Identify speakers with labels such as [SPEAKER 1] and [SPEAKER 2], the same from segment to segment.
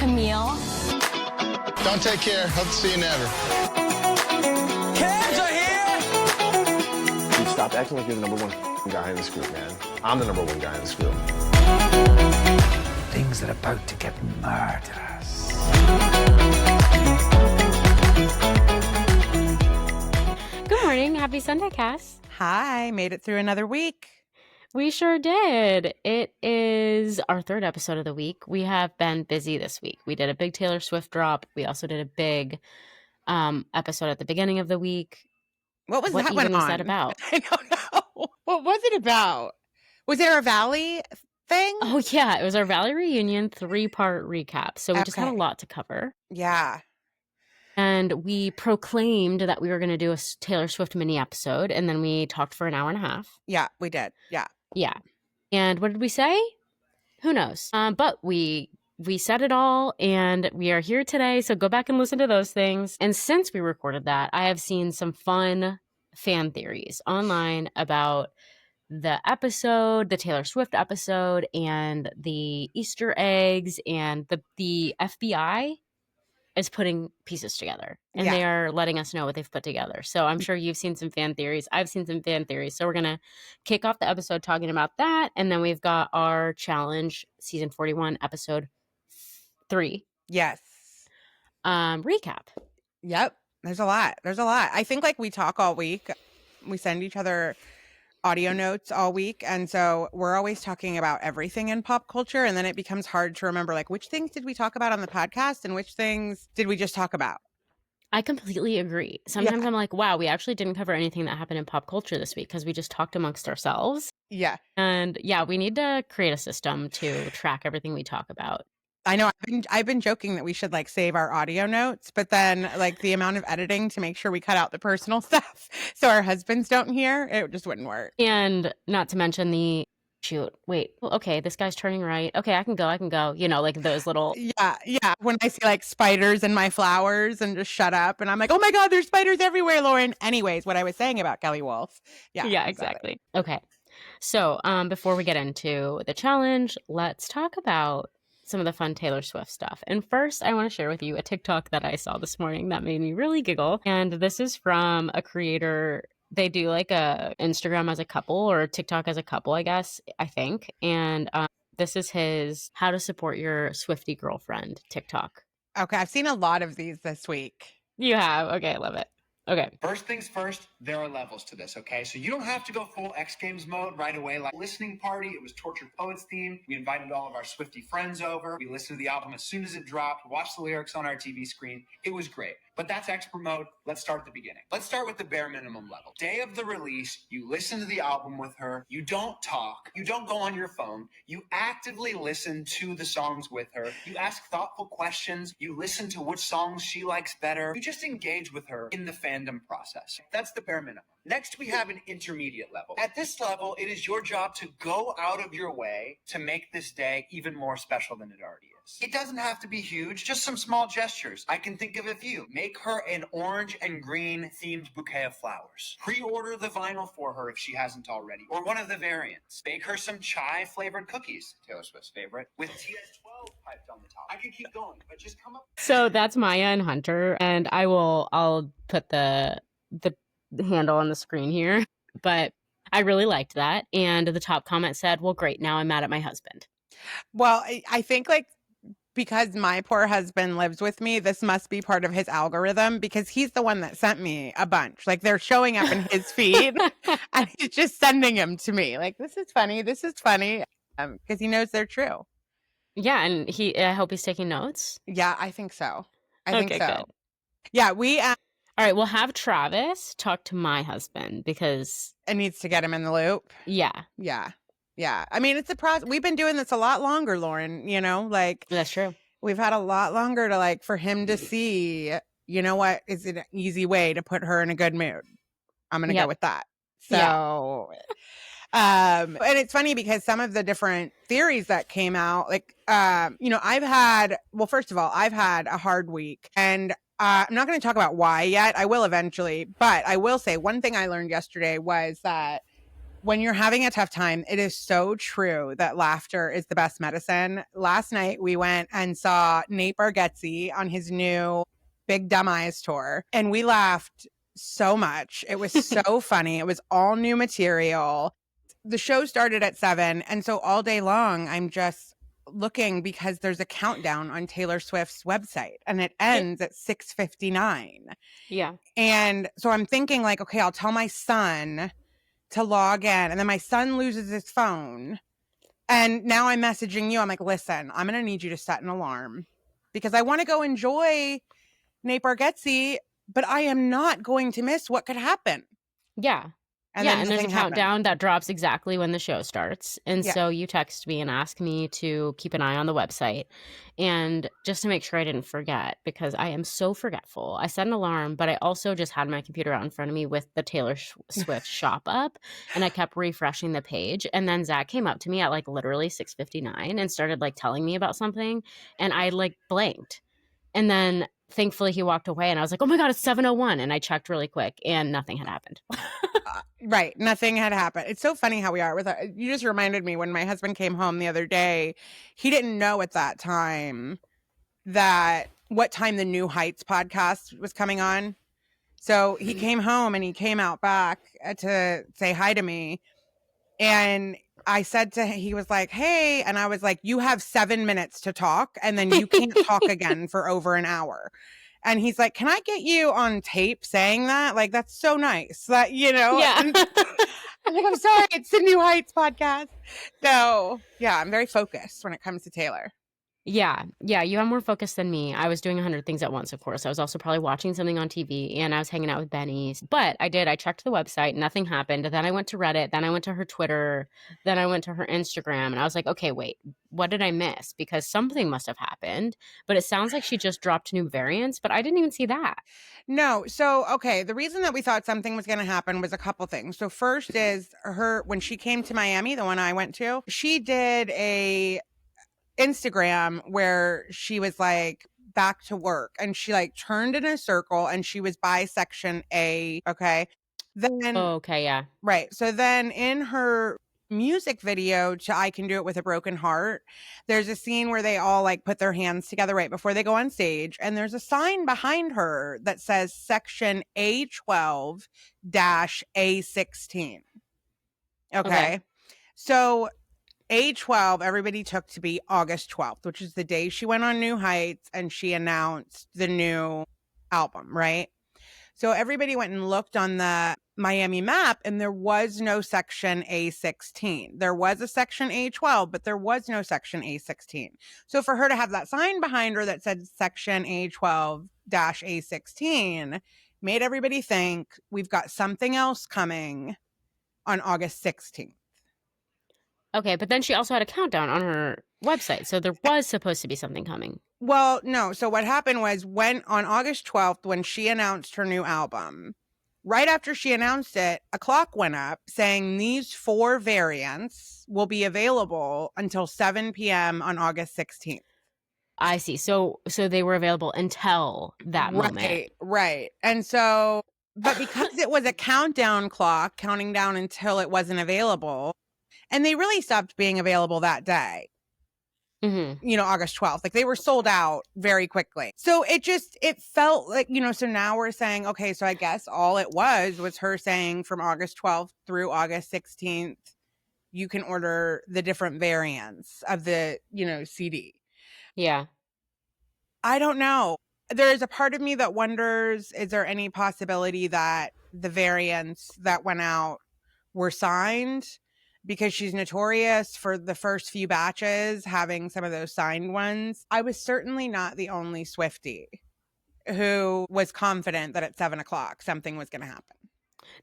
[SPEAKER 1] Camille.
[SPEAKER 2] Don't take care. Hope to see you never.
[SPEAKER 3] Kids are here!
[SPEAKER 4] Dude, stop acting like you're the number one guy in this group, man. I'm the number one guy in this group.
[SPEAKER 3] Things are about to get murderous.
[SPEAKER 5] Good morning. Happy Sunday, Cass.
[SPEAKER 6] Hi, made it through another week.
[SPEAKER 5] We sure did. It is our third episode of the week. We have been busy this week. We did a big Taylor Swift drop. We also did a big episode at the beginning of the week.
[SPEAKER 6] What was that
[SPEAKER 5] even
[SPEAKER 6] one
[SPEAKER 5] was
[SPEAKER 6] on?
[SPEAKER 5] that about?
[SPEAKER 6] I don't know. What was it about? Was there a Valley thing?
[SPEAKER 5] Oh, yeah. It was our Valley reunion 3-part recap. So we just had a
[SPEAKER 6] Okay.
[SPEAKER 5] lot to cover.
[SPEAKER 6] Yeah.
[SPEAKER 5] And we proclaimed that we were going to do a Taylor Swift mini episode. And then we talked for an hour and a half.
[SPEAKER 6] Yeah, we did. Yeah.
[SPEAKER 5] Yeah. And what did we say? Who knows? But we said it all, and we are here today. So go back and listen to those things. And since we recorded that, I have seen some fun fan theories online about the episode, the Taylor Swift episode, and the Easter eggs, and the FBI is putting pieces together, and
[SPEAKER 6] Yeah.
[SPEAKER 5] they are letting us know what they've put together. So I'm sure you've seen some fan theories. I've seen some fan theories. So we're going to kick off the episode talking about that. And then we've got our challenge, season 41, episode 3
[SPEAKER 6] Yes.
[SPEAKER 5] recap.
[SPEAKER 6] Yep. There's a lot. I think like we talk all week. We send each other audio notes all week. And so we're always talking about everything in pop culture. And then it becomes hard to remember like which things did we talk about on the podcast and which things did we just talk about?
[SPEAKER 5] I completely agree. Sometimes I'm like, wow, we actually didn't cover anything that happened in pop culture this week because we just talked amongst ourselves.
[SPEAKER 6] Yeah.
[SPEAKER 5] And yeah, we need to create a system to track everything we talk about.
[SPEAKER 6] I know I've been joking that we should like save our audio notes, but then like the amount of editing to make sure we cut out the personal stuff so our husbands don't hear, it just wouldn't work.
[SPEAKER 5] And not to mention okay, this guy's turning right. Okay, I can go. You know, like those little.
[SPEAKER 6] Yeah. When I see like spiders in my flowers and just shut up and I'm like, oh my God, there's spiders everywhere, Lauren. Anyways, what I was saying about Kelly Wolf.
[SPEAKER 5] Yeah, exactly. Okay. So before we get into the challenge, let's talk about some of the fun Taylor Swift stuff. And first, I want to share with you a TikTok that I saw this morning that made me really giggle. And this is from a creator. They do like a Instagram as a couple or TikTok as a couple, I think. And this is his How to Support Your Swiftie Girlfriend TikTok.
[SPEAKER 6] Okay, I've seen a lot of these this week.
[SPEAKER 5] You have? Okay, I love it. Okay.
[SPEAKER 7] First things first, there are levels to this, okay? So you don't have to go full X Games mode right away. Like listening party, it was Tortured Poets theme. We invited all of our Swiftie friends over. We listened to the album as soon as it dropped, watched the lyrics on our TV screen. It was great. But that's expert mode. Let's start at the beginning. Let's start with the bare minimum level. Day of the release, you listen to the album with her. You don't talk. You don't go on your phone. You actively listen to the songs with her. You ask thoughtful questions. You listen to which songs she likes better. You just engage with her in the fandom process. That's the bare minimum. Next, we have an intermediate level. At this level, it is your job to go out of your way to make this day even more special than it already is. It doesn't have to be huge, just some small gestures. I can think of a few. Make her an orange and green themed bouquet of flowers. Pre-order the vinyl for her if she hasn't already, or one of the variants. Bake her some chai flavored cookies, Taylor Swift's favorite, with TS12 piped on the top. I could keep going, but just come up.
[SPEAKER 5] So that's Maya and Hunter, and I'll put the handle on the screen here, but I really liked that. And the top comment said, well, great, now I'm mad at my husband.
[SPEAKER 6] Well, I think like because my poor husband lives with me, this must be part of his algorithm because he's the one that sent me a bunch. Like they're showing up in his feed and he's just sending them to me. Like, this is funny. Because he knows they're true.
[SPEAKER 5] Yeah, and I hope he's taking notes.
[SPEAKER 6] Yeah, I think so. I think so.
[SPEAKER 5] Good.
[SPEAKER 6] Yeah, we...
[SPEAKER 5] All right, we'll have Travis talk to my husband because...
[SPEAKER 6] It needs to get him in the loop.
[SPEAKER 5] Yeah.
[SPEAKER 6] I mean, it's a process. We've been doing this a lot longer, Lauren, you know, like...
[SPEAKER 5] That's true.
[SPEAKER 6] We've had a lot longer to like, for him to see, you know what, is an easy way to put her in a good mood. I'm going to go with that. So... And it's funny because some of the different theories that came out, like, you know, first of all, I've had a hard week and I'm not going to talk about why yet. I will eventually, but I will say one thing I learned yesterday was that when you're having a tough time, it is so true that laughter is the best medicine. Last night, we went and saw Nate Bargatze on his new Big Dumb Eyes tour, and we laughed so much. It was so funny. It was all new material. The show started at 7, and so all day long, I'm just looking because there's a countdown on Taylor Swift's website, and it ends at 6:59.
[SPEAKER 5] Yeah.
[SPEAKER 6] And so I'm thinking like, okay, I'll tell my son to log in, and then my son loses his phone, and now I'm messaging you. I'm like, listen, I'm gonna need you to set an alarm because I want to go enjoy Nate Bargatze, but I am not going to miss what could happen.
[SPEAKER 5] Yeah.
[SPEAKER 6] And
[SPEAKER 5] yeah,
[SPEAKER 6] then
[SPEAKER 5] and there's a
[SPEAKER 6] nothing happened.
[SPEAKER 5] countdown that drops exactly when the show starts. And
[SPEAKER 6] Yeah.
[SPEAKER 5] so you text me and ask me to keep an eye on the website. And just to make sure I didn't forget, because I am so forgetful, I set an alarm, but I also just had my computer out in front of me with the Taylor Swift shop up. And I kept refreshing the page. And then Zach came up to me at like literally 6:59 and started like telling me about something. And I like blanked. And then thankfully he walked away and I was like, oh my God, it's 7:01. And I checked really quick and nothing had happened.
[SPEAKER 6] Right. Nothing had happened. It's so funny how we are with it. You just reminded me when my husband came home the other day, he didn't know at that time what time the New Heights podcast was coming on. So he came home and he came out back to say hi to me. And I said to him, he was like, hey, and I was like, you have 7 minutes to talk and then you can't talk again for over an hour. And he's like, can I get you on tape saying that? Like, that's so nice. That,
[SPEAKER 5] Yeah.
[SPEAKER 6] I'm like, I'm sorry, it's the New Heights podcast. So, yeah, I'm very focused when it comes to Taylor.
[SPEAKER 5] Yeah, you have more focus than me. I was doing 100 things at once, of course. I was also probably watching something on TV and I was hanging out with Benny's. But I checked the website, nothing happened. Then I went to Reddit, then I went to her Twitter, then I went to her Instagram, and I was like, okay, wait, what did I miss? Because something must have happened. But it sounds like she just dropped new variants, but I didn't even see that.
[SPEAKER 6] No. So, okay, the reason that we thought something was going to happen was a couple things. So first is when she came to Miami, the one I went to, she did a Instagram where she was like back to work and she like turned in a circle and she was by section A. Okay. Then,
[SPEAKER 5] Okay, yeah.
[SPEAKER 6] right. So then in her music video to I Can Do It With a Broken Heart, there's a scene where they all like put their hands together right before they go on stage. And there's a sign behind her that says section A12 A16. Okay. So A12, everybody took to be August 12th, which is the day she went on New Heights and she announced the new album, right? So everybody went and looked on the Miami map and there was no section A16. There was a section A12, but there was no section A16. So for her to have that sign behind her that said section A12 A16 made everybody think we've got something else coming on August 16th.
[SPEAKER 5] Okay, but then she also had a countdown on her website. So there was supposed to be something coming.
[SPEAKER 6] Well, no. So what happened was when on August 12th, when she announced her new album, right after she announced it, a clock went up saying these 4 variants will be available until 7 p.m. on August 16th.
[SPEAKER 5] I see. So they were available until that moment.
[SPEAKER 6] Right. And so, but because it was a countdown clock counting down until it wasn't available, and they really stopped being available that day.
[SPEAKER 5] Mm-hmm.
[SPEAKER 6] August 12th. Like they were sold out very quickly. So it felt like, so now we're saying, okay, so I guess all it was her saying from August 12th through August 16th, you can order the different variants of the, CD.
[SPEAKER 5] Yeah.
[SPEAKER 6] I don't know. There is a part of me that wonders, is there any possibility that the variants that went out were signed? Because she's notorious for the first few batches having some of those signed ones. I was certainly not the only Swiftie who was confident that at 7:00 something was going to happen.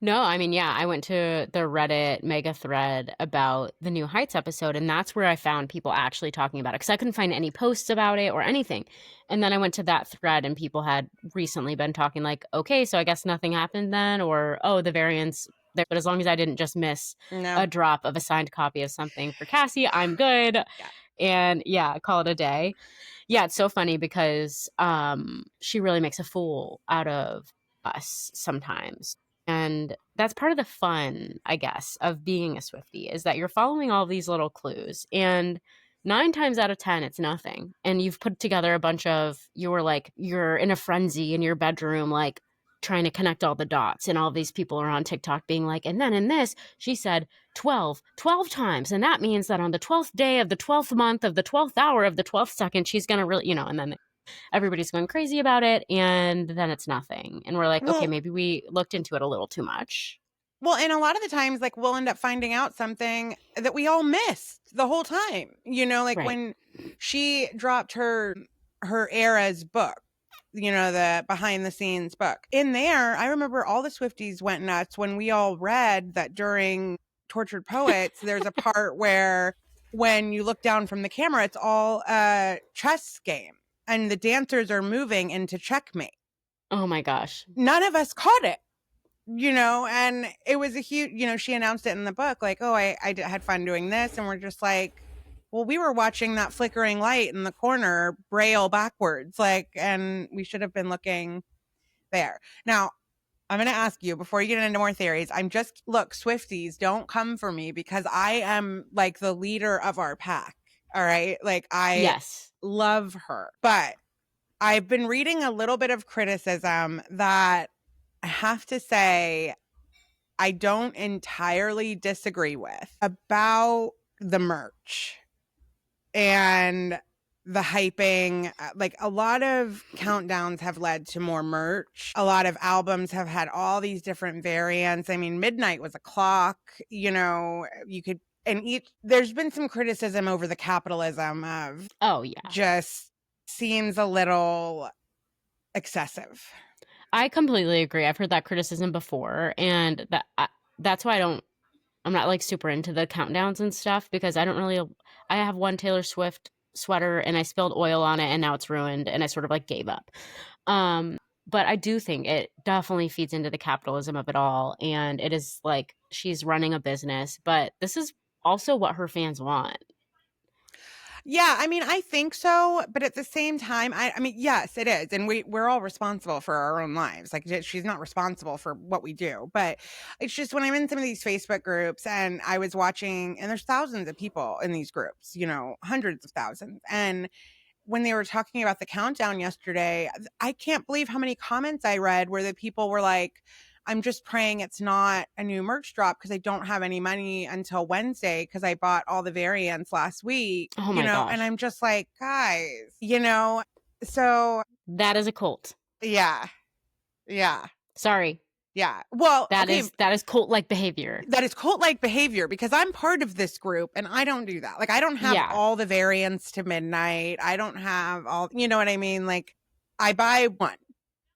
[SPEAKER 5] No, I mean, yeah, I went to the Reddit mega thread about the New Heights episode, and that's where I found people actually talking about it because I couldn't find any posts about it or anything. And then I went to that thread and people had recently been talking like, okay, so I guess nothing happened then, or, oh, the variants there. But as long as I didn't just miss a drop of a signed copy of something for Cassie, I'm good. Yeah. And yeah, call it a day. Yeah, it's so funny because she really makes a fool out of us sometimes. And that's part of the fun, I guess, of being a Swiftie, is that you're following all these little clues. And 9 times out of 10, it's nothing. And you've put together a bunch of, you're in a frenzy in your bedroom, like trying to connect all the dots. And all these people are on TikTok being like, and then in this, she said 12 times. And that means that on the 12th day of the 12th month of the 12th hour of the 12th second, she's going to really, and then everybody's going crazy about it, and then it's nothing. And we're like, okay, maybe we looked into it a little too much.
[SPEAKER 6] Well, and a lot of the times, like, we'll end up finding out something that we all missed the whole time. Like when she dropped her Era's book, the behind the scenes book. In there, I remember all the Swifties went nuts when we all read that during Tortured Poets, there's a part where when you look down from the camera, it's all a chess game. And the dancers are moving into checkmate.
[SPEAKER 5] Oh my gosh.
[SPEAKER 6] None of us caught it, and it was a huge, she announced it in the book, like, oh, I had fun doing this. And we're just like, well, we were watching that flickering light in the corner braille backwards, and we should have been looking there. Now, I'm going to ask you before you get into more theories. Look, Swifties, don't come for me because I am like the leader of our pack. All right. Like I love her, but I've been reading a little bit of criticism that I have to say I don't entirely disagree with about the merch and the hyping. Like a lot of countdowns have led to more merch. A lot of albums have had all these different variants. I mean, Midnight was a clock, you could. And there's been some criticism over the capitalism of, just seems a little excessive.
[SPEAKER 5] I completely agree. I've heard that criticism before, and that's why I'm not like super into the countdowns and stuff, because I have one Taylor Swift sweater and I spilled oil on it and now it's ruined and I sort of like gave up. But I do think it definitely feeds into the capitalism of it all, and it is like she's running a business, but this is also what her fans want.
[SPEAKER 6] Yeah, I mean, I think so, but at the same time, I mean, yes, it is, and we're all responsible for our own lives. Like, she's not responsible for what we do, but it's just when I'm in some of these Facebook groups and I was watching, and there's thousands of people in these groups, hundreds of thousands, and when they were talking about the countdown yesterday, I can't believe how many comments I read where the people were like, I'm just praying it's not a new merch drop because I don't have any money until Wednesday because I bought all the variants last week.
[SPEAKER 5] Oh my gosh.
[SPEAKER 6] And I'm just like, guys, so
[SPEAKER 5] that is a cult.
[SPEAKER 6] Yeah.
[SPEAKER 5] Sorry.
[SPEAKER 6] Yeah. Well,
[SPEAKER 5] that is cult-like behavior.
[SPEAKER 6] That is cult-like behavior because I'm part of this group and I don't do that. Like, I don't have all the variants to Midnight. I don't have all, you know what I mean? Like, I buy one.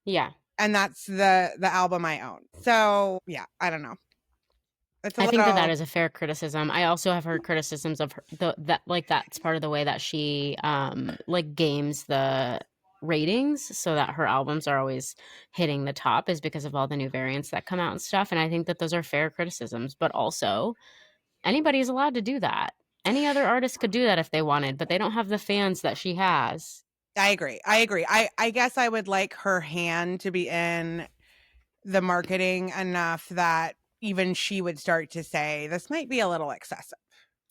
[SPEAKER 5] Yeah.
[SPEAKER 6] And that's the album I own. So, yeah, I don't know.
[SPEAKER 5] I think that is a fair criticism. I also have heard criticisms of her, that that's part of the way that she like games the ratings so that her albums are always hitting the top is because of all the new variants that come out and stuff. And I think that those are fair criticisms, but also anybody's allowed to do that. Any other artist could do that if they wanted, but they don't have the fans that she has.
[SPEAKER 6] I agree. I guess I would like her hand to be in the marketing enough that even she would start to say, this might be a little excessive.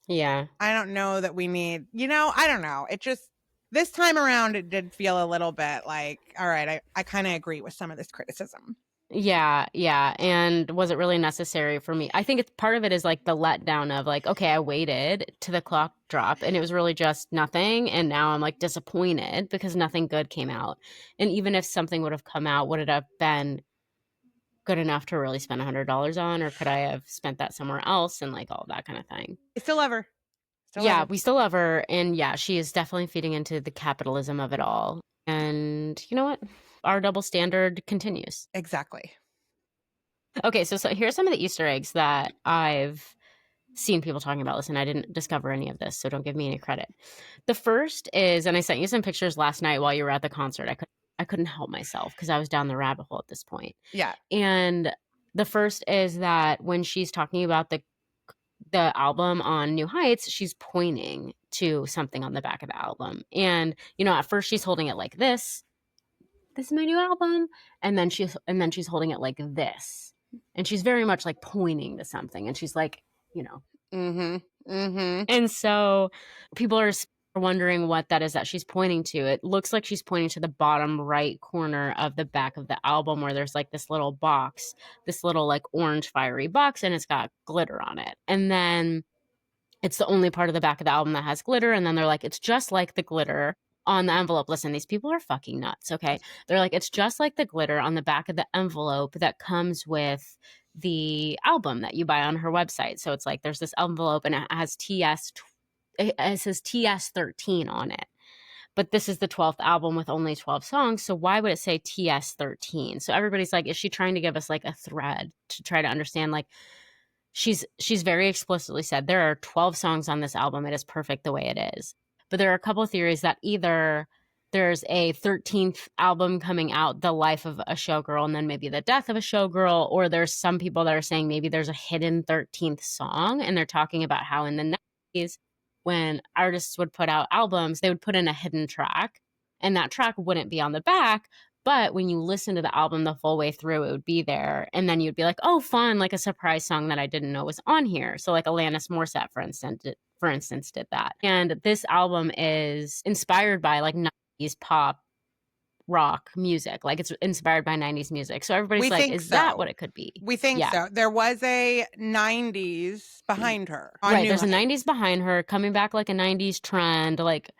[SPEAKER 5] Yeah.
[SPEAKER 6] I don't know that we need, I don't know. It just, this time around, it did feel a little bit like, all right, I kind of agree with some of this criticism.
[SPEAKER 5] Yeah. And was it really necessary for me? I think it's part of it is like the letdown of like, okay, I waited to the clock drop and it was really just nothing. And now I'm like disappointed because nothing good came out. And even if something would have come out, would it have been good enough to really spend $100 on, or could I have spent that somewhere else and like all that kind of thing?
[SPEAKER 6] I still love her.
[SPEAKER 5] We still love her. And yeah, she is definitely feeding into the capitalism of it all. And you know what? Our double standard continues.
[SPEAKER 6] Exactly.
[SPEAKER 5] Okay, so here's some of the Easter eggs that I've seen people talking about. Listen, I didn't discover any of this, so don't give me any credit. The first is, and I sent you some pictures last night while you were at the concert. I couldn't help myself because I was down the rabbit hole at this point.
[SPEAKER 6] Yeah.
[SPEAKER 5] And the first is that when she's talking about the album on New Heights, she's pointing to something on the back of the album. And, at first she's holding it like this is my new album. And then she's holding it like this. And she's very much like pointing to something. And she's like, you know.
[SPEAKER 6] Mm-hmm. Mm-hmm.
[SPEAKER 5] And so people are wondering what that is that she's pointing to. It looks like she's pointing to the bottom right corner of the back of the album where there's like this little box, this little like orange fiery box, and it's got glitter on it. And then it's the only part of the back of the album that has glitter. And then they're like, it's just like the glitter on the envelope. Listen, these people are fucking nuts, okay? They're like, it's just like the glitter on the back of the envelope that comes with the album that you buy on her website. So it's like there's this envelope and it has it says TS13 on it. But this is the 12th album with only 12 songs. So why would it say TS13? So everybody's like, is she trying to give us like a thread to try to understand? Like, she's very explicitly said there are 12 songs on this album. It is perfect the way it is. But there are a couple of theories that either there's a 13th album coming out, the life of a showgirl, and then maybe the death of a showgirl, or there's some people that are saying maybe there's a hidden 13th song, and they're talking about how in the 90s, when artists would put out albums, they would put in a hidden track, and that track wouldn't be on the back, but when you listen to the album the full way through, it would be there, and then you'd be like, oh, fun, like a surprise song that I didn't know was on here. So like Alanis Morissette, for instance, did that. And this album is inspired by like 90s pop rock music. Like it's inspired by 90s music. So everybody's like, is that what it could be?
[SPEAKER 6] We think so. There was a 90s behind her.
[SPEAKER 5] Right. There's a 90s behind her, coming back like a 90s trend. Like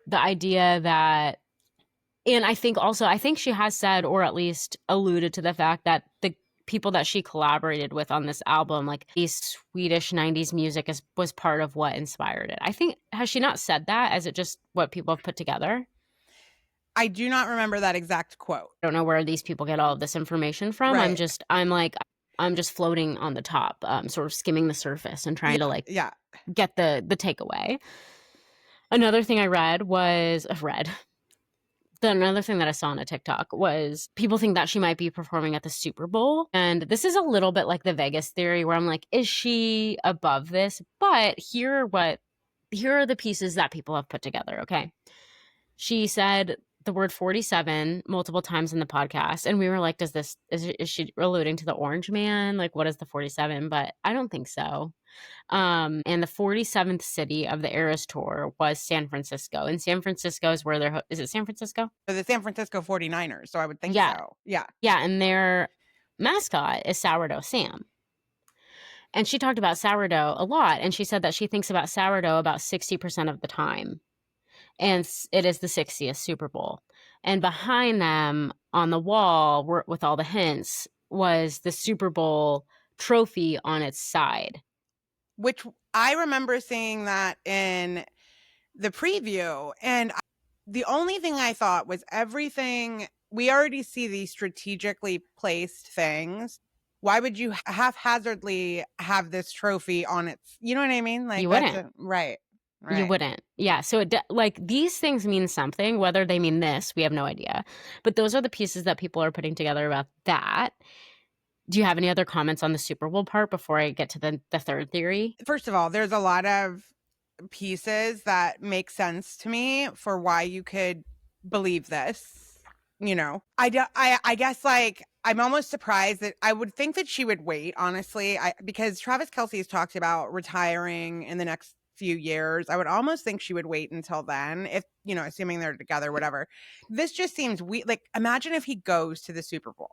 [SPEAKER 5] the idea that, and I think she has said, or at least alluded to the fact that the people that she collaborated with on this album, like these Swedish 90s music was part of what inspired it. I think, has she not said that? Is it just what people have put together?
[SPEAKER 6] I do not remember that exact quote.
[SPEAKER 5] I don't know where these people get all of this information from.
[SPEAKER 6] Right.
[SPEAKER 5] I'm just floating on the top, sort of skimming the surface and trying to get the takeaway. Another thing I another thing that I saw on a TikTok was people think that she might be performing at the Super Bowl. And this is a little bit like the Vegas theory where I'm like, is she above this? But here are the pieces that people have put together, okay? She said the word 47 multiple times in the podcast. And we were like, is she alluding to the Orange Man? Like, what is the 47? But I don't think so. And the 47th city of the Eras Tour was San Francisco. And San Francisco is where is it San Francisco?
[SPEAKER 6] So the San Francisco 49ers. So I would think so. Yeah.
[SPEAKER 5] Yeah. And their mascot is Sourdough Sam. And she talked about sourdough a lot. And she said that she thinks about sourdough about 60% of the time. And it is the 60th Super Bowl. And behind them on the wall with all the hints was the Super Bowl trophy on its side.
[SPEAKER 6] Which I remember seeing that in the preview. And the only thing I thought was everything, we already see these strategically placed things. Why would you haphazardly have this trophy on its, you know what I mean? Like,
[SPEAKER 5] you wouldn't.
[SPEAKER 6] Right.
[SPEAKER 5] You wouldn't. Yeah. So these things mean something, whether they mean this, we have no idea. But those are the pieces that people are putting together about that. Do you have any other comments on the Super Bowl part before I get to the third theory?
[SPEAKER 6] First of all, there's a lot of pieces that make sense to me for why you could believe this. You know, I guess like I'm almost surprised that I would think that she would wait, honestly, because Travis Kelce has talked about retiring in the next few years. I would almost think she would wait until then, if, you know, assuming they're together, whatever. This just seems weird. Like, imagine if he goes to the Super Bowl.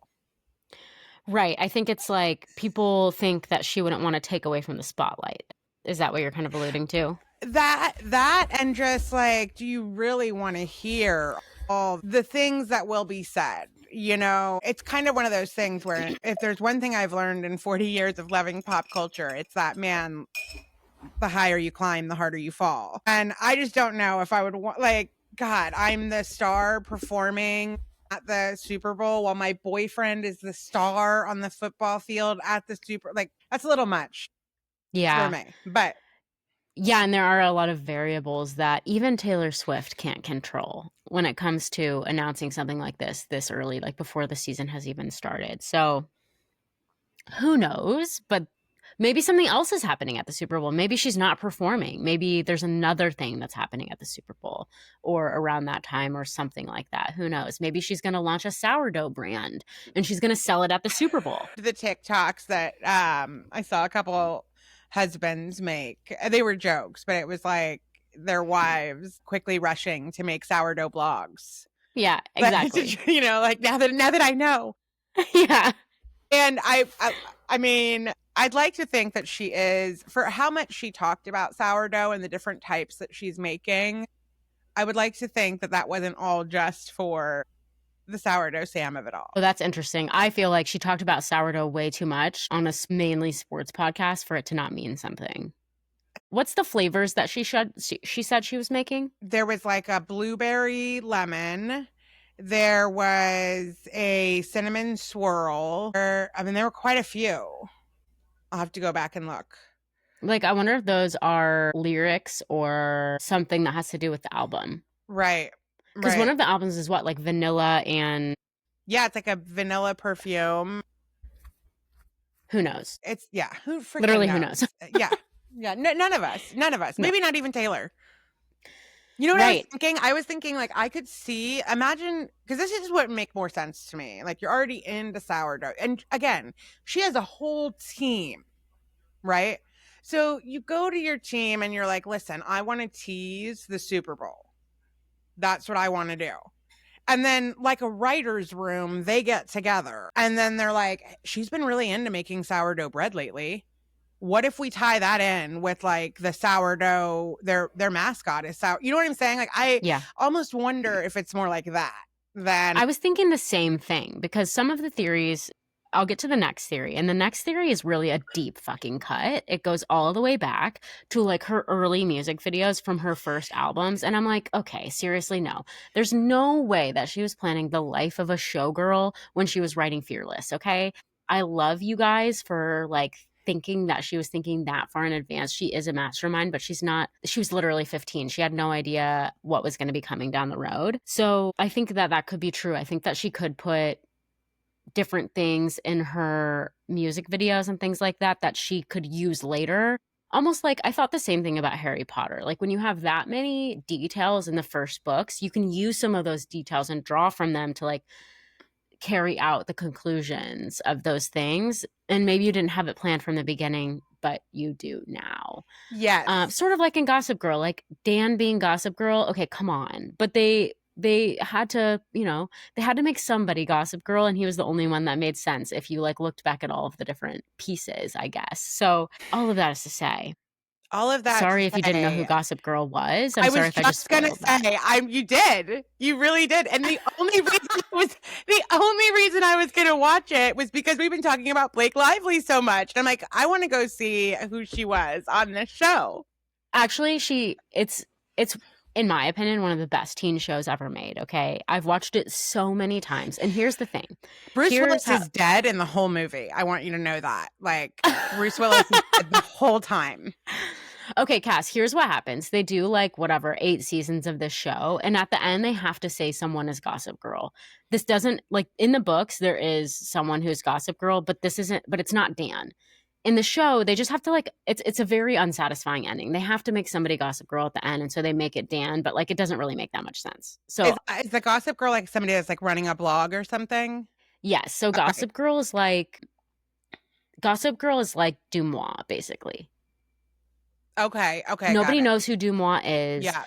[SPEAKER 5] Right. I think it's like people think that she wouldn't want to take away from the spotlight. Is that what you're kind of alluding to?
[SPEAKER 6] That and just like, do you really want to hear all the things that will be said? You know, it's kind of one of those things where if there's one thing I've learned in 40 years of loving pop culture, it's that, man, the higher you climb, the harder you fall. And I just don't know if I would want, like, God, I'm the star performing at the Super Bowl while my boyfriend is the star on the football field at the like, that's a little much.
[SPEAKER 5] Yeah.
[SPEAKER 6] For me. But
[SPEAKER 5] yeah, and there are a lot of variables that even Taylor Swift can't control when it comes to announcing something like this early, like before the season has even started. So who knows? But Maybe something else is happening at the Super Bowl. Maybe she's not performing. Maybe there's another thing that's happening at the Super Bowl or around that time or something like that. Who knows? Maybe she's going to launch a sourdough brand and she's going to sell it at the Super Bowl.
[SPEAKER 6] The TikToks that I saw a couple husbands make, they were jokes, but it was like their wives quickly rushing to make sourdough blogs.
[SPEAKER 5] Yeah, exactly.
[SPEAKER 6] You know, like now that I know.
[SPEAKER 5] Yeah.
[SPEAKER 6] And I mean, I'd like to think that she is, for how much she talked about sourdough and the different types that she's making, I would like to think that that wasn't all just for the sourdough Sam of it all.
[SPEAKER 5] Oh, that's interesting. I feel like she talked about sourdough way too much on a mainly sports podcast for it to not mean something. What's the flavors that she said she was making?
[SPEAKER 6] There was like a blueberry lemon. There was a cinnamon swirl. I mean, there were quite a few. I'll have to go back and look.
[SPEAKER 5] Like, I wonder if those are lyrics or something that has to do with the album.
[SPEAKER 6] Right.
[SPEAKER 5] Because one of the albums is what, like vanilla and...
[SPEAKER 6] Yeah, it's like a vanilla perfume.
[SPEAKER 5] Who knows?
[SPEAKER 6] It's, yeah, who freaking
[SPEAKER 5] Literally,
[SPEAKER 6] knows?
[SPEAKER 5] who knows?
[SPEAKER 6] Yeah. Yeah, none of us. None of us.
[SPEAKER 5] No.
[SPEAKER 6] Maybe not even Taylor. You know what I was thinking? I was thinking, like, I could see, imagine, because this is what would make more sense to me. Like, you're already into sourdough. And again, she has a whole team, right? So you go to your team and you're like, listen, I want to tease the Super Bowl. That's what I want to do. And then, like a writer's room, they get together. And then they're like, she's been really into making sourdough bread lately. What if we tie that in with like the sourdough, their mascot is sour. You know what I'm saying? Like I almost wonder if it's more like that than
[SPEAKER 5] I was thinking the same thing because some of the theories, I'll get to the next theory. And the next theory is really a deep fucking cut. It goes all the way back to like her early music videos from her first albums. And I'm like, okay, seriously, no. There's no way that she was planning the life of a showgirl when she was writing Fearless, okay? I love you guys for like thinking that she was thinking that far in advance. She is a mastermind, but she's not. She was literally 15. She had no idea what was going to be coming down the road. So I think that that could be true. I think that she could put different things in her music videos and things like that that she could use later. Almost like I thought the same thing about Harry Potter. Like when you have that many details in the first books, you can use some of those details and draw from them to like carry out the conclusions of those things. And maybe you didn't have it planned from the beginning, but you do now.
[SPEAKER 6] Yes.
[SPEAKER 5] Sort of like in Gossip Girl, like Dan being Gossip Girl. Okay, come on. But they had to, you know, they had to make somebody Gossip Girl, and he was the only one that made sense if you like looked back at all of the different pieces, I guess. So all of that is to say,
[SPEAKER 6] all of that.
[SPEAKER 5] Sorry if you didn't know who Gossip Girl was. I'm sorry if I just
[SPEAKER 6] gonna say you did. You really did. And the only reason I was gonna watch it was because we've been talking about Blake Lively so much. And I'm like, I want to go see who she was on this show.
[SPEAKER 5] Actually, it's in my opinion, one of the best teen shows ever made, okay? I've watched it so many times. And here's the thing.
[SPEAKER 6] Bruce Willis is dead in the whole movie. I want you to know that. Like, Bruce Willis is dead the whole time.
[SPEAKER 5] Okay, Cass, here's what happens. They do like whatever 8 seasons of this show. And at the end, they have to say someone is Gossip Girl. This doesn't, like in the books, there is someone who's Gossip Girl, but it's not Dan. In the show, they just have to like, it's a very unsatisfying ending. They have to make somebody Gossip Girl at the end. And so they make it Dan, but like, it doesn't really make that much sense. So
[SPEAKER 6] is the Gossip Girl like somebody that's like running a blog or something?
[SPEAKER 5] Yes. So Gossip Girl is like Dumois, basically.
[SPEAKER 6] Okay.
[SPEAKER 5] Nobody knows who Dumois is.
[SPEAKER 6] Yeah.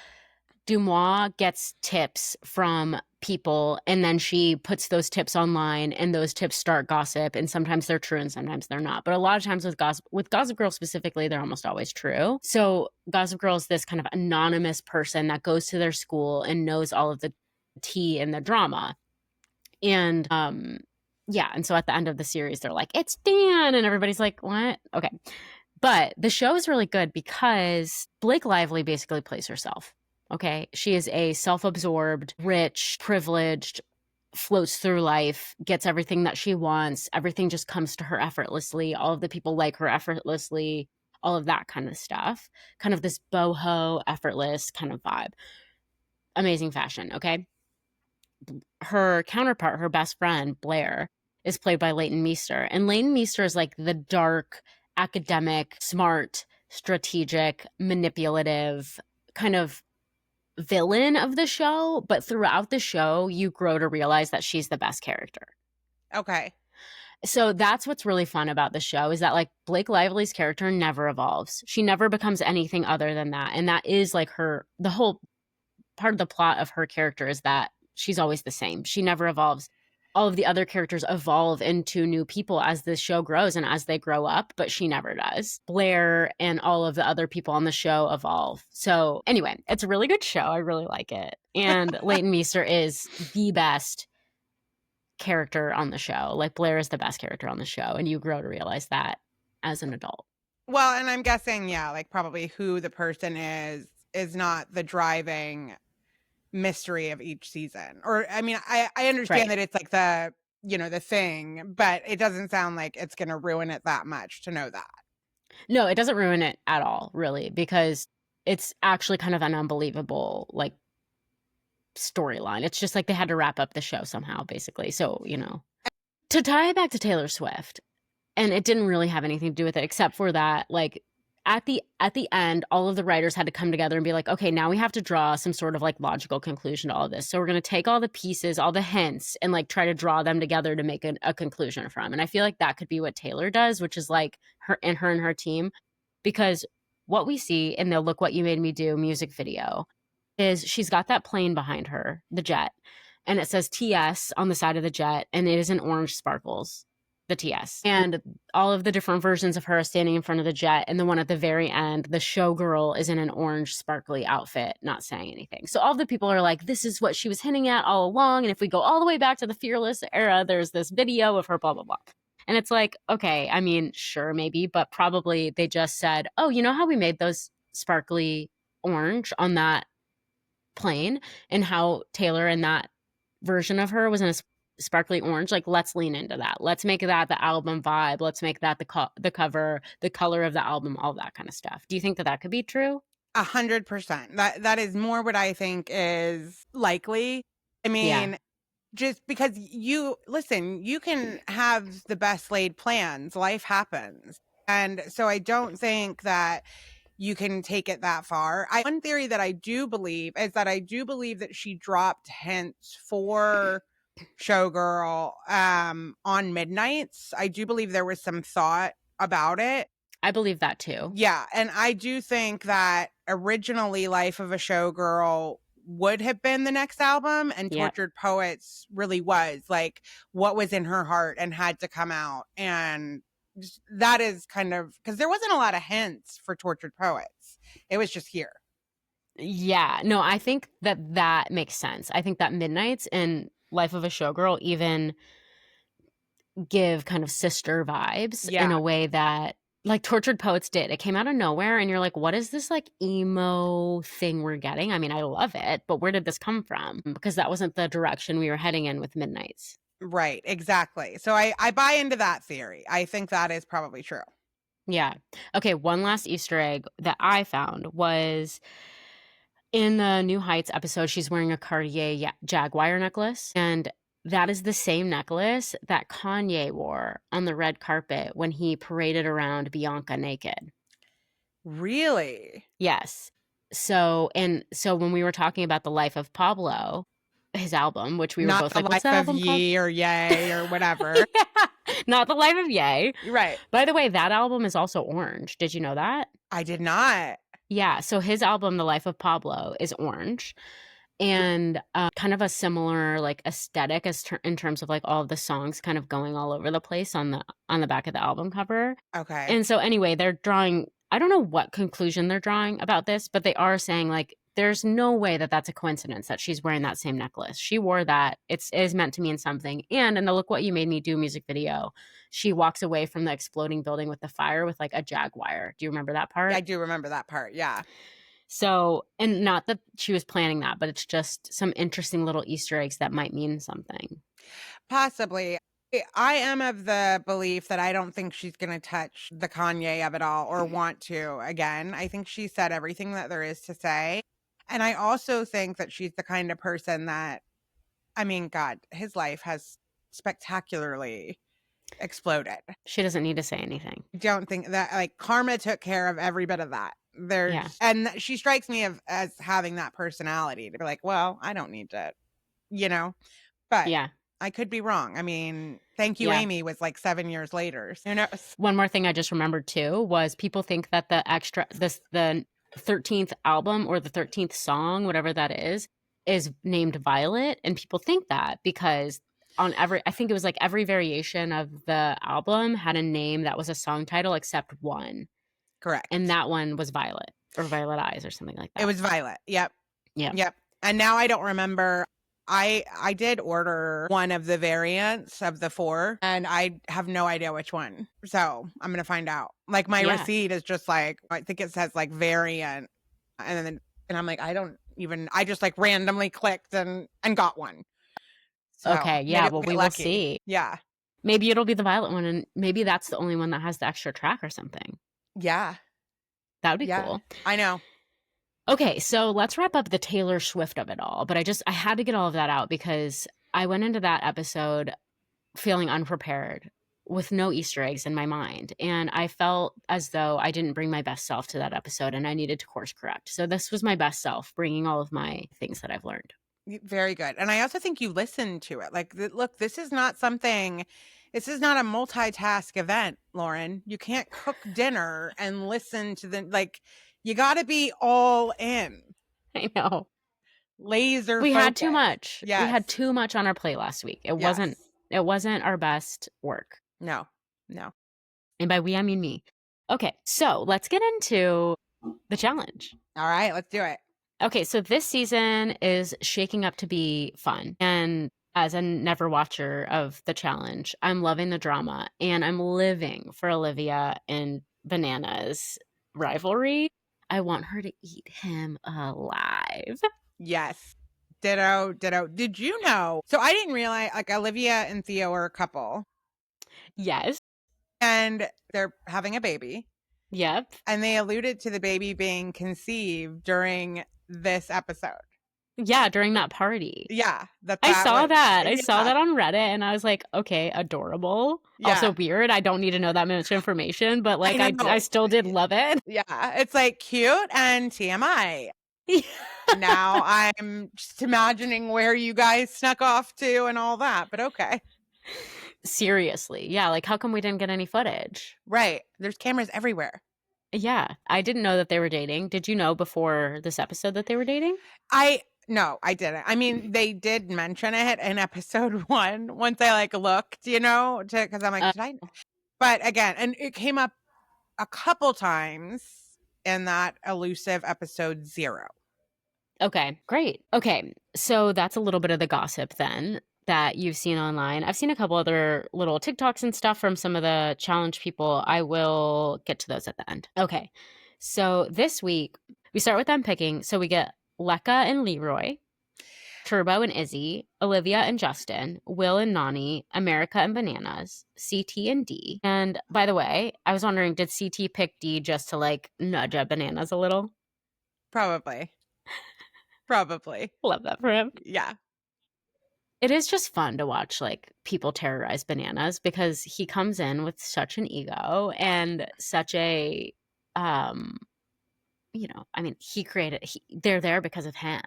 [SPEAKER 5] Dumois gets tips from people, and then she puts those tips online, and those tips start gossip, and sometimes they're true and sometimes they're not. But a lot of times with Gossip Girl specifically, they're almost always true. So Gossip Girl is this kind of anonymous person that goes to their school and knows all of the tea and the drama. And and so at the end of the series, they're like, it's Dan, and everybody's like, what? Okay. But the show is really good because Blake Lively basically plays herself. Okay. She is a self-absorbed, rich, privileged, floats through life, gets everything that she wants. Everything just comes to her effortlessly. All of the people like her effortlessly, all of that kind of stuff. Kind of this boho, effortless kind of vibe. Amazing fashion. Okay. Her counterpart, her best friend, Blair, is played by Leighton Meester. And Leighton Meester is like the dark academic, smart, strategic, manipulative kind of villain of the show, but throughout the show, you grow to realize that she's the best character.
[SPEAKER 6] Okay.
[SPEAKER 5] So that's what's really fun about the show is that like Blake Lively's character never evolves. She never becomes anything other than that. And that is like the whole part of the plot of her character is that she's always the same. She never evolves. All of the other characters evolve into new people as this show grows and as they grow up, but she never does. Blair and all of the other people on the show evolve. So anyway, it's a really good show. I really like it. And Leighton Meester is the best character on the show. Like Blair is the best character on the show, and you grow to realize that as an adult.
[SPEAKER 6] Well, and I'm guessing, yeah, like probably who the person is not the driving mystery of each season. Or I mean, I understand that it's like the, you know, the thing, but it doesn't sound like it's going to ruin it that much to know that.
[SPEAKER 5] No, it doesn't ruin it at all, really, because it's actually kind of an unbelievable like storyline. It's just like they had to wrap up the show somehow, basically. So, you know, to tie it back to Taylor Swift, and it didn't really have anything to do with it except for that, like at the end, all of the writers had to come together and be like, okay, now we have to draw some sort of like logical conclusion to all of this. So we're going to take all the pieces, all the hints, and like try to draw them together to make a conclusion from. And I feel like that could be what Taylor does, which is like her and her team, because what we see in the Look What You Made Me Do music video is she's got that plane behind her, the jet, and it says TS on the side of the jet, and it is in orange sparkles, the TS. And all of the different versions of her are standing in front of the jet, and the one at the very end, the showgirl, is in an orange sparkly outfit, not saying anything. So all the people are like, this is what she was hinting at all along, and if we go all the way back to the Fearless era, there's this video of her, blah, blah, blah. And it's like, okay, I mean, sure, maybe, but probably they just said, oh, you know how we made those sparkly orange on that plane, and how Taylor in that version of her was in a sparkly orange? Like, let's lean into that. Let's make that the album vibe. Let's make that the cover, the color of the album, all that kind of stuff. Do you think that that could be true?
[SPEAKER 6] 100%. That is more what I think is likely. I mean, just because you can have the best laid plans. Life happens. And so I don't think that you can take it that far. One theory that I do believe is that I do believe that she dropped hints for Showgirl on Midnights. I do believe there was some thought about it.
[SPEAKER 5] I believe that too.
[SPEAKER 6] Yeah, and I do think that originally Life of a Showgirl would have been the next album, and Tortured Poets really was like what was in her heart and had to come out. And that is kind of because there wasn't a lot of hints for Tortured Poets. It was just here.
[SPEAKER 5] Yeah, no, I think that makes sense. I think that Midnights and Life of a Showgirl even give kind of sister vibes in a way that like Tortured Poets did. It came out of nowhere, and you're like, what is this like emo thing we're getting? I mean, I love it, but where did this come from? Because that wasn't the direction we were heading in with Midnights.
[SPEAKER 6] Right, exactly. So I buy into that theory. I think that is probably true.
[SPEAKER 5] Yeah. Okay, one last Easter egg that I found was in the New Heights episode, she's wearing a Cartier Jaguar necklace, and that is the same necklace that Kanye wore on the red carpet when he paraded around Bianca naked.
[SPEAKER 6] Really?
[SPEAKER 5] Yes. So when we were talking about the life of Pablo, his album, which we were both like, what's that album called? Not the life of
[SPEAKER 6] Ye or Yay or whatever.
[SPEAKER 5] Not the life of Ye.
[SPEAKER 6] Right.
[SPEAKER 5] By the way, that album is also orange. Did you know that?
[SPEAKER 6] I did not.
[SPEAKER 5] Yeah. So his album, The Life of Pablo, is orange. And kind of a similar like aesthetic in terms of like all of the songs kind of going all over the place on the back of the album cover.
[SPEAKER 6] Okay.
[SPEAKER 5] And so anyway, they're drawing, I don't know what conclusion they're drawing about this, but they are saying like, there's no way that that's a coincidence that she's wearing that same necklace. She wore that. It is meant to mean something. And in the Look What You Made Me Do music video, she walks away from the exploding building with the fire with like a Jaguar. Do you remember that part?
[SPEAKER 6] I do remember that part. Yeah.
[SPEAKER 5] So, and not that she was planning that, but it's just some interesting little Easter eggs that might mean something.
[SPEAKER 6] Possibly. I am of the belief that I don't think she's going to touch the Kanye of it all or want to again. I think she said everything that there is to say. And I also think that she's the kind of person that, I mean, God, his life has spectacularly exploded.
[SPEAKER 5] She doesn't need to say anything.
[SPEAKER 6] Don't think that like Karma took care of every bit of that. And she strikes me as having that personality to be like, well, I don't need to, but
[SPEAKER 5] Yeah.
[SPEAKER 6] I could be wrong. I mean, Thank You, Amy was like 7 years later. Who knows?
[SPEAKER 5] One more thing I just remembered too was people think that the 13th album or the 13th song, whatever that is named Violet. And people think that because I think it was like every variation of the album had a name that was a song title except one.
[SPEAKER 6] Correct.
[SPEAKER 5] And that one was Violet or Violet Eyes or something like that.
[SPEAKER 6] It was Violet. Yep.
[SPEAKER 5] Yeah.
[SPEAKER 6] Yep. And now I don't remember. I did order one of the variants of the 4 and I have no idea which one. So I'm going to find out. Like my receipt is just like, I think it says like variant. And I'm like, I just like randomly clicked and got one. So
[SPEAKER 5] okay. Yeah. Well, we will see.
[SPEAKER 6] Yeah.
[SPEAKER 5] Maybe it'll be the Violet one. And maybe that's the only one that has the extra track or something.
[SPEAKER 6] Yeah.
[SPEAKER 5] That would be cool.
[SPEAKER 6] I know.
[SPEAKER 5] Okay, so let's wrap up the Taylor Swift of it all. But I had to get all of that out because I went into that episode feeling unprepared with no Easter eggs in my mind. And I felt as though I didn't bring my best self to that episode and I needed to course correct. So this was my best self, bringing all of my things that I've learned.
[SPEAKER 6] Very good. And I also think you listened to it. Like, look, this is not a multitask event, Lauren. You can't cook dinner and listen to you got to be all in.
[SPEAKER 5] I know.
[SPEAKER 6] Laser
[SPEAKER 5] We
[SPEAKER 6] focused.
[SPEAKER 5] had too much.
[SPEAKER 6] Yes.
[SPEAKER 5] We had too much on our plate last week. It wasn't our best work.
[SPEAKER 6] No.
[SPEAKER 5] And by we, I mean me. Okay, so let's get into the challenge.
[SPEAKER 6] All right, let's do it.
[SPEAKER 5] Okay, so this season is shaking up to be fun. And as a never watcher of the challenge, I'm loving the drama and I'm living for Olivia and Bananas rivalry. I want her to eat him alive.
[SPEAKER 6] Yes. Ditto. Did you know? So I didn't realize like Olivia and Theo are a couple.
[SPEAKER 5] Yes.
[SPEAKER 6] And they're having a baby.
[SPEAKER 5] Yep.
[SPEAKER 6] And they alluded to the baby being conceived during this episode.
[SPEAKER 5] Yeah, during that party.
[SPEAKER 6] Yeah.
[SPEAKER 5] I saw that on Reddit and I was like, okay, adorable.
[SPEAKER 6] Yeah.
[SPEAKER 5] Also weird. I don't need to know that much information, but like I still did love it.
[SPEAKER 6] Yeah. It's like cute and TMI. Now I'm just imagining where you guys snuck off to and all that, but okay.
[SPEAKER 5] Seriously. Yeah. Like how come we didn't get any footage?
[SPEAKER 6] Right. There's cameras everywhere.
[SPEAKER 5] Yeah. I didn't know that they were dating. Did you know before this episode that they were dating?
[SPEAKER 6] No, I didn't. I mean, they did mention it in episode 1 once I like looked, because I'm like, did I? But again, and it came up a couple times in that elusive episode 0.
[SPEAKER 5] Okay, great. Okay, so that's a little bit of the gossip then that you've seen online. I've seen a couple other little TikToks and stuff from some of the challenge people. I will get to those at the end. Okay, so this week we start with them picking. So we get Lekka and Leroy, Turbo and Izzy, Olivia and Justin, Will and Nani, America and Bananas, CT and D. And by the way, I was wondering, did CT pick D just to like nudge at Bananas a little?
[SPEAKER 6] Probably.
[SPEAKER 5] Love that for him.
[SPEAKER 6] Yeah.
[SPEAKER 5] It is just fun to watch like people terrorize Bananas because he comes in with such an ego and such a they're there because of him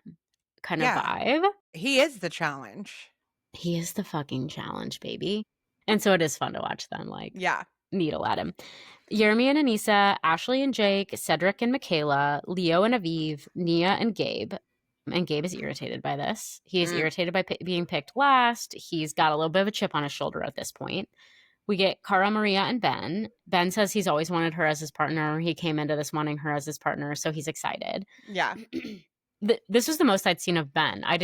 [SPEAKER 5] kind of vibe.
[SPEAKER 6] He is the challenge.
[SPEAKER 5] He is the fucking challenge, baby. And so it is fun to watch them like needle at him. Jeremy and Anissa, Ashley and Jake, Cedric and Michaela, Leo and Aviv, Nia and Gabe. And Gabe is irritated by this. He is irritated by being picked last. He's got a little bit of a chip on his shoulder at this point. We get Cara, Maria, and Ben. Ben says he's always wanted her as his partner. He came into this wanting her as his partner, so he's excited.
[SPEAKER 6] Yeah.
[SPEAKER 5] This was the most I'd seen of Ben. I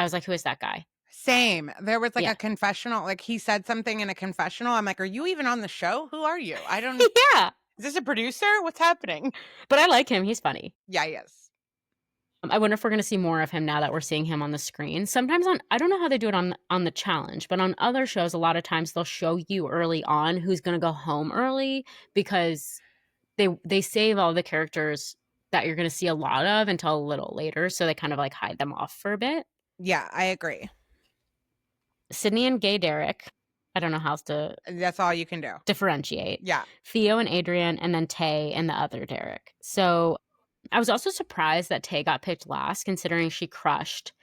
[SPEAKER 5] was like, who is that guy?
[SPEAKER 6] Same. There was like a confessional. Like he said something in a confessional. I'm like, are you even on the show? Who are you? I don't know.
[SPEAKER 5] Yeah.
[SPEAKER 6] Is this a producer? What's happening?
[SPEAKER 5] But I like him. He's funny.
[SPEAKER 6] Yeah, he is.
[SPEAKER 5] I wonder if we're going to see more of him now that we're seeing him on the screen. Sometimes I don't know how they do it on the challenge, but on other shows, a lot of times they'll show you early on who's going to go home early because they save all the characters that you're going to see a lot of until a little later. So they kind of like hide them off for a bit.
[SPEAKER 6] Yeah, I agree.
[SPEAKER 5] Sydney and Gay Derek. I don't know how else to
[SPEAKER 6] That's all you can do.
[SPEAKER 5] differentiate.
[SPEAKER 6] Yeah.
[SPEAKER 5] Theo and Adrian, and then Tay and the other Derek. So I was also surprised that Tay got picked last, considering she crushed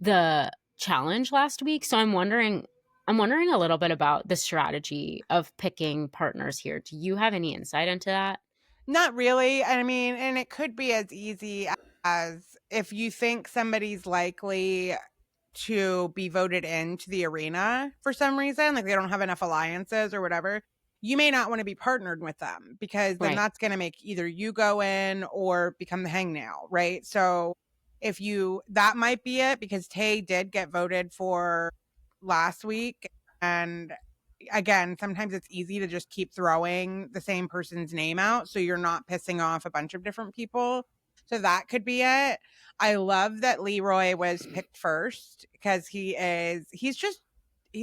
[SPEAKER 5] the challenge last week. So I'm wondering a little bit about the strategy of picking partners here. Do you have any insight into that?
[SPEAKER 6] Not really. I mean, and it could be as easy as if you think somebody's likely to be voted into the arena for some reason, like they don't have enough alliances or whatever, you may not want to be partnered with them because then
[SPEAKER 5] Right.
[SPEAKER 6] that's going to make either you go in or become the hangnail, right? So if you, that might be it, because Tay did get voted for last week. And again, sometimes it's easy to just keep throwing the same person's name out so you're not pissing off a bunch of different people. So that could be it. I love that Leroy was picked first because he's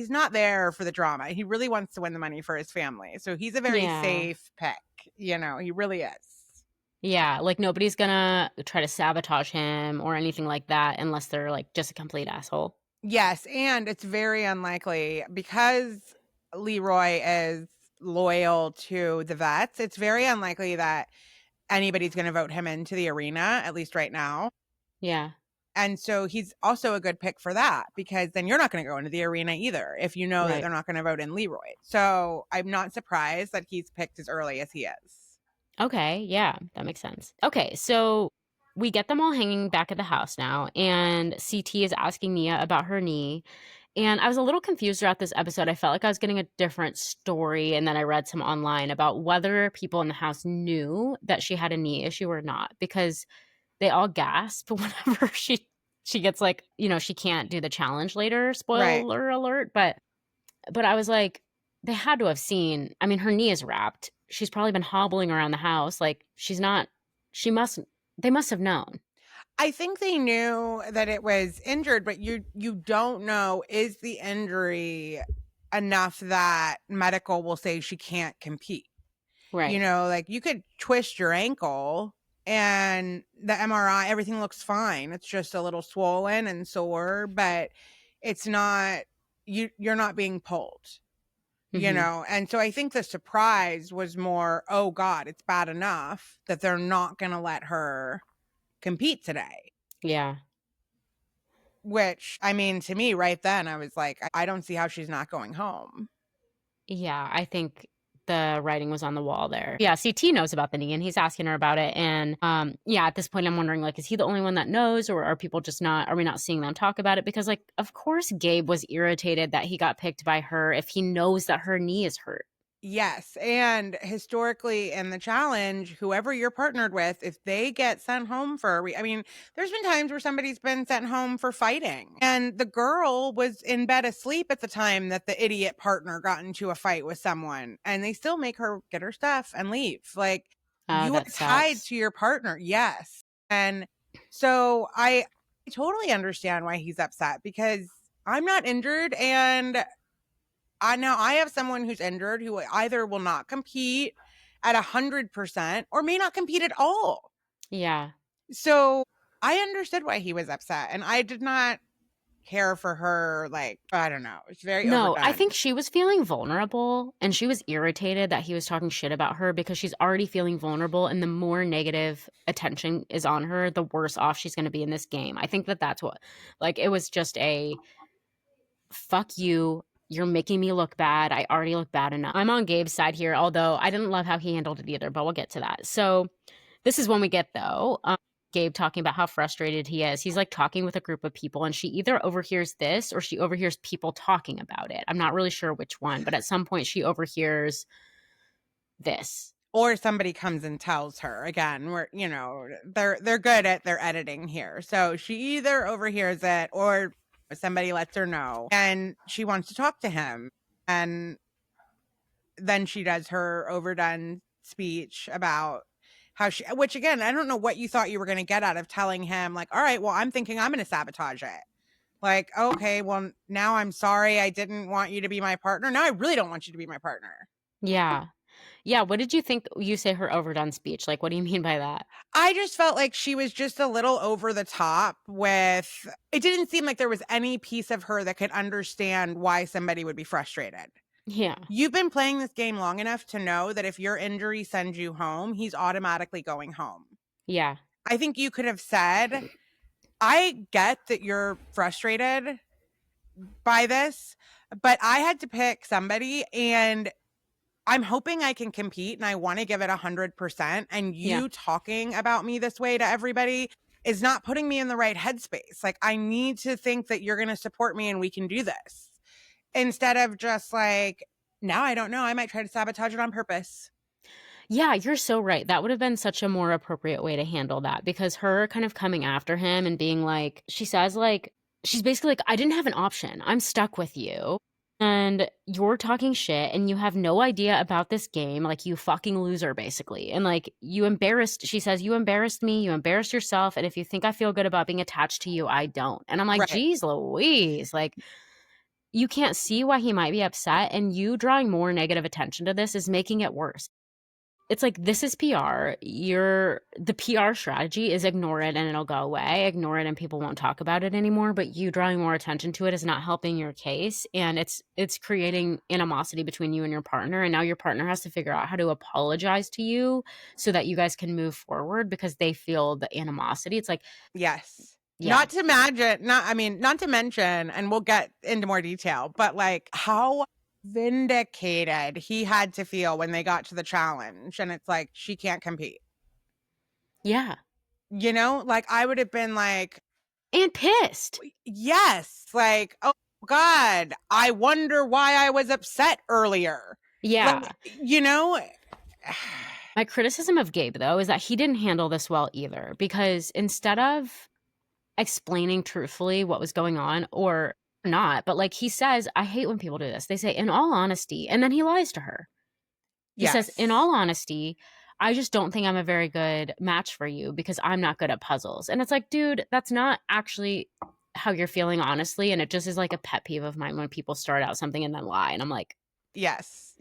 [SPEAKER 6] not there for the drama. He really wants to win the money for his family. So he's a very
[SPEAKER 5] Yeah.
[SPEAKER 6] safe pick. You know, he really is.
[SPEAKER 5] Yeah, like nobody's gonna try to sabotage him or anything like that unless they're like just a complete asshole.
[SPEAKER 6] Yes, and it's very unlikely because Leroy is loyal to the vets. It's very unlikely that anybody's going to vote him into the arena, at least right now.
[SPEAKER 5] Yeah.
[SPEAKER 6] And so he's also a good pick for that because then you're not going to go into the arena either if you know that
[SPEAKER 5] Right.
[SPEAKER 6] they're not going to vote in Leroy. So I'm not surprised that he's picked as early as he is.
[SPEAKER 5] Okay, yeah, that makes sense. Okay, so we get them all hanging back at the house now, and CT is asking Nia about her knee. And I was a little confused throughout this episode. I felt like I was getting a different story, and then I read some online about whether people in the house knew that she had a knee issue or not, because they all gasp whenever she gets like, you know, she can't do the challenge later, spoiler alert, but I was like, they had to have seen. I mean, her knee is wrapped. She's probably been hobbling around the house. Like, they must have known.
[SPEAKER 6] I think they knew that it was injured, but you don't know, is the injury enough that medical will say she can't compete?
[SPEAKER 5] Right.
[SPEAKER 6] You know, like you could twist your ankle and the MRI, everything looks fine. It's just a little swollen and sore, but it's not, you're not being pulled, you
[SPEAKER 5] Mhm.
[SPEAKER 6] know? And so I think the surprise was more, oh God, it's bad enough that they're not going to let her compete today.
[SPEAKER 5] Yeah.
[SPEAKER 6] Which, I mean, to me right then, I was like, I don't see how she's not going home.
[SPEAKER 5] Yeah, I think the writing was on the wall there. Yeah, CT knows about the knee and he's asking her about it. And yeah, at this point I'm wondering, like, is he the only one that knows, or are we not seeing them talk about it? Because like, of course Gabe was irritated that he got picked by her if he knows that her knee is hurt.
[SPEAKER 6] Yes, and historically in the challenge, whoever you're partnered with, if they get sent home for I mean, there's been times where somebody's been sent home for fighting, and the girl was in bed asleep at the time that the idiot partner got into a fight with someone, and they still make her get her stuff and leave. Like,
[SPEAKER 5] Oh,
[SPEAKER 6] you are
[SPEAKER 5] that
[SPEAKER 6] tied
[SPEAKER 5] sucks.
[SPEAKER 6] to your partner. Yes. And so I totally understand why he's upset because I'm not injured, and I have someone who's injured who either will not compete at 100% or may not compete at all.
[SPEAKER 5] Yeah.
[SPEAKER 6] So I understood why he was upset, and I did not care for her. Like, I don't know. It's very
[SPEAKER 5] No,
[SPEAKER 6] overdone.
[SPEAKER 5] I think she was feeling vulnerable and she was irritated that he was talking shit about her because she's already feeling vulnerable. And the more negative attention is on her, the worse off she's going to be in this game. I think that that's what, like, it was just a fuck you. You're making me look bad. I already look bad enough. I'm on Gabe's side here, although I didn't love how he handled it either, but we'll get to that. So this is when we get, though, Gabe talking about how frustrated he is. He's like talking with a group of people, and she either overhears this or she overhears people talking about it. I'm not really sure which one, but at some point she overhears this.
[SPEAKER 6] Or somebody comes and tells her. Again, we're, you know, they're good at their editing here. So she either overhears it or somebody lets her know and she wants to talk to him. And then she does her overdone speech about how which again, I don't know what you thought you were going to get out of telling him, like, all right, well, I'm thinking I'm going to sabotage it. Like, okay, well, now I'm sorry. I didn't want you to be my partner. Now I really don't want you to be my partner.
[SPEAKER 5] Yeah. Yeah, what did you think you say her overdone speech? Like, what do you mean by that?
[SPEAKER 6] I just felt like she was just a little over the top with it didn't seem like there was any piece of her that could understand why somebody would be frustrated.
[SPEAKER 5] Yeah.
[SPEAKER 6] You've been playing this game long enough to know that if your injury sends you home, he's automatically going home.
[SPEAKER 5] Yeah.
[SPEAKER 6] I think you could have said, I get that you're frustrated by this, but I had to pick somebody and I'm hoping I can compete and I want to give it 100%. And you talking about me this way to everybody is not putting me in the right headspace. Like, I need to think that you're going to support me and we can do this instead of just like, now I don't know. I might try to sabotage it on purpose.
[SPEAKER 5] Yeah, you're so right. That would have been such a more appropriate way to handle that because her kind of coming after him and being like, she says, like, she's basically like, I didn't have an option. I'm stuck with you. And you're talking shit and you have no idea about this game. Like, you fucking loser, basically. And like, she says, you embarrassed me. You embarrassed yourself. And if you think I feel good about being attached to you, I don't. And I'm like,
[SPEAKER 6] Right.
[SPEAKER 5] geez, Louise. Like, you can't see why he might be upset. And you drawing more negative attention to this is making it worse. It's like, this is PR. The PR strategy is ignore it and it'll go away. Ignore it and people won't talk about it anymore. But you drawing more attention to it is not helping your case. And it's creating animosity between you and your partner. And now your partner has to figure out how to apologize to you so that you guys can move forward because they feel the animosity. It's like,
[SPEAKER 6] yes.
[SPEAKER 5] Yeah.
[SPEAKER 6] Not to mention, and we'll get into more detail, but like how vindicated he had to feel when they got to the challenge and it's like she can't compete.
[SPEAKER 5] Yeah.
[SPEAKER 6] You know, like I would have been like,
[SPEAKER 5] and pissed.
[SPEAKER 6] Yes, like, oh God, I wonder why I was upset earlier.
[SPEAKER 5] Yeah.
[SPEAKER 6] Like, you know,
[SPEAKER 5] my criticism of Gabe, though, is that he didn't handle this well either because instead of explaining truthfully what was going on or not, but like he says, I hate when people do this. They say, in all honesty, and then he lies to her. He says, in all honesty, I just don't think I'm a very good match for you because I'm not good at puzzles. And it's like, dude, that's not actually how you're feeling, honestly. And it just is like a pet peeve of mine when people start out something and then lie. And I'm like,
[SPEAKER 6] yes.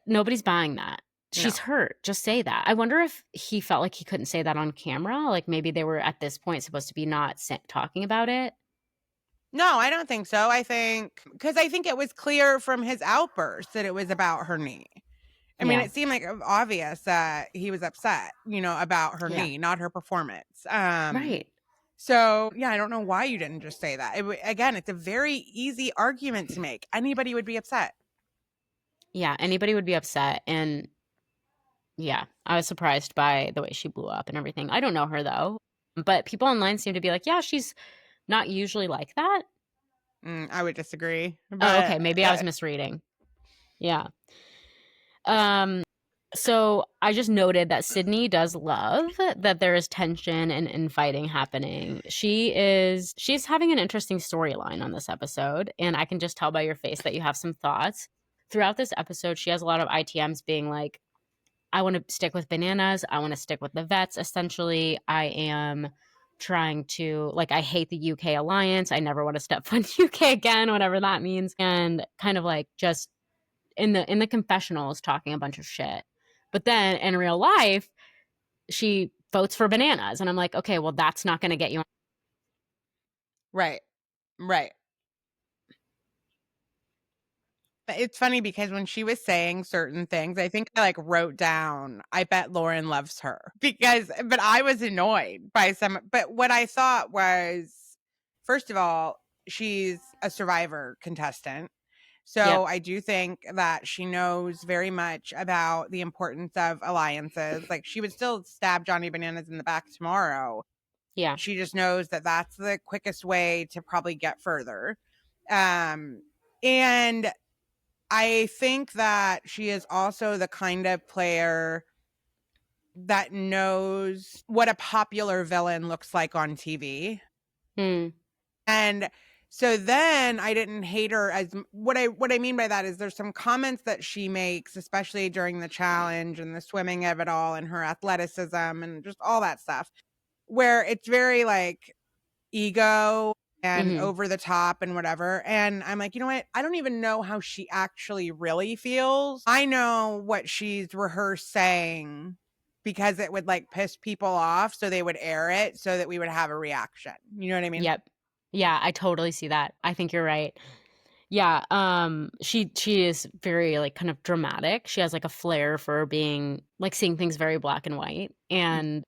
[SPEAKER 5] Nobody's buying that. She's hurt. Just say that. I wonder if he felt like he couldn't say that on camera. Like maybe they were at this point supposed to be not talking about it.
[SPEAKER 6] No, I don't think so. I think it was clear from his outburst that it was about her knee. I mean, it seemed like obvious that he was upset, you know, about her knee, not her performance.
[SPEAKER 5] Right.
[SPEAKER 6] So, yeah, I don't know why you didn't just say that. Again, it's a very easy argument to make. Anybody would be upset.
[SPEAKER 5] Yeah, anybody would be upset. And yeah, I was surprised by the way she blew up and everything. I don't know her, though. But people online seem to be like, yeah, she's not usually like that.
[SPEAKER 6] I would disagree.
[SPEAKER 5] But, okay, maybe I was misreading. Yeah. So I just noted that Sydney does love that there is tension and infighting happening. She's having an interesting storyline on this episode, and I can just tell by your face that you have some thoughts. Throughout this episode, she has a lot of ITMs being like, I want to stick with Bananas. I want to stick with the vets, essentially. I am trying to, like, I hate the UK alliance. I never want to step foot in UK again, whatever that means. And kind of like just in the confessionals talking a bunch of shit. But then in real life, she votes for Bananas. And I'm like, okay, well, that's not going to get you.
[SPEAKER 6] Right. It's funny because when she was saying certain things, I think I like wrote down, I bet Lauren loves her but I was annoyed by but what I thought was, first of all, she's a Survivor contestant. So I do think that she knows very much about the importance of alliances. Like she would still stab Johnny Bananas in the back tomorrow.
[SPEAKER 5] Yeah.
[SPEAKER 6] She just knows that that's the quickest way to probably get further. And I think that she is also the kind of player that knows what a popular villain looks like on TV. And so then I didn't hate her as what I mean by that is there's some comments that she makes, especially during the challenge and the swimming of it all and her athleticism and just all that stuff, where it's very like ego and
[SPEAKER 5] Mhm.
[SPEAKER 6] over the top and whatever. And I'm like, you know what? I don't even know how she actually really feels. I know what she's rehearsed saying because it would like piss people off. So they would air it so that we would have a reaction. You know what I mean?
[SPEAKER 5] Yep. Yeah, I totally see that. I think you're right. Yeah, she is very like kind of dramatic. She has like a flair for being like seeing things very black and white. And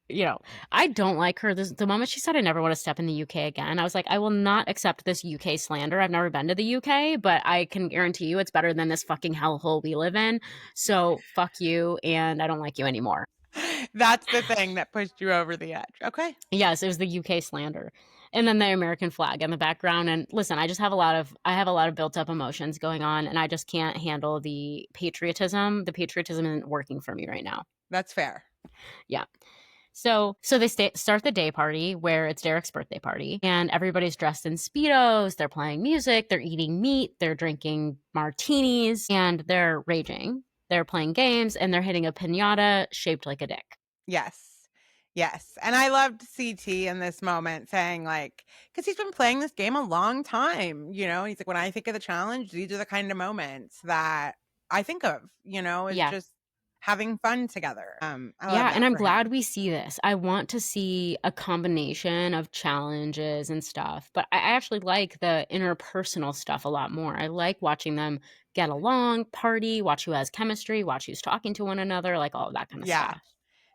[SPEAKER 5] you know, I don't like her. The moment she said I never want to step in the UK again, I was like, I will not accept this UK slander. I've never been to the UK, but I can guarantee you it's better than this fucking hellhole we live in. So fuck you, and I don't like you anymore.
[SPEAKER 6] That's the thing that pushed you over the edge. Okay.
[SPEAKER 5] Yes, it was the UK slander. And then the American flag in the background. And listen, I have a lot of built up emotions going on, and I just can't handle the patriotism. The patriotism isn't working for me right now.
[SPEAKER 6] That's fair.
[SPEAKER 5] Yeah. So they start the day party where it's Derek's birthday party, and everybody's dressed in Speedos. They're playing music. They're eating meat. They're drinking martinis, and they're raging. They're playing games, and they're hitting a pinata shaped like a dick.
[SPEAKER 6] Yes. Yes. And I loved CT in this moment saying, like, because he's been playing this game a long time. You know, he's like, when I think of the challenge, these are the kind of moments that I think of, you know, is
[SPEAKER 5] Yeah.
[SPEAKER 6] just having fun together. I love
[SPEAKER 5] Yeah,
[SPEAKER 6] that
[SPEAKER 5] and I'm
[SPEAKER 6] for
[SPEAKER 5] glad
[SPEAKER 6] him.
[SPEAKER 5] we see this. I want to see a combination of challenges and stuff, but I actually like the interpersonal stuff a lot more. I like watching them get along, party, watch who has chemistry, watch who's talking to one another, like all of that kind of
[SPEAKER 6] Yeah.
[SPEAKER 5] stuff.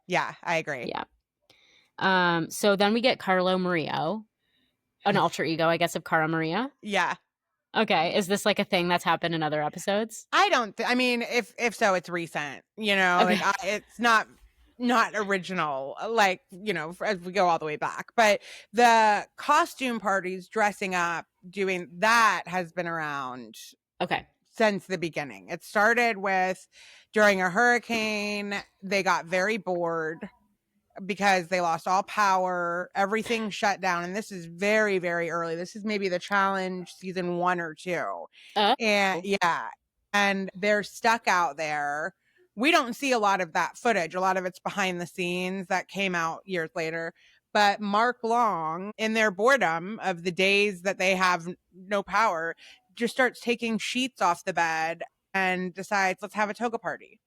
[SPEAKER 6] Yeah, I agree.
[SPEAKER 5] Yeah. So then we get Carlo Murillo, an alter ego, I guess, of Cara Maria.
[SPEAKER 6] Yeah.
[SPEAKER 5] Okay, is this like a thing that's happened in other episodes?
[SPEAKER 6] I don't I mean, if so, it's recent, you know,
[SPEAKER 5] Okay.
[SPEAKER 6] like it's not original, like, you know, as we go all the way back. But the costume parties, dressing up, doing that has been around
[SPEAKER 5] Okay.
[SPEAKER 6] since the beginning. It started with during a hurricane, they got very bored because they lost all power, everything shut down. And this is very, very early. This is maybe the challenge season 1 or 2.
[SPEAKER 5] Oh.
[SPEAKER 6] And yeah, and they're stuck out there. We don't see a lot of that footage. A lot of it's behind the scenes that came out years later. But Mark Long, in their boredom of the days that they have no power, just starts taking sheets off the bed and decides, let's have a toga party.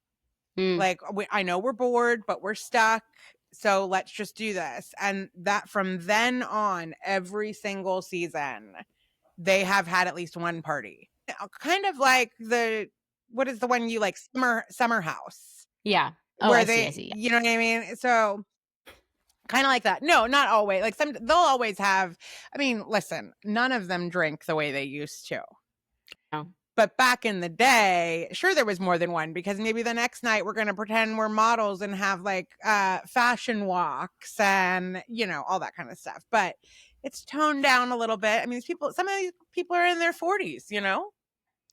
[SPEAKER 5] Mm.
[SPEAKER 6] Like, I know we're bored, but we're stuck. So let's just do this. And that from then on, every single season, they have had at least one party. Kind of like what is the one you like, Summer House?
[SPEAKER 5] Yeah. Oh,
[SPEAKER 6] Where
[SPEAKER 5] I
[SPEAKER 6] they,
[SPEAKER 5] see. Yeah.
[SPEAKER 6] you know what I mean? So kind of like that. No, not always. Like they'll always have, I mean, listen, none of them drink the way they used to.
[SPEAKER 5] No.
[SPEAKER 6] But back in the day, sure, there was more than one, because maybe the next night we're going to pretend we're models and have like fashion walks and, you know, all that kind of stuff. But it's toned down a little bit. I mean, some of these people are in their 40s, you know?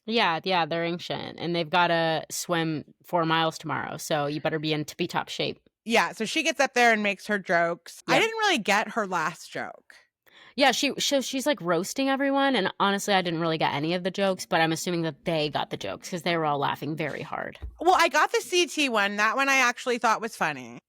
[SPEAKER 5] Yeah, they're ancient, and they've got to swim 4 miles tomorrow, so you better be in tippy top shape.
[SPEAKER 6] Yeah, so she gets up there and makes her jokes.
[SPEAKER 5] Yep.
[SPEAKER 6] I didn't really get her last joke.
[SPEAKER 5] Yeah, she's like roasting everyone, and honestly, I didn't really get any of the jokes, but I'm assuming that they got the jokes because they were all laughing very hard.
[SPEAKER 6] Well, I got the CT one. That one I actually thought was funny.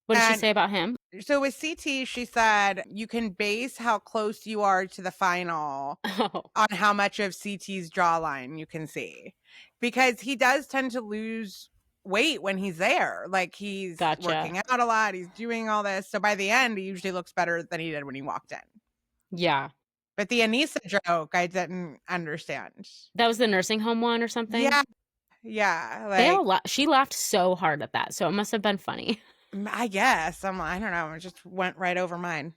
[SPEAKER 5] What did she
[SPEAKER 6] And
[SPEAKER 5] say about him?
[SPEAKER 6] so with CT, she said, you can base how close you are to the final
[SPEAKER 5] Oh,
[SPEAKER 6] on how much of CT's jawline you can see, because he does tend to lose weight when he's there. Like he's
[SPEAKER 5] Gotcha.
[SPEAKER 6] working out a lot. He's doing all this. So by the end, he usually looks better than he did when he walked in.
[SPEAKER 5] yeah.
[SPEAKER 6] But the Anissa joke, I didn't understand.
[SPEAKER 5] That was the nursing home one or something?
[SPEAKER 6] Yeah. Yeah.
[SPEAKER 5] They
[SPEAKER 6] Like,
[SPEAKER 5] all she laughed so hard at that, so it must have been funny.
[SPEAKER 6] I guess. I don't know. It just went right over mine.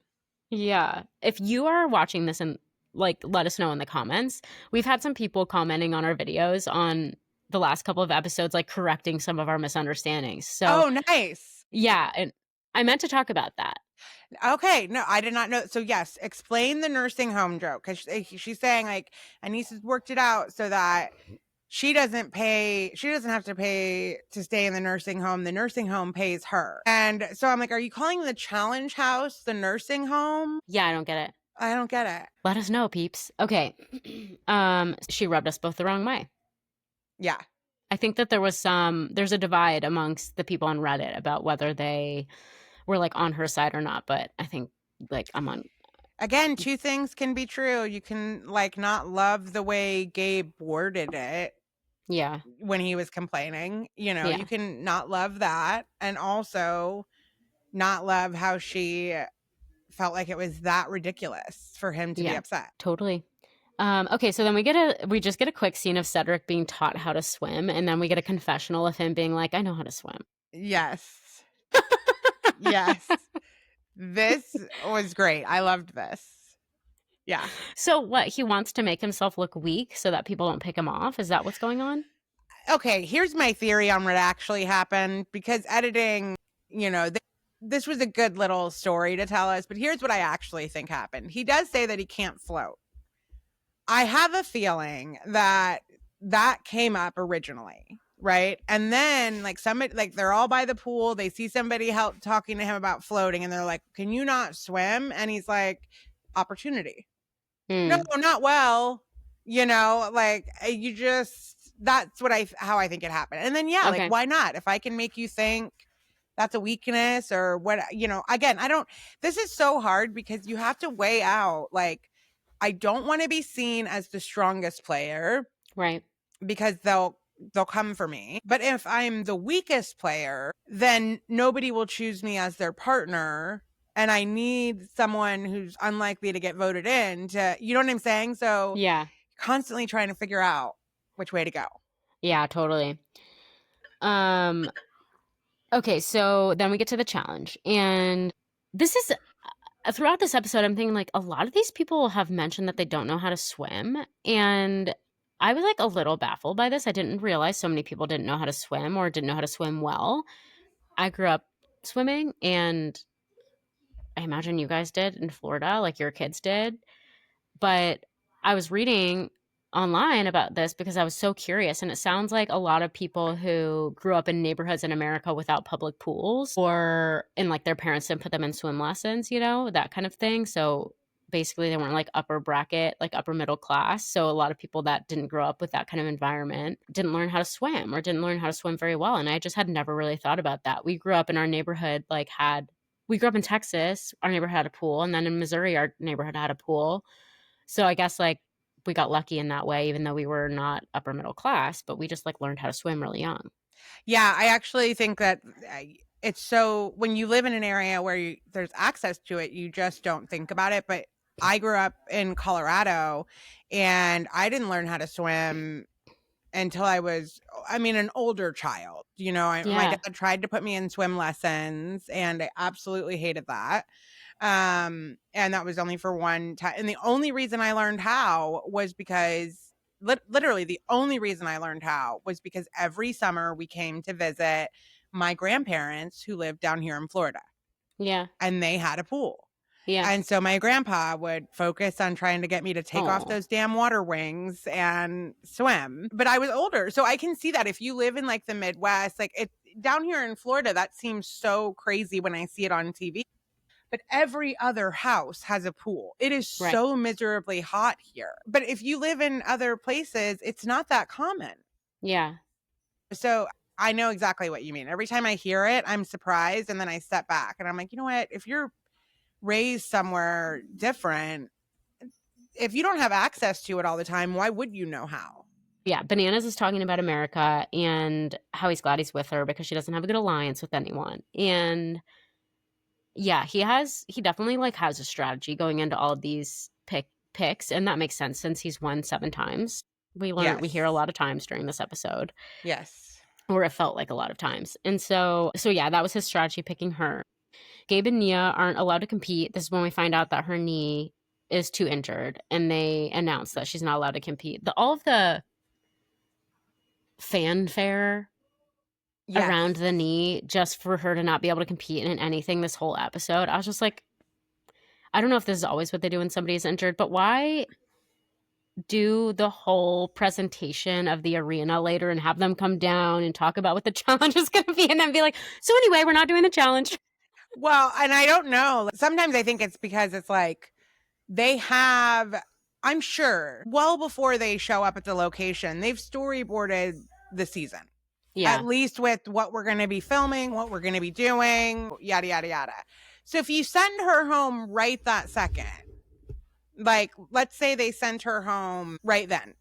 [SPEAKER 5] Yeah. If you are watching this and like let us know in the comments. We've had some people commenting on our videos on the last couple of episodes, like correcting some of our misunderstandings. So
[SPEAKER 6] Oh, nice.
[SPEAKER 5] yeah, and I meant to talk about that.
[SPEAKER 6] Okay, no, I did not know. So yes, explain the nursing home joke, because she's saying like Anissa's worked it out so that she doesn't have to pay to stay in the nursing home. The nursing home pays her. And so I'm like, are you calling the challenge house the nursing home?
[SPEAKER 5] Yeah, I don't get it.
[SPEAKER 6] I don't get it.
[SPEAKER 5] Let us know, peeps. Okay. She rubbed us both the wrong way.
[SPEAKER 6] Yeah.
[SPEAKER 5] I think that there's a divide amongst the people on Reddit about whether they were like on her side or not, but I think like I'm on
[SPEAKER 6] Again, two things can be true. You can like not love the way Gabe worded it
[SPEAKER 5] Yeah.
[SPEAKER 6] when he was complaining. You know,
[SPEAKER 5] Yeah.
[SPEAKER 6] you can not love that, and also not love how she felt like it was that ridiculous for him to be upset.
[SPEAKER 5] Totally. Okay, so then we just get a quick scene of Cedric being taught how to swim, and then we get a confessional of him being like, I know how to swim.
[SPEAKER 6] Yes. Yes. This was great. I loved this. Yeah.
[SPEAKER 5] So what, he wants to make himself look weak so that people don't pick him off? Is that what's going on?
[SPEAKER 6] Okay, here's my theory on what actually happened, because editing, you know, this was a good little story to tell us, but here's what I actually think happened. He does say that he can't float. I have a feeling that that came up originally, right? And then like somebody, like they're all by the pool, they see somebody help talking to him about floating, and they're like, can you not swim? And he's like, opportunity. No, not well. You know, like you just, that's what how I think it happened. And then, yeah,
[SPEAKER 5] Okay.
[SPEAKER 6] like, why not? If I can make you think that's a weakness or what, you know, again, this is so hard because you have to weigh out, like, I don't want to be seen as the strongest player.
[SPEAKER 5] Right.
[SPEAKER 6] Because they'll come for me. But if I'm the weakest player, then nobody will choose me as their partner. And I need someone who's unlikely to get voted in to, you know what I'm saying? So
[SPEAKER 5] yeah,
[SPEAKER 6] constantly trying to figure out which way to go.
[SPEAKER 5] Yeah, totally. Okay, so then we get to the challenge. And this is throughout this episode, I'm thinking like a lot of these people have mentioned that they don't know how to swim. And I was like a little baffled by this. I didn't realize so many people didn't know how to swim or didn't know how to swim well. I grew up swimming, and I imagine you guys did in Florida, like your kids did. But I was reading online about this because I was so curious, and it sounds like a lot of people who grew up in neighborhoods in America without public pools, or in like their parents didn't put them in swim lessons, you know, that kind of thing. So basically they weren't like upper bracket, like upper middle class. So a lot of people that didn't grow up with that kind of environment didn't learn how to swim or didn't learn how to swim very well. And I just had never really thought about that. We grew up in our neighborhood, we grew up in Texas, our neighborhood had a pool, and then in Missouri, our neighborhood had a pool. So I guess like we got lucky in that way, even though we were not upper middle class, but we just like learned how to swim really young.
[SPEAKER 6] Yeah, I actually think that it's so, when you live in an area where there's access to it, you just don't think about it. But I grew up in Colorado, and I didn't learn how to swim until I was, an older child. You know, my dad tried to put me in swim lessons, and I absolutely hated that. And that was only for one time. And the only reason I learned how was because literally the only reason I learned how was because every summer we came to visit my grandparents who lived down here in Florida.
[SPEAKER 5] Yeah.
[SPEAKER 6] And they had a pool.
[SPEAKER 5] Yeah.
[SPEAKER 6] And so my grandpa would focus on trying to get me to take off those damn water wings and swim. But I was older. So I can see that if you live in like the Midwest, like it down here in Florida, that seems so crazy when I see it on TV. But every other house has a pool. It is so miserably hot here. But if you live in other places, it's not that common.
[SPEAKER 5] Yeah.
[SPEAKER 6] So I know exactly what you mean. Every time I hear it, I'm surprised. And then I step back and I'm like, you know what? If you're raised somewhere different, if you don't have access to it all the time, why would you know how?
[SPEAKER 5] Yeah. Bananas is talking about America and how he's glad he's with her because she doesn't have a good alliance with anyone. And yeah, he definitely like has a strategy going into all of these picks, and that makes sense since he's won 7 times. We hear a lot of times during this episode.
[SPEAKER 6] Yes.
[SPEAKER 5] Or it felt like a lot of times. And so yeah, that was his strategy picking her. Gabe and Nia aren't allowed to compete. This is when we find out that her knee is too injured, and they announce that she's not allowed to compete. All of the fanfare around the knee just for her to not be able to compete in anything this whole episode, I was just like, I don't know if this is always what they do when somebody is injured, but why do the whole presentation of the arena later and have them come down and talk about what the challenge is going to be and then be like, so anyway, we're not doing the challenge?
[SPEAKER 6] Well, and I don't know. Sometimes I think it's because it's like they have, I'm sure, well before they show up at the location, they've storyboarded the season. Yeah. At least with what we're going to be filming, what we're going to be doing, yada, yada, yada. So if you send her home right that second, Like, let's say they sent her home right then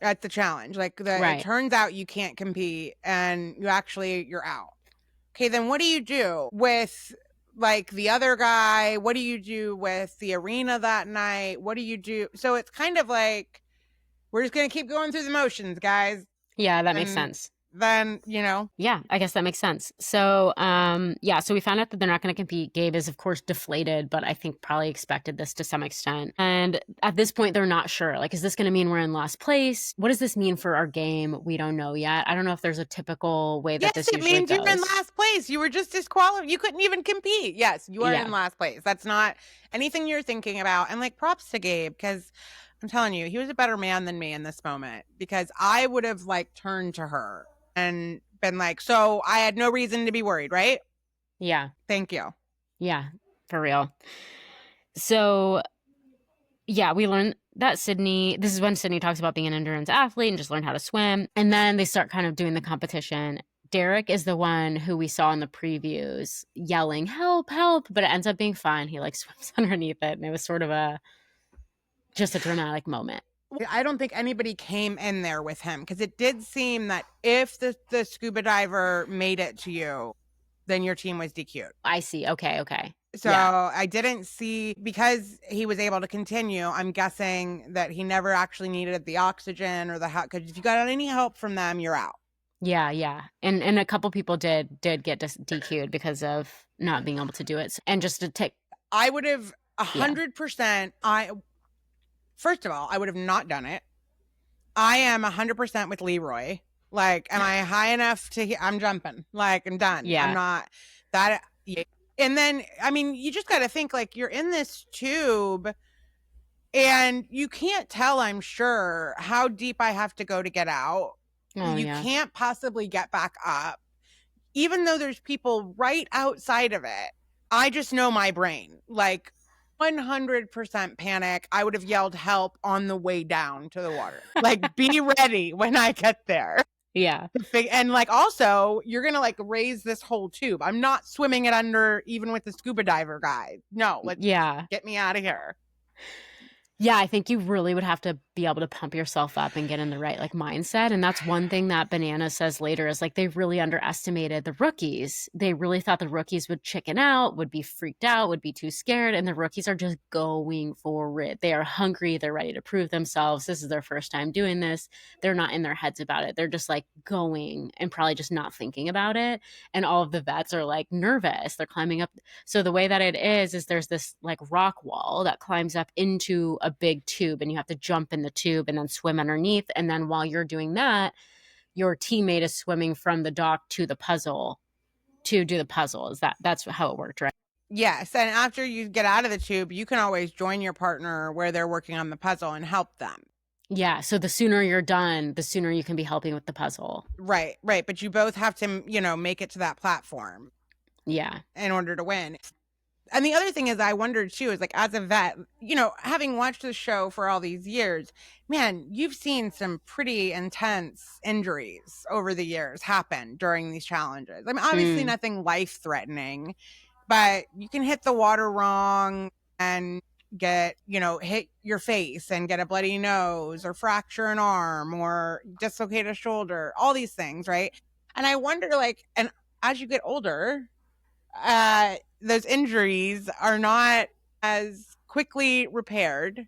[SPEAKER 6] at the challenge. Like, it turns out you can't compete and you're out. Okay, then what do you do with like the other guy? What do you do with the arena that night? What do you do? So it's kind of like, we're just going to keep going through the motions, guys.
[SPEAKER 5] Yeah, that makes sense.
[SPEAKER 6] Then, you know.
[SPEAKER 5] Yeah, I guess that makes sense. So, so we found out that they're not going to compete. Gabe is, of course, deflated, but I think probably expected this to some extent. And at this point, they're not sure. Like, is this going to mean we're in last place? What does this mean for our game? We don't know yet. I don't know if there's a typical way that this usually goes.
[SPEAKER 6] Yes, it means you're in last place. You were just disqualified. You couldn't even compete. Yes, you are in last place. That's not anything you're thinking about. And like, props to Gabe, because I'm telling you, he was a better man than me in this moment, because I would have like turned to her and been like, so I had no reason to be worried, right?
[SPEAKER 5] Yeah.
[SPEAKER 6] Thank you.
[SPEAKER 5] Yeah, for real. So, yeah, we learned that this is when Sydney talks about being an endurance athlete and just learn how to swim. And then they start kind of doing the competition. Derek is the one who we saw in the previews yelling, help, help, but it ends up being fine. He like swims underneath it. And it was sort of just a dramatic moment.
[SPEAKER 6] I don't think anybody came in there with him, because it did seem that if the scuba diver made it to you, then your team was DQ'd.
[SPEAKER 5] I see. Okay.
[SPEAKER 6] So I didn't see, because he was able to continue, I'm guessing that he never actually needed the oxygen or the help, because if you got any help from them, you're out.
[SPEAKER 5] Yeah. And a couple people did get DQ'd because of not being able to do it. And just to take...
[SPEAKER 6] I would have 100%... First of all, I would have not done it. I am 100% with Leroy. Like, am I high enough I'm jumping. Like, I'm done.
[SPEAKER 5] Yeah.
[SPEAKER 6] I'm not that. And then, I mean, you just got to think, like, you're in this tube and you can't tell, I'm sure, how deep I have to go to get out. You can't possibly get back up. Even though there's people right outside of it, I just know my brain. Like, 100% panic. I would have yelled help on the way down to the water. Like, be ready when I get there.
[SPEAKER 5] Yeah.
[SPEAKER 6] And like, also, you're going to like raise this whole tube. I'm not swimming it under even with the scuba diver guy. No, get me out of here.
[SPEAKER 5] Yeah, I think you really would have to be able to pump yourself up and get in the right like mindset. And that's one thing that Banana says later is like they really underestimated the rookies. They really thought the rookies would chicken out, would be freaked out, would be too scared. And the rookies are just going for it. They are hungry. They're ready to prove themselves. This is their first time doing this. They're not in their heads about it. They're just like going and probably just not thinking about it. And all of the vets are like nervous. They're climbing up. So the way that it is there's this like rock wall that climbs up into a big tube, and you have to jump in the tube and then swim underneath. And then while you're doing that, your teammate is swimming from the dock to the puzzle to do the puzzle. That's how it worked, right?
[SPEAKER 6] Yes. And after you get out of the tube, you can always join your partner where they're working on the puzzle and help them.
[SPEAKER 5] Yeah. So the sooner you're done, the sooner you can be helping with the puzzle.
[SPEAKER 6] Right. But you both have to, make it to that platform.
[SPEAKER 5] Yeah.
[SPEAKER 6] In order to win. And the other thing is, I wondered too, is like, as a vet, having watched the show for all these years, man, you've seen some pretty intense injuries over the years happen during these challenges. I mean, obviously nothing life threatening, but you can hit the water wrong and get, hit your face and get a bloody nose or fracture an arm or dislocate a shoulder, all these things. Right. And I wonder, like, and as you get older, those injuries are not as quickly repaired.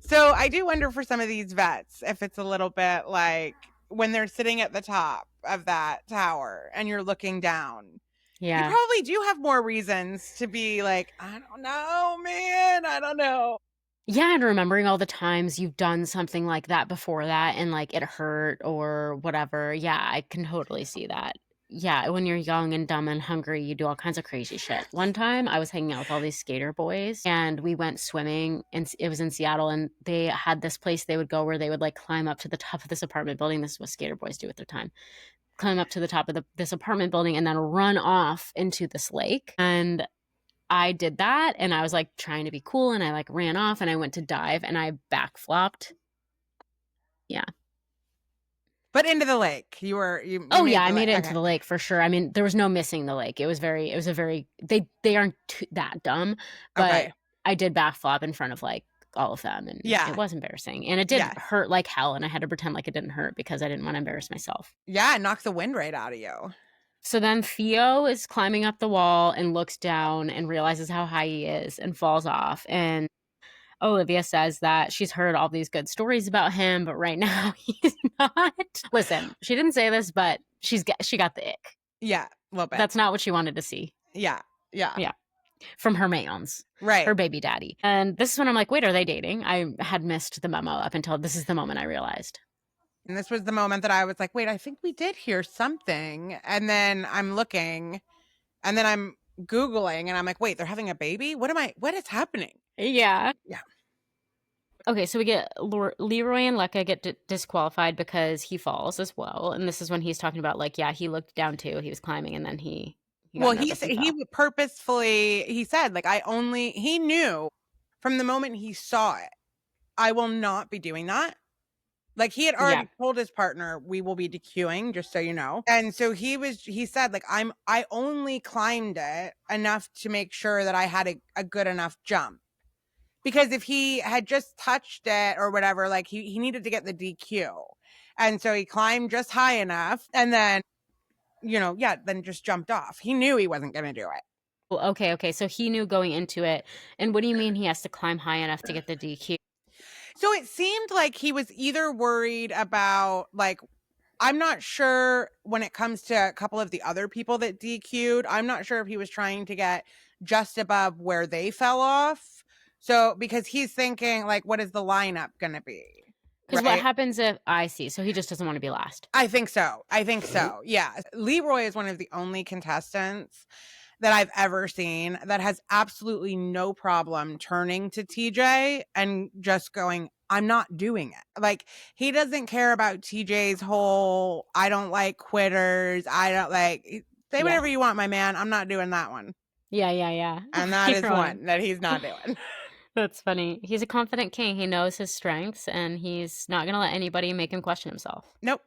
[SPEAKER 6] So I do wonder for some of these vets if it's a little bit like when they're sitting at the top of that tower and you're looking down. Yeah. You probably do have more reasons to be like, I don't know, man. I don't know.
[SPEAKER 5] Yeah, and remembering all the times you've done something like that before that and like it hurt or whatever. Yeah, I can totally see that. Yeah, when you're young and dumb and hungry, you do all kinds of crazy shit. One time I was hanging out with all these skater boys and we went swimming, and it was in Seattle, and they had this place they would go where they would like climb up to the top of this apartment building. This is what skater boys do at their time. Climb up to the top of this apartment building and then run off into this lake. And I did that, and I was like trying to be cool, and I like ran off and I went to dive and I backflopped. Yeah.
[SPEAKER 6] But into the lake, you
[SPEAKER 5] I made it into the lake for sure. I mean, there was no missing the lake. They aren't that dumb, but I did backflop in front of like all of them, and
[SPEAKER 6] Yeah.
[SPEAKER 5] it was embarrassing, and it did
[SPEAKER 6] Yes.
[SPEAKER 5] hurt like hell, and I had to pretend like it didn't hurt because I didn't want to embarrass myself.
[SPEAKER 6] Yeah, it knocks the wind right out of you.
[SPEAKER 5] So then Theo is climbing up the wall and looks down and realizes how high he is and falls off. And Olivia says that she's heard all these good stories about him, but right now he's not. Listen, she didn't say this, but she got the ick.
[SPEAKER 6] Yeah, a little bit.
[SPEAKER 5] That's not what she wanted to see.
[SPEAKER 6] Yeah.
[SPEAKER 5] From her mans,
[SPEAKER 6] Right.
[SPEAKER 5] her baby daddy. And this is when I'm like, wait, are they dating? I had missed the memo up until this is the moment I realized.
[SPEAKER 6] And this was the moment that I was like, wait, I think we did hear something. And then I'm looking, and then I'm Googling, and I'm like, wait, they're having a baby? What is happening?
[SPEAKER 5] Yeah.
[SPEAKER 6] Yeah.
[SPEAKER 5] Okay, so we get Leroy and Lekka get disqualified because he falls as well. And this is when he's talking about like, yeah, he looked down too. He was climbing, and then he got nervous and fell.
[SPEAKER 6] He purposefully, he said, like, he knew from the moment he saw it, I will not be doing that. Like, he had already told his partner, we will be DQing, just so you know. And so he said, like, I only climbed it enough to make sure that I had a good enough jump. Because if he had just touched it or whatever, like, he needed to get the DQ. And so he climbed just high enough, and then, then just jumped off. He knew he wasn't going to do it.
[SPEAKER 5] Well, okay. So he knew going into it. And what do you mean he has to climb high enough to get the DQ?
[SPEAKER 6] So it seemed like he was either worried about, like, I'm not sure when it comes to a couple of the other people that DQ'd, I'm not sure if he was trying to get just above where they fell off. So, because he's thinking, like, what is the lineup going to be?
[SPEAKER 5] Because what happens if I see? So he just doesn't want to be last.
[SPEAKER 6] I think so. Yeah. Leroy is one of the only contestants that I've ever seen that has absolutely no problem turning to TJ and just going, I'm not doing it. Like, he doesn't care about TJ's whole, I don't like quitters. I don't like, say whatever you want, my man. I'm not doing that one.
[SPEAKER 5] Yeah.
[SPEAKER 6] And that is one that he's not doing.
[SPEAKER 5] That's funny. He's a confident king. He knows his strengths, and he's not going to let anybody make him question himself.
[SPEAKER 6] Nope.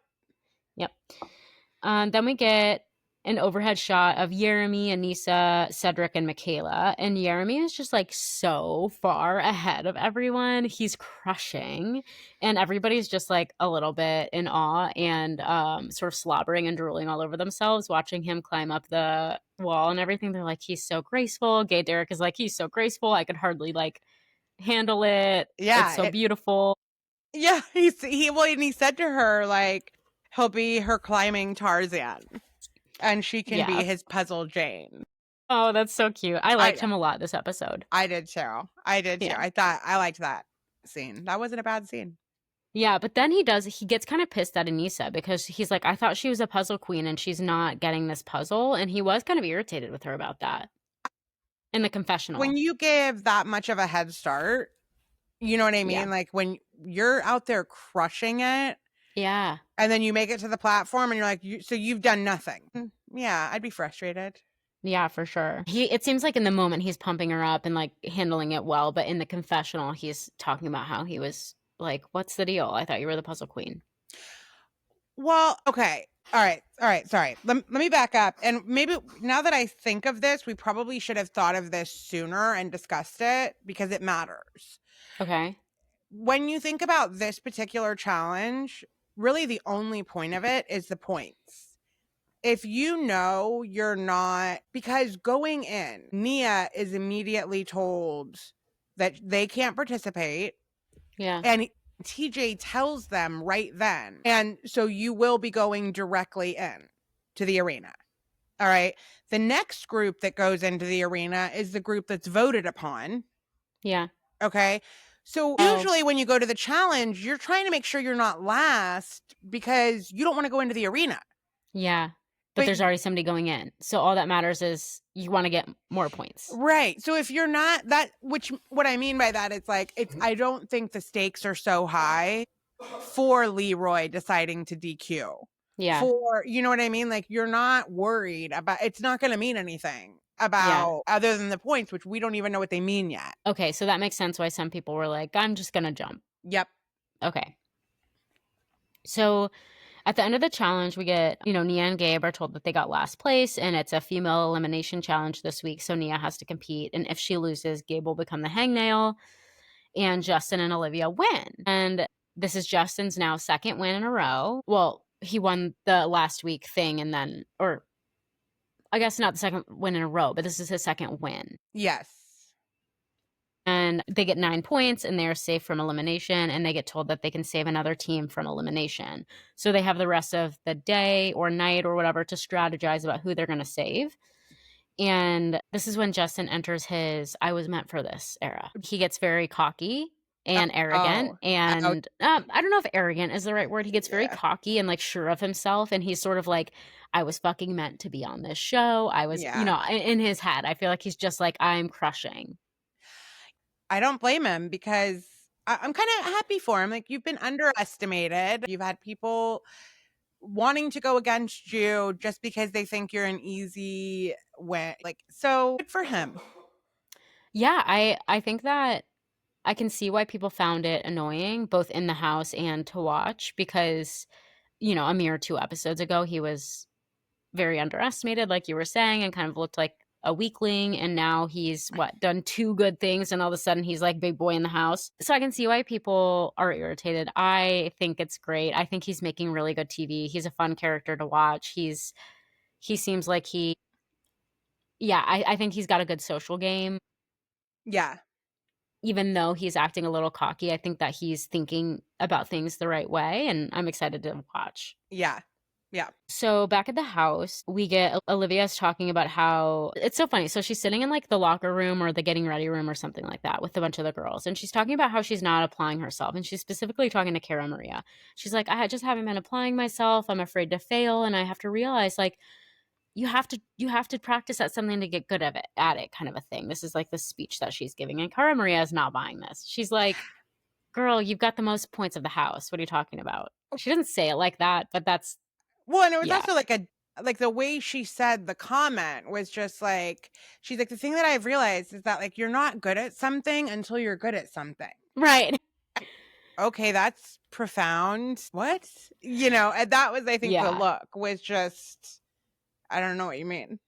[SPEAKER 5] Yep. Then we get an overhead shot of Jeremy, Anissa, Cedric, and Michaela. And Jeremy is just like so far ahead of everyone. He's crushing. And everybody's just like a little bit in awe and sort of slobbering and drooling all over themselves, watching him climb up the wall and everything. They're like, he's so graceful. Gay Derek is like, he's so graceful. I could hardly like handle it.
[SPEAKER 6] Yeah.
[SPEAKER 5] It's so beautiful.
[SPEAKER 6] Yeah. He said to her, like, he'll be her climbing Tarzan. And she can be his puzzle Jane.
[SPEAKER 5] Oh, that's so cute. I liked him a lot this episode.
[SPEAKER 6] I did too.
[SPEAKER 5] Yeah.
[SPEAKER 6] I liked that scene. That wasn't a bad scene.
[SPEAKER 5] Yeah, but then he gets kind of pissed at Anissa because he's like, I thought she was a puzzle queen and she's not getting this puzzle. And he was kind of irritated with her about that in the confessional.
[SPEAKER 6] When you give that much of a head start, you know what I mean?
[SPEAKER 5] Yeah.
[SPEAKER 6] Like, when you're out there crushing it.
[SPEAKER 5] Yeah.
[SPEAKER 6] And then you make it to the platform and you're like, so you've done nothing. Yeah, I'd be frustrated.
[SPEAKER 5] Yeah, for sure. It seems like in the moment he's pumping her up and like handling it well, but in the confessional he's talking about how he was like, what's the deal? I thought you were the puzzle queen.
[SPEAKER 6] Well, okay. All right. Sorry. Let me back up. And maybe now that I think of this, we probably should have thought of this sooner and discussed it because it matters.
[SPEAKER 5] Okay.
[SPEAKER 6] When you think about this particular challenge, really the only point of it is the points. If you know you're not, because going in, Nia is immediately told that they can't participate.
[SPEAKER 5] Yeah.
[SPEAKER 6] And TJ tells them right then. And so you will be going directly in to the arena. All right. The next group that goes into the arena is the group that's voted upon.
[SPEAKER 5] Yeah.
[SPEAKER 6] Okay. So usually when you go to the challenge, you're trying to make sure you're not last because you don't want to go into the arena.
[SPEAKER 5] Yeah. But there's already somebody going in. So all that matters is you want to get more points.
[SPEAKER 6] Right. So if you're not what I mean by that, it's like, I don't think the stakes are so high for Leroy deciding to DQ.
[SPEAKER 5] Yeah.
[SPEAKER 6] You know what I mean? Like, you're not worried about, it's not going to mean anything about other than the points, which we don't even know what they mean yet.
[SPEAKER 5] Okay. So that makes sense why some people were like, I'm just going to jump.
[SPEAKER 6] Yep.
[SPEAKER 5] Okay. So At the end of the challenge, we get, Nia and Gabe are told that they got last place, and it's a female elimination challenge this week. So Nia has to compete. And if she loses, Gabe will become the hangnail, and Justin and Olivia win. And this is Justin's now second win in a row. Well, he won the last week thing, and then, or I guess not the second win in a row, but this is his second win.
[SPEAKER 6] Yes.
[SPEAKER 5] And they get 9 points, and they're safe from elimination, and they get told that they can save another team from elimination. So they have the rest of the day or night or whatever to strategize about who they're going to save. And this is when Justin enters his I was meant for this era. He gets very cocky and arrogant. And I don't know if arrogant is the right word. He gets very cocky and like sure of himself. And he's sort of like, I was fucking meant to be on this show. I was, in his head, I feel like he's just like, I'm crushing.
[SPEAKER 6] I don't blame him because I'm kind of happy for him. Like, you've been underestimated. You've had people wanting to go against you just because they think you're an easy win. Like, so good for him.
[SPEAKER 5] Yeah, I think that I can see why people found it annoying, both in the house and to watch, because, a mere 2 episodes ago, he was very underestimated, like you were saying, and kind of looked like a weakling, and now he's done 2 good things, and all of a sudden he's like big boy in the house. So I can see why people are irritated. I think it's great. I think he's making really good TV. He's a fun character to watch. He seems like I think he's got a good social game.
[SPEAKER 6] Yeah.
[SPEAKER 5] Even though he's acting a little cocky, I think that he's thinking about things the right way, and I'm excited to watch.
[SPEAKER 6] Yeah. Yeah.
[SPEAKER 5] So back at the house, we get Olivia's talking about how it's so funny. So she's sitting in like the locker room or the getting ready room or something like that with a bunch of the girls. And she's talking about how she's not applying herself. And she's specifically talking to Cara Maria. She's like, I just haven't been applying myself. I'm afraid to fail. And I have to realize like, you have to practice at something to get good at it kind of a thing. This is like the speech that she's giving. And Cara Maria is not buying this. She's like, girl, you've got the most points of the house. What are you talking about? She doesn't say it like that, but that's,
[SPEAKER 6] well, and it was also like the way she said the comment was just like, she's like, the thing that I've realized is that like, you're not good at something until you're good at something.
[SPEAKER 5] Right.
[SPEAKER 6] Okay, that's profound. What? And that was, I think, the look was just, I don't know what you mean.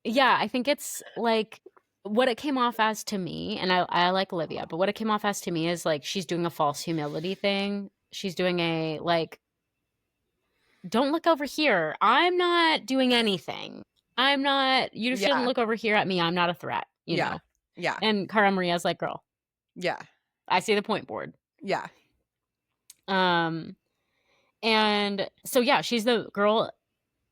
[SPEAKER 5] Yeah, I think it's like what it came off as to me, and I like Olivia, but what it came off as to me is like she's doing a false humility thing. She's doing a like, don't look over here. I'm not doing anything. You shouldn't look over here at me. I'm not a threat, you know?
[SPEAKER 6] Yeah.
[SPEAKER 5] And Cara Maria's like, girl.
[SPEAKER 6] Yeah.
[SPEAKER 5] I see the point board.
[SPEAKER 6] Yeah.
[SPEAKER 5] And so, yeah, she's the girl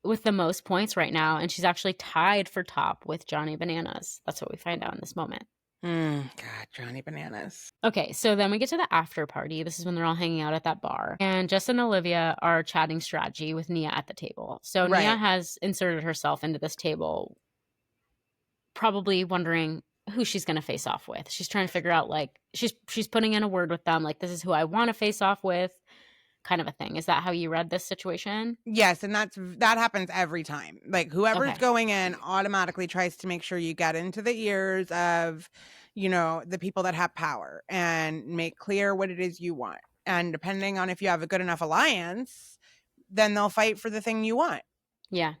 [SPEAKER 5] with the most points right now. And she's actually tied for top with Johnny Bananas. That's what we find out in this moment.
[SPEAKER 6] God, Johnny Bananas.
[SPEAKER 5] Okay, so then we get to the after party. This is when they're all hanging out at that bar. And Justin and Olivia are chatting strategy with Nia at the table. So Nia has inserted herself into this table, probably wondering who she's going to face off with. She's trying to figure out, like, she's putting in a word with them, like, this is who I want to face off with, kind of a thing. Is that how you read this situation?
[SPEAKER 6] Yes, and that happens every time. Like, whoever's going in automatically tries to make sure you get into the ears of, the people that have power and make clear what it is you want. And depending on if you have a good enough alliance, then they'll fight for the thing you want.
[SPEAKER 5] Yeah.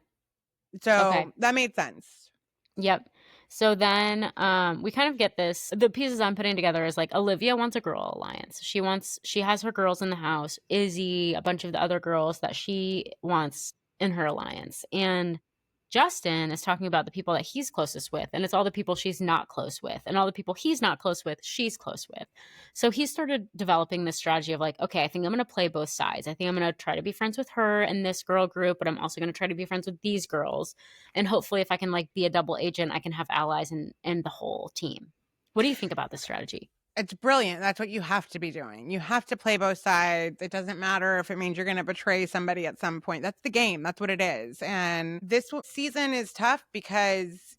[SPEAKER 6] So that made sense.
[SPEAKER 5] Yep. So then we kind of get this. The pieces I'm putting together is like Olivia wants a girl alliance. She has her girls in the house, Izzy, a bunch of the other girls that she wants in her alliance. And Justin is talking about the people that he's closest with, and it's all the people she's not close with, and all the people he's not close with, she's close with. So he started developing this strategy of like, okay, I think I'm going to play both sides. I think I'm going to try to be friends with her and this girl group, but I'm also going to try to be friends with these girls. And hopefully if I can like be a double agent, I can have allies in the whole team. What do you think about this strategy?
[SPEAKER 6] It's brilliant. That's what you have to be doing. You have to play both sides. It doesn't matter if it means you're going to betray somebody at some point. That's the game. That's what it is. And this season is tough because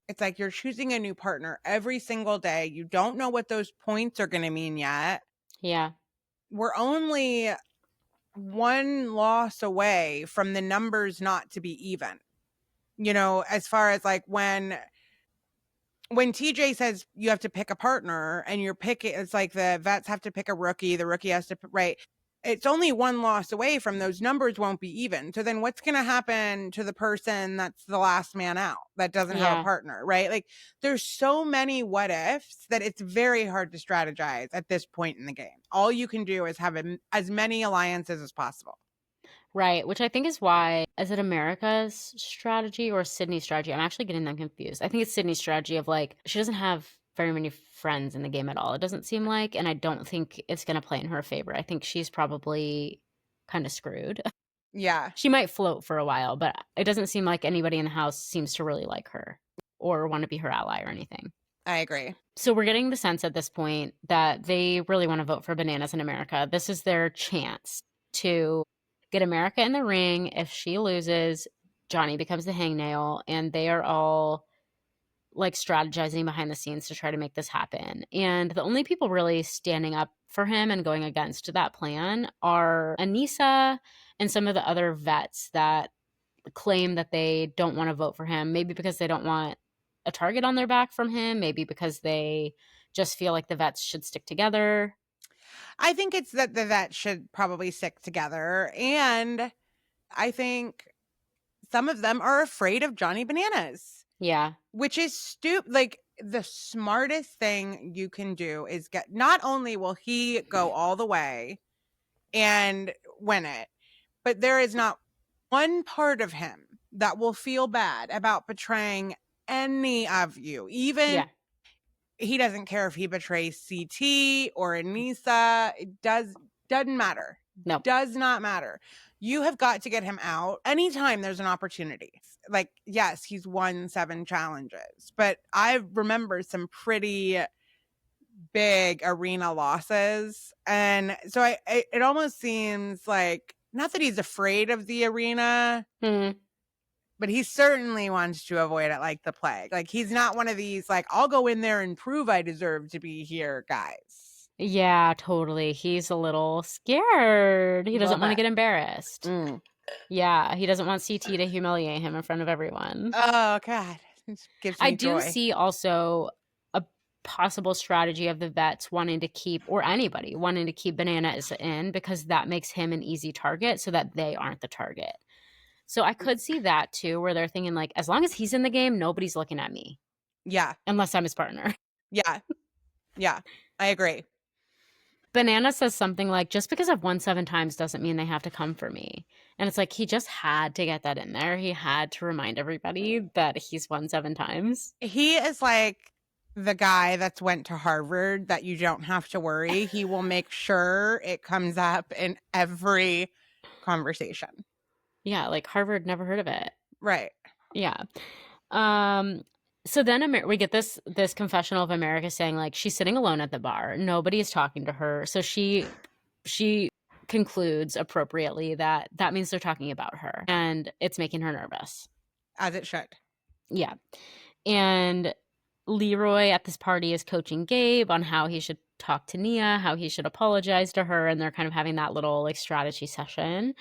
[SPEAKER 6] it's like you're choosing a new partner every single day. You don't know what those points are going to mean yet.
[SPEAKER 5] Yeah.
[SPEAKER 6] We're only one loss away from the numbers not to be even. As far as like when TJ says you have to pick a partner and you're picking, it's like the vets have to pick a rookie, the rookie has to, right? it's only one loss away from those numbers won't be even. So then what's going to happen to the person that's the last man out that doesn't have a partner, right? Like there's so many what ifs that it's very hard to strategize at this point in the game. All you can do is have as many alliances as possible.
[SPEAKER 5] Right, which I think is why, is it America's strategy or Sydney's strategy? I'm actually getting them confused. I think it's Sydney's strategy of like, she doesn't have very many friends in the game at all, it doesn't seem like, and I don't think it's going to play in her favor. I think she's probably kind of screwed.
[SPEAKER 6] Yeah.
[SPEAKER 5] She might float for a while, but it doesn't seem like anybody in the house seems to really like her or want to be her ally or anything.
[SPEAKER 6] I agree.
[SPEAKER 5] So we're getting the sense at this point that they really want to vote for Bananas in America. This is their chance to get America in the ring. If she loses, Johnny becomes the hangnail, and they are all like strategizing behind the scenes to try to make this happen. And the only people really standing up for him and going against that plan are Anissa and some of the other vets that claim that they don't want to vote for him, maybe because they don't want a target on their back from him, maybe because they just feel like the vets should stick together.
[SPEAKER 6] I think it's that the vets should probably stick together. And I think some of them are afraid of Johnny Bananas.
[SPEAKER 5] Yeah.
[SPEAKER 6] Which is stupid. Like the smartest thing you can do is not only will he go all the way and win it, but there is not one part of him that will feel bad about betraying any of you. Even he doesn't care if he betrays CT or Anissa. It doesn't matter.
[SPEAKER 5] No.
[SPEAKER 6] Does not matter. You have got to get him out anytime there's an opportunity. Like, yes, he's won 7 challenges, but I remember some pretty big arena losses. And so it almost seems like, not that he's afraid of the arena, but he certainly wants to avoid it like the plague. Like, he's not one of these, like, I'll go in there and prove I deserve to be here guys.
[SPEAKER 5] Yeah, totally. He's a little scared. He doesn't want to get embarrassed. Yeah, he doesn't want CT to humiliate him in front of everyone.
[SPEAKER 6] Oh, God. It gives me
[SPEAKER 5] I do
[SPEAKER 6] joy.
[SPEAKER 5] see also a possible strategy of the vets wanting to keep, or anybody wanting to keep Bananas in, because that makes him an easy target so that they aren't the target. So I could see that too, where they're thinking like, as long as he's in the game, nobody's looking at me.
[SPEAKER 6] Yeah.
[SPEAKER 5] Unless I'm his partner.
[SPEAKER 6] Yeah. Yeah. I agree.
[SPEAKER 5] Banana says something like, just because I've won 7 times doesn't mean they have to come for me. And it's like, he just had to get that in there. He had to remind everybody that he's won 7 times.
[SPEAKER 6] He is like the guy that's went to Harvard that you don't have to worry. He will make sure it comes up in every conversation.
[SPEAKER 5] Yeah, like Harvard, never heard of it.
[SPEAKER 6] Right.
[SPEAKER 5] Yeah. So then we get this confessional of America saying like she's sitting alone at the bar. Nobody is talking to her. So she concludes appropriately that means they're talking about her, and it's making her nervous.
[SPEAKER 6] As it should.
[SPEAKER 5] Yeah. And Leroy at this party is coaching Gabe on how he should talk to Nia, how he should apologize to her, and they're kind of having that little like strategy session.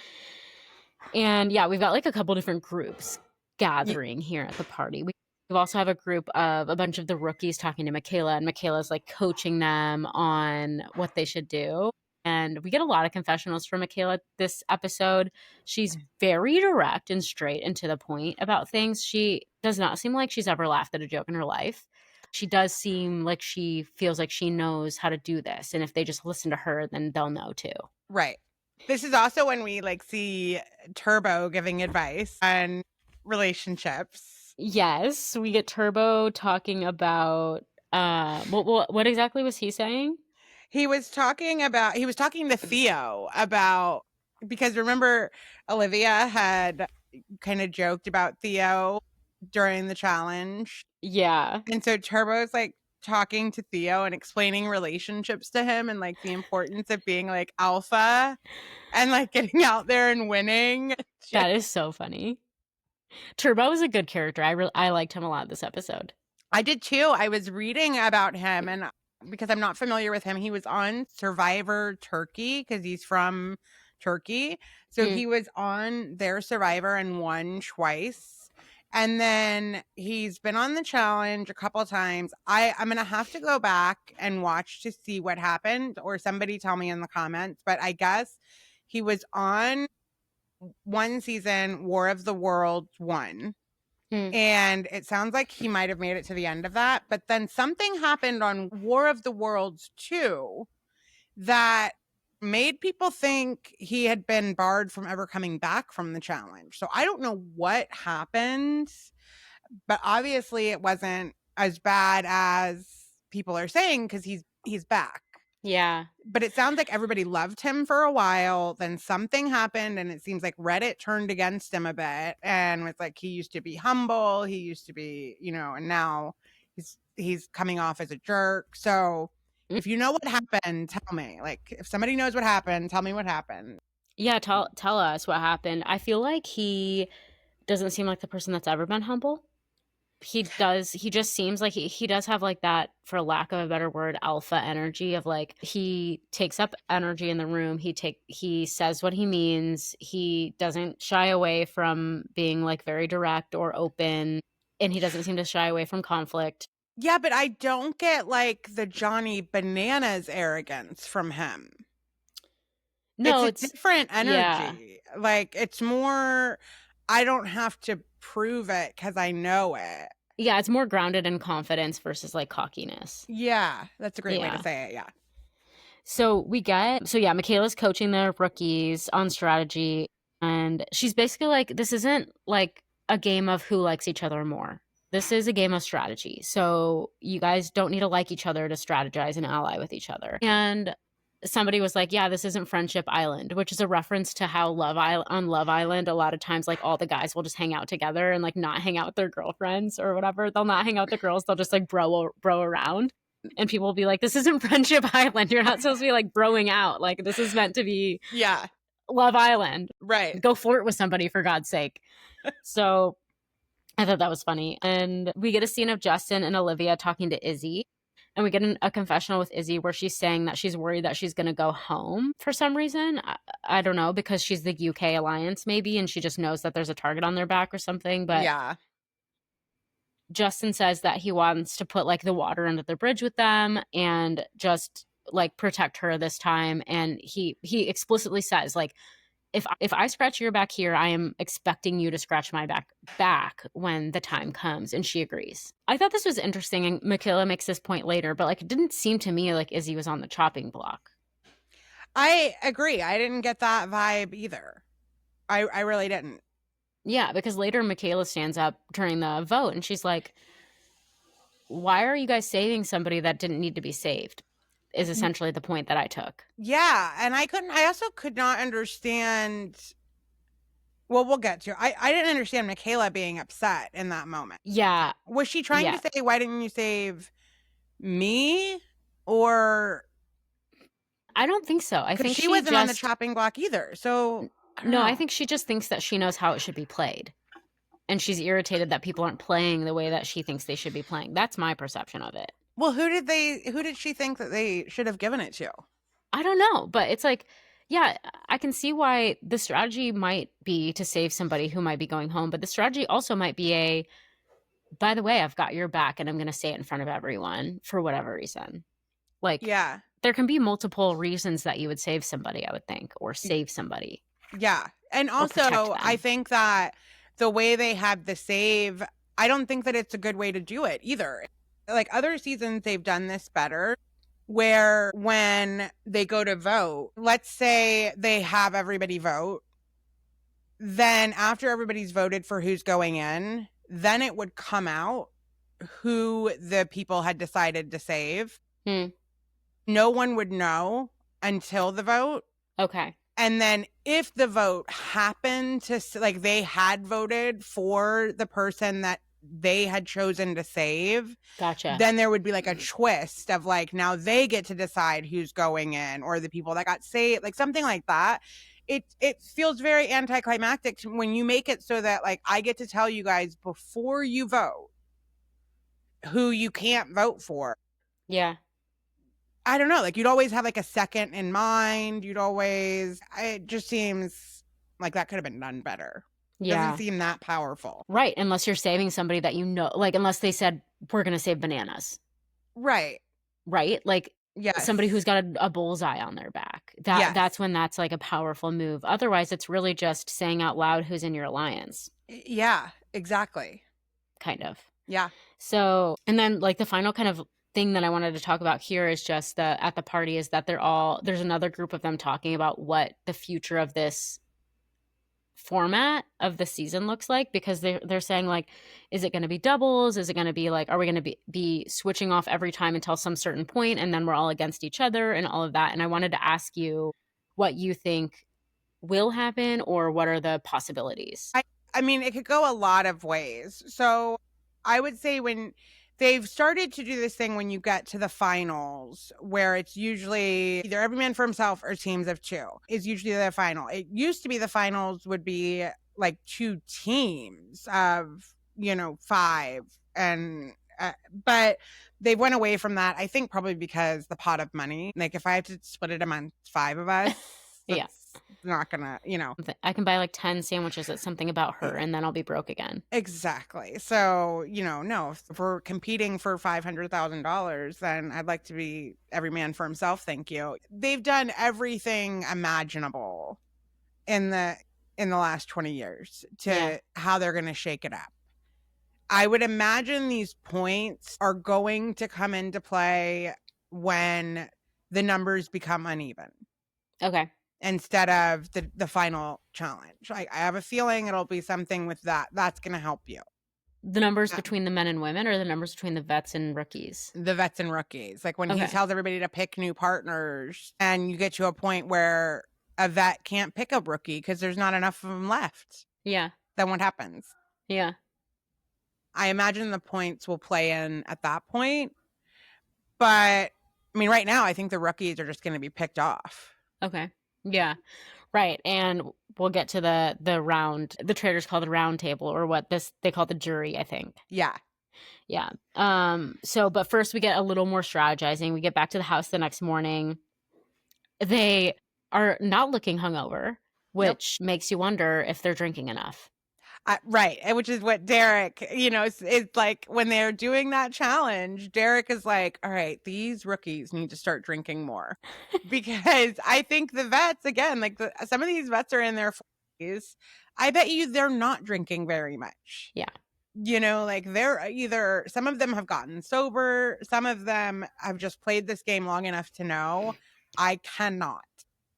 [SPEAKER 5] And yeah, we've got like a couple different groups gathering here at the party. We also have a group of a bunch of the rookies talking to Michaela, and Michaela's like coaching them on what they should do. And we get a lot of confessionals from Michaela this episode. She's very direct and straight and to the point about things. She does not seem like she's ever laughed at a joke in her life. She does seem like she feels like she knows how to do this. And if they just listen to her, then they'll know too.
[SPEAKER 6] Right. This is also when we like see Turbo giving advice on relationships.
[SPEAKER 5] Yes, we get Turbo talking about what exactly was he saying?
[SPEAKER 6] He was talking to Theo about, because remember Olivia had kind of joked about Theo during the challenge.
[SPEAKER 5] Yeah.
[SPEAKER 6] And so Turbo's like talking to Theo and explaining relationships to him and like the importance of being like alpha and like getting out there and winning.
[SPEAKER 5] That is so funny. Turbo is a good character. I liked him a lot this episode.
[SPEAKER 6] I did too. I was reading about him, and because I'm not familiar with him, he was on Survivor Turkey because he's from Turkey. So he was on their Survivor and won twice. And then he's been on the challenge a couple of times. I'm gonna have to go back and watch to see what happened, or somebody tell me in the comments. But I guess he was on one season, War of the Worlds 1. And it sounds like he might have made it to the end of that. But then something happened on War of the Worlds 2 that made people think he had been barred from ever coming back from the challenge. So I don't know what happened, but obviously it wasn't as bad as people are saying because he's back.
[SPEAKER 5] Yeah.
[SPEAKER 6] But it sounds like everybody loved him for a while. Then something happened, and it seems like Reddit turned against him a bit and was like, he used to be humble. He used to be, and now he's coming off as a jerk. So if you know what happened, tell me. Like, if somebody knows what happened, tell me what happened.
[SPEAKER 5] Yeah, tell us what happened. I feel like he doesn't seem like the person that's ever been humble. He just seems like he does have like that, for lack of a better word, alpha energy of like, he takes up energy in the room. He says what he means. He doesn't shy away from being like very direct or open, and he doesn't seem to shy away from conflict.
[SPEAKER 6] Yeah, but I don't get like the Johnny Bananas arrogance from him.
[SPEAKER 5] No,
[SPEAKER 6] it's a different energy.
[SPEAKER 5] Yeah.
[SPEAKER 6] Like, it's more, I don't have to prove it because I know it.
[SPEAKER 5] Yeah, it's more grounded in confidence versus like cockiness.
[SPEAKER 6] Yeah, that's a great way to say it. Yeah.
[SPEAKER 5] So Michaela's coaching the rookies on strategy, and she's basically like, this isn't like a game of who likes each other more. This is a game of strategy. So you guys don't need to like each other to strategize and ally with each other. And somebody was like, yeah, this isn't Friendship Island, which is a reference to how on Love Island, a lot of times like all the guys will just hang out together and like not hang out with their girlfriends or whatever. They'll not hang out with the girls. They'll just like bro around. And people will be like, this isn't Friendship Island. You're not supposed to be like broing out. Like, this is meant to be Love Island.
[SPEAKER 6] Right.
[SPEAKER 5] Go flirt with somebody, for God's sake. So I thought that was funny. And we get a scene of Justin and Olivia talking to Izzy. And we get a confessional with Izzy where she's saying that she's worried that she's going to go home for some reason. I don't know, because she's the UK alliance maybe, and she just knows that there's a target on their back or something. But
[SPEAKER 6] yeah.
[SPEAKER 5] Justin says that he wants to put like the water under the bridge with them and just like protect her this time. And he explicitly says, like, if I scratch your back here, I am expecting you to scratch my back when the time comes. And she agrees. I thought this was interesting, and Michaela makes this point later, but like, it didn't seem to me like Izzy was on the chopping block.
[SPEAKER 6] I agree. I didn't get that vibe either. I really didn't.
[SPEAKER 5] Yeah, because later Michaela stands up during the vote and she's like, why are you guys saving somebody that didn't need to be saved? Is essentially the point that I took.
[SPEAKER 6] Yeah, and I also could not understand. Well, we'll get to it. I didn't understand Michaela being upset in that moment.
[SPEAKER 5] Yeah.
[SPEAKER 6] Was she trying to say, why didn't you save me? Or
[SPEAKER 5] I don't think so. I think
[SPEAKER 6] she wasn't on the chopping block either. So
[SPEAKER 5] I think she just thinks that she knows how it should be played. And she's irritated that people aren't playing the way that she thinks they should be playing. That's my perception of it.
[SPEAKER 6] Well, who did she think that they should have given it to?
[SPEAKER 5] I don't know, but it's like, yeah, I can see why the strategy might be to save somebody who might be going home, but the strategy also might be by the way, I've got your back and I'm going to say it in front of everyone for whatever reason. Like,
[SPEAKER 6] yeah,
[SPEAKER 5] there can be multiple reasons that you would save somebody, I would think, or save somebody.
[SPEAKER 6] Yeah. And also, I think that the way they had the save, I don't think that it's a good way to do it either. Like, other seasons, they've done this better, where when they go to vote, let's say they have everybody vote, then after everybody's voted for who's going in, then it would come out who the people had decided to save. No one would know until the vote.
[SPEAKER 5] Okay.
[SPEAKER 6] And then if the vote happened to, like, they had voted for the person that they had chosen to save.
[SPEAKER 5] Gotcha.
[SPEAKER 6] Then there would be like a twist of like, now they get to decide who's going in, or the people that got saved, like something like that. It feels very anticlimactic when you make it so that like, I get to tell you guys before you vote who you can't vote for.
[SPEAKER 5] Yeah.
[SPEAKER 6] I don't know. Like, you'd always have like a second in mind. It just seems like that could have been done better. Doesn't seem that powerful.
[SPEAKER 5] Right. Unless you're saving somebody that you know, like, unless they said, we're going to save Bananas.
[SPEAKER 6] Right.
[SPEAKER 5] Right. Like,
[SPEAKER 6] Yes.
[SPEAKER 5] somebody who's got a bullseye on their back. That's when that's like a powerful move. Otherwise, it's really just saying out loud who's in your alliance.
[SPEAKER 6] Yeah, exactly.
[SPEAKER 5] Kind of.
[SPEAKER 6] Yeah.
[SPEAKER 5] So, and then like the final kind of thing that I wanted to talk about here is just at the party is that there's another group of them talking about what the future of this format of the season looks like, because they're saying like, is it going to be doubles? Is it going to be like, are we going to be switching off every time until some certain point and then we're all against each other and all of that? And I wanted to ask you what you think will happen or what are the possibilities?
[SPEAKER 6] I mean, it could go a lot of ways. So I would say when they've started to do this thing when you get to the finals, where it's usually either every man for himself or teams of two is usually the final. It used to be the finals would be like 2 teams of, 5. And, but they went away from that. I think probably because the pot of money, like if I have to split it among 5 of us,
[SPEAKER 5] yeah.
[SPEAKER 6] Not gonna,
[SPEAKER 5] I can buy like 10 sandwiches at Something About Her and then I'll be broke again.
[SPEAKER 6] Exactly. So, no, if we're competing for $500,000, then I'd like to be every man for himself. Thank you. They've done everything imaginable in the last 20 years to how they're going to shake it up. I would imagine these points are going to come into play when the numbers become uneven.
[SPEAKER 5] Okay.
[SPEAKER 6] Instead of the final challenge. I have a feeling it'll be something with that. That's going to help you.
[SPEAKER 5] The numbers between the men and women, or the numbers between the vets and rookies?
[SPEAKER 6] The vets and rookies. Like when he tells everybody to pick new partners and you get to a point where a vet can't pick a rookie because there's not enough of them left.
[SPEAKER 5] Yeah.
[SPEAKER 6] Then what happens?
[SPEAKER 5] Yeah.
[SPEAKER 6] I imagine the points will play in at that point. But, I mean, right now, I think the rookies are just going to be picked off.
[SPEAKER 5] Okay. Yeah, right. And we'll get to the round. The traders call the round table, or what they call the jury, I think.
[SPEAKER 6] Yeah.
[SPEAKER 5] Yeah. So, but first we get a little more strategizing. We get back to the house the next morning. They are not looking hungover, which makes you wonder if they're drinking enough.
[SPEAKER 6] Right. Which is what Derek, it's like when they're doing that challenge, Derek is like, all right, these rookies need to start drinking more. Because I think the vets, again, like some of these vets are in their 40s. I bet you they're not drinking very much.
[SPEAKER 5] Yeah.
[SPEAKER 6] Like they're either, some of them have gotten sober. Some of them have just played this game long enough to know I cannot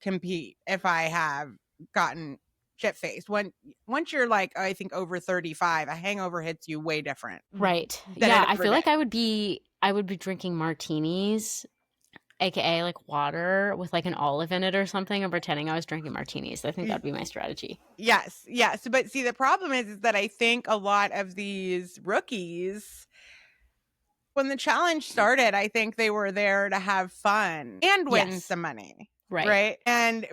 [SPEAKER 6] compete if I have gotten shit-faced. Once you're like, I think over 35, a hangover hits you way different.
[SPEAKER 5] Right. Yeah, I feel like I would be drinking martinis, aka like water with like an olive in it or something, and pretending I was drinking martinis. I think that'd be my strategy.
[SPEAKER 6] Yes. But see, the problem is that I think a lot of these rookies, when the challenge started, I think they were there to have fun and win some money. Right.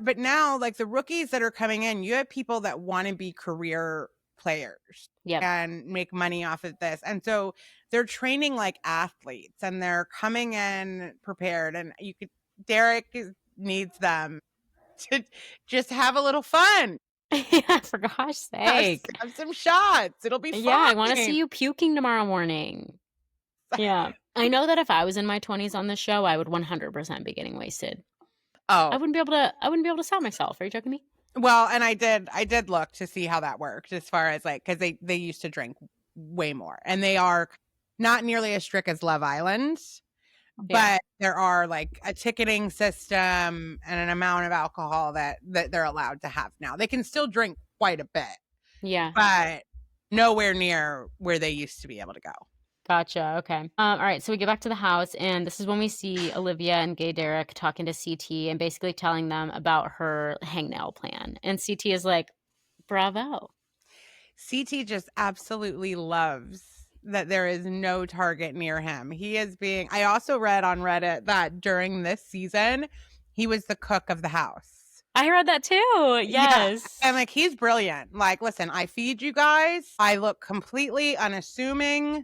[SPEAKER 6] But now, like the rookies that are coming in, you have people that want to be career players and make money off of this. And so they're training like athletes and they're coming in prepared. And Derek needs them to just have a little fun.
[SPEAKER 5] Yeah, for gosh sake.
[SPEAKER 6] Have some shots. It'll be fun.
[SPEAKER 5] Yeah, I want to see you puking tomorrow morning. Yeah. I know that if I was in my 20s on this show, I would 100% be getting wasted.
[SPEAKER 6] Oh,
[SPEAKER 5] I wouldn't be able to stop myself. Are you joking me?
[SPEAKER 6] Well, and I did look to see how that worked as far as like, because they used to drink way more, and they are not nearly as strict as Love Island, but there are like a ticketing system and an amount of alcohol that they're allowed to have now. They can still drink quite a bit.
[SPEAKER 5] Yeah.
[SPEAKER 6] But nowhere near where they used to be able to go.
[SPEAKER 5] Gotcha. Okay. All right. So we get back to the house, and this is when we see Olivia and Gay Derek talking to CT and basically telling them about her hangnail plan. And CT is like, bravo.
[SPEAKER 6] CT just absolutely loves that there is no target near him. He is being, I also read on Reddit that during this season, he was the cook of the house.
[SPEAKER 5] I read that too. Yes.
[SPEAKER 6] Yeah. And like, he's brilliant. Like, listen, I feed you guys. I look completely unassuming.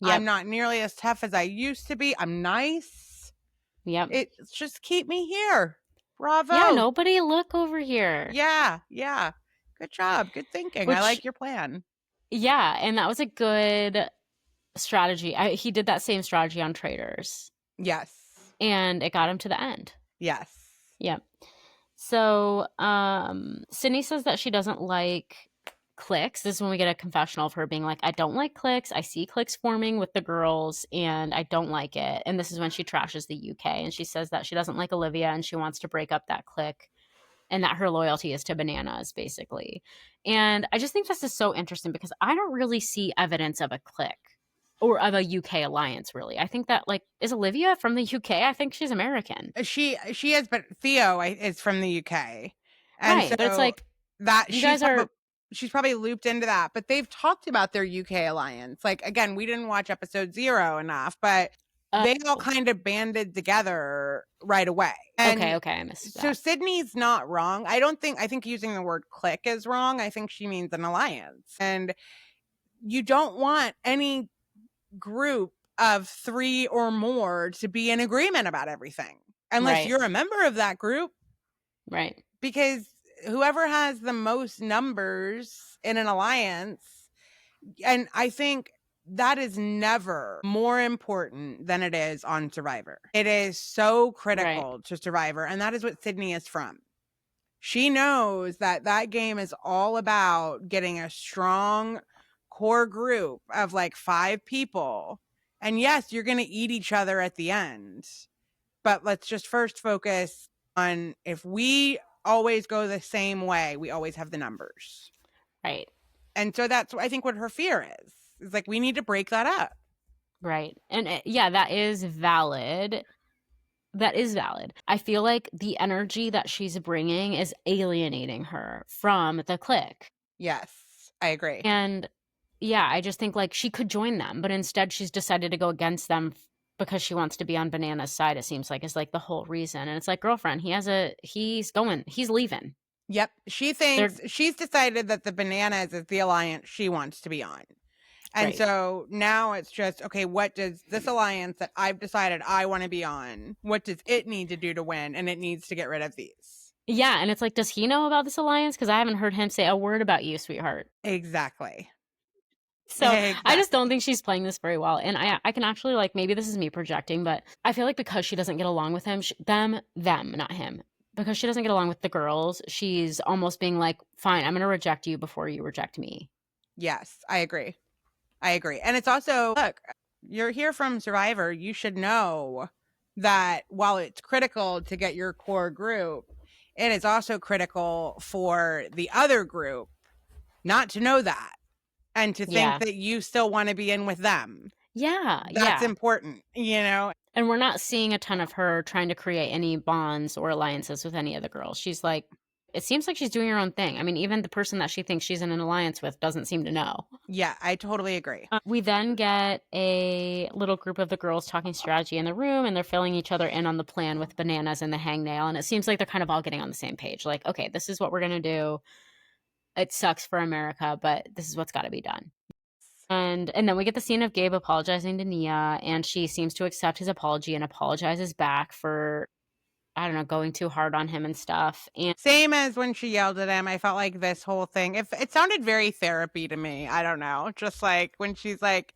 [SPEAKER 6] Yep. I'm not nearly as tough as I used to be. I'm nice.
[SPEAKER 5] Yep.
[SPEAKER 6] It's just keep me here. Bravo.
[SPEAKER 5] Yeah, nobody look over here.
[SPEAKER 6] Yeah. Good job. Good thinking.
[SPEAKER 5] Which,
[SPEAKER 6] I like your plan.
[SPEAKER 5] Yeah, and that was a good strategy. He did that same strategy on Traders.
[SPEAKER 6] Yes.
[SPEAKER 5] And it got him to the end.
[SPEAKER 6] Yes.
[SPEAKER 5] Yeah. So Sydney says that she doesn't like cliques. This is when we get a confessional of her being like, I don't like cliques. I see cliques forming with the girls and I don't like it. And this is when she trashes the UK and she says that she doesn't like Olivia and she wants to break up that clique and that her loyalty is to Bananas, basically. And I just think this is so interesting because I don't really see evidence of a clique or of a UK alliance, really. I think that, like, is Olivia from the UK? I think she's American.
[SPEAKER 6] She is, but Theo is from the UK. And
[SPEAKER 5] right,
[SPEAKER 6] so
[SPEAKER 5] but it's like,
[SPEAKER 6] that
[SPEAKER 5] you guys are...
[SPEAKER 6] she's probably looped into that, but they've talked about their UK alliance. Like, again, we didn't watch episode 0 enough, but they all kind of banded together right away. And
[SPEAKER 5] okay, I missed that.
[SPEAKER 6] So Sydney's not wrong. I think using the word clique is wrong. I think she means an alliance. And you don't want any group of 3 or more to be in agreement about everything unless you're a member of that group.
[SPEAKER 5] Right.
[SPEAKER 6] Because whoever has the most numbers in an alliance, and I think that is never more important than it is on Survivor. It is so critical to Survivor, and that is what Sydney is from. She knows that that game is all about getting a strong core group of like 5 people. And yes, you're going to eat each other at the end. But let's just first focus on if we always go the same way, we always have the numbers.
[SPEAKER 5] Right.
[SPEAKER 6] And so that's, I think, what her fear is. It's like, we need to break that up.
[SPEAKER 5] Right. And that is valid. That is valid. I feel like the energy that she's bringing is alienating her from the clique.
[SPEAKER 6] Yes, I agree.
[SPEAKER 5] And yeah, I just think like she could join them, but instead she's decided to go against them because she wants to be on Banana's side, it seems like, is like the whole reason. And it's like, girlfriend, he's leaving.
[SPEAKER 6] Yep. She thinks she's decided that the Bananas is the alliance she wants to be on. And so now it's just, okay, what does this alliance that I've decided I want to be on, what does it need to do to win? And it needs to get rid of these.
[SPEAKER 5] Yeah. And it's like, does he know about this alliance? Because I haven't heard him say a word about you, sweetheart.
[SPEAKER 6] Exactly.
[SPEAKER 5] So I just don't think she's playing this very well. And I can actually, like, maybe this is me projecting, but I feel like because she doesn't get along with him, them, not him. Because she doesn't get along with the girls, she's almost being like, fine, I'm going to reject you before you reject me.
[SPEAKER 6] Yes, I agree. And it's also, look, you're here from Survivor. You should know that while it's critical to get your core group, it is also critical for the other group not to know that and to think that you still want to be in with them.
[SPEAKER 5] Yeah.
[SPEAKER 6] That's important, you know?
[SPEAKER 5] And we're not seeing a ton of her trying to create any bonds or alliances with any of the girls. She's like, it seems like she's doing her own thing. I mean, even the person that she thinks she's in an alliance with doesn't seem to know.
[SPEAKER 6] Yeah, I totally agree.
[SPEAKER 5] We then get a little group of the girls talking strategy in the room, and they're filling each other in on the plan with Bananas and the hangnail. And it seems like they're kind of all getting on the same page. Like, okay, this is what we're going to do. It sucks for America, but this is what's got to be done. And then we get the scene of Gabe apologizing to Nia, and she seems to accept his apology and apologizes back for, I don't know, going too hard on him and stuff. And
[SPEAKER 6] same as when she yelled at him, I felt like this whole thing, it sounded very therapy to me. I don't know. Just like when she's like,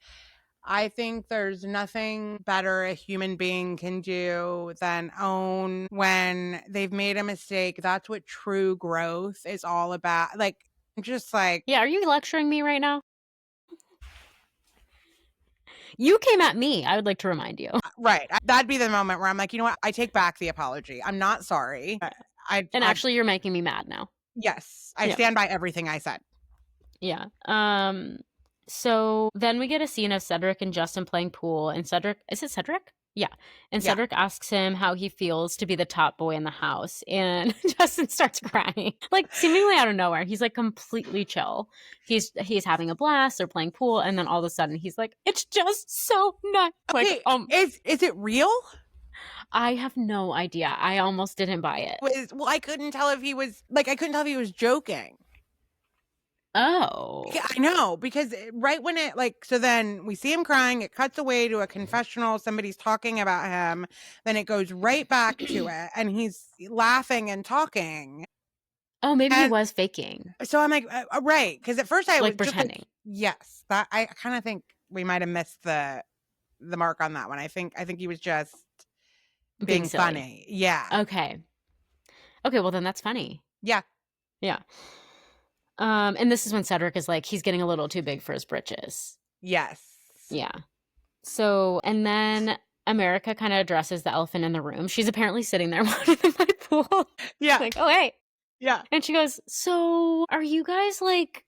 [SPEAKER 6] I think there's nothing better a human being can do than own when they've made a mistake. That's what true growth is all about. Like, just like...
[SPEAKER 5] Yeah, are you lecturing me right now? You came at me. I would like to remind you.
[SPEAKER 6] Right. That'd be the moment where I'm like, you know what? I take back the apology. I'm not sorry.
[SPEAKER 5] Actually, you're making me mad now.
[SPEAKER 6] Yes. I stand by everything I said.
[SPEAKER 5] Yeah. So then we get a scene of Cedric and Justin playing pool, and Cedric, is it Cedric? Yeah. And Cedric asks him how he feels to be the top boy in the house, and Justin starts crying, like seemingly out of nowhere. He's like completely chill. He's having a blast. They're playing pool, and then all of a sudden he's like, "It's just so nice."
[SPEAKER 6] Okay,
[SPEAKER 5] like,
[SPEAKER 6] is it real?
[SPEAKER 5] I have no idea. I almost didn't buy it.
[SPEAKER 6] Well, I couldn't tell if he was joking.
[SPEAKER 5] Oh.
[SPEAKER 6] Yeah, I know, because right when it, like, so then we see him crying, it cuts away to a confessional, somebody's talking about him, then it goes right back to it, and he's laughing and talking.
[SPEAKER 5] Oh, maybe he
[SPEAKER 6] And-
[SPEAKER 5] was faking.
[SPEAKER 6] So I'm like, right. Because at first I
[SPEAKER 5] Like
[SPEAKER 6] was just
[SPEAKER 5] pretending.
[SPEAKER 6] yes. That I kind of think we might have missed the mark on that one. I think he was just being
[SPEAKER 5] silly.
[SPEAKER 6] funny. Yeah.
[SPEAKER 5] Okay. Okay, well then that's funny.
[SPEAKER 6] Yeah.
[SPEAKER 5] Yeah. And this is when Cedric is like, he's getting a little too big for his britches.
[SPEAKER 6] Yes.
[SPEAKER 5] Yeah. So, and then America kind of addresses the elephant in the room. She's apparently sitting there watching the fight pool.
[SPEAKER 6] Yeah.
[SPEAKER 5] Like, oh, hey.
[SPEAKER 6] Yeah.
[SPEAKER 5] And she goes, so are you guys like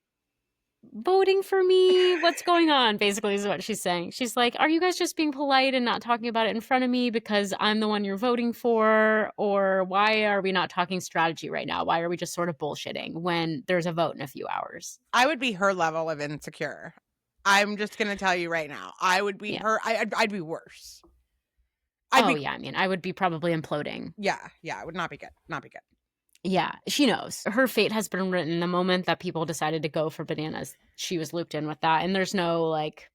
[SPEAKER 5] voting for me? What's going on? Basically is what she's saying. She's like, are you guys just being polite and not talking about it in front of me because I'm the one you're voting for? Or why are we not talking strategy right now? Why are we just sort of bullshitting when there's a vote in a few hours?
[SPEAKER 6] I would be her level of insecure. I'm just going to tell you right now. I would be her. I'd be worse.
[SPEAKER 5] Yeah. I mean, I would be probably imploding.
[SPEAKER 6] Yeah. Yeah. It would not be good. Not be good.
[SPEAKER 5] Yeah. She knows. Her fate has been written the moment that people decided to go for bananas. She was looped in with that. And there's no like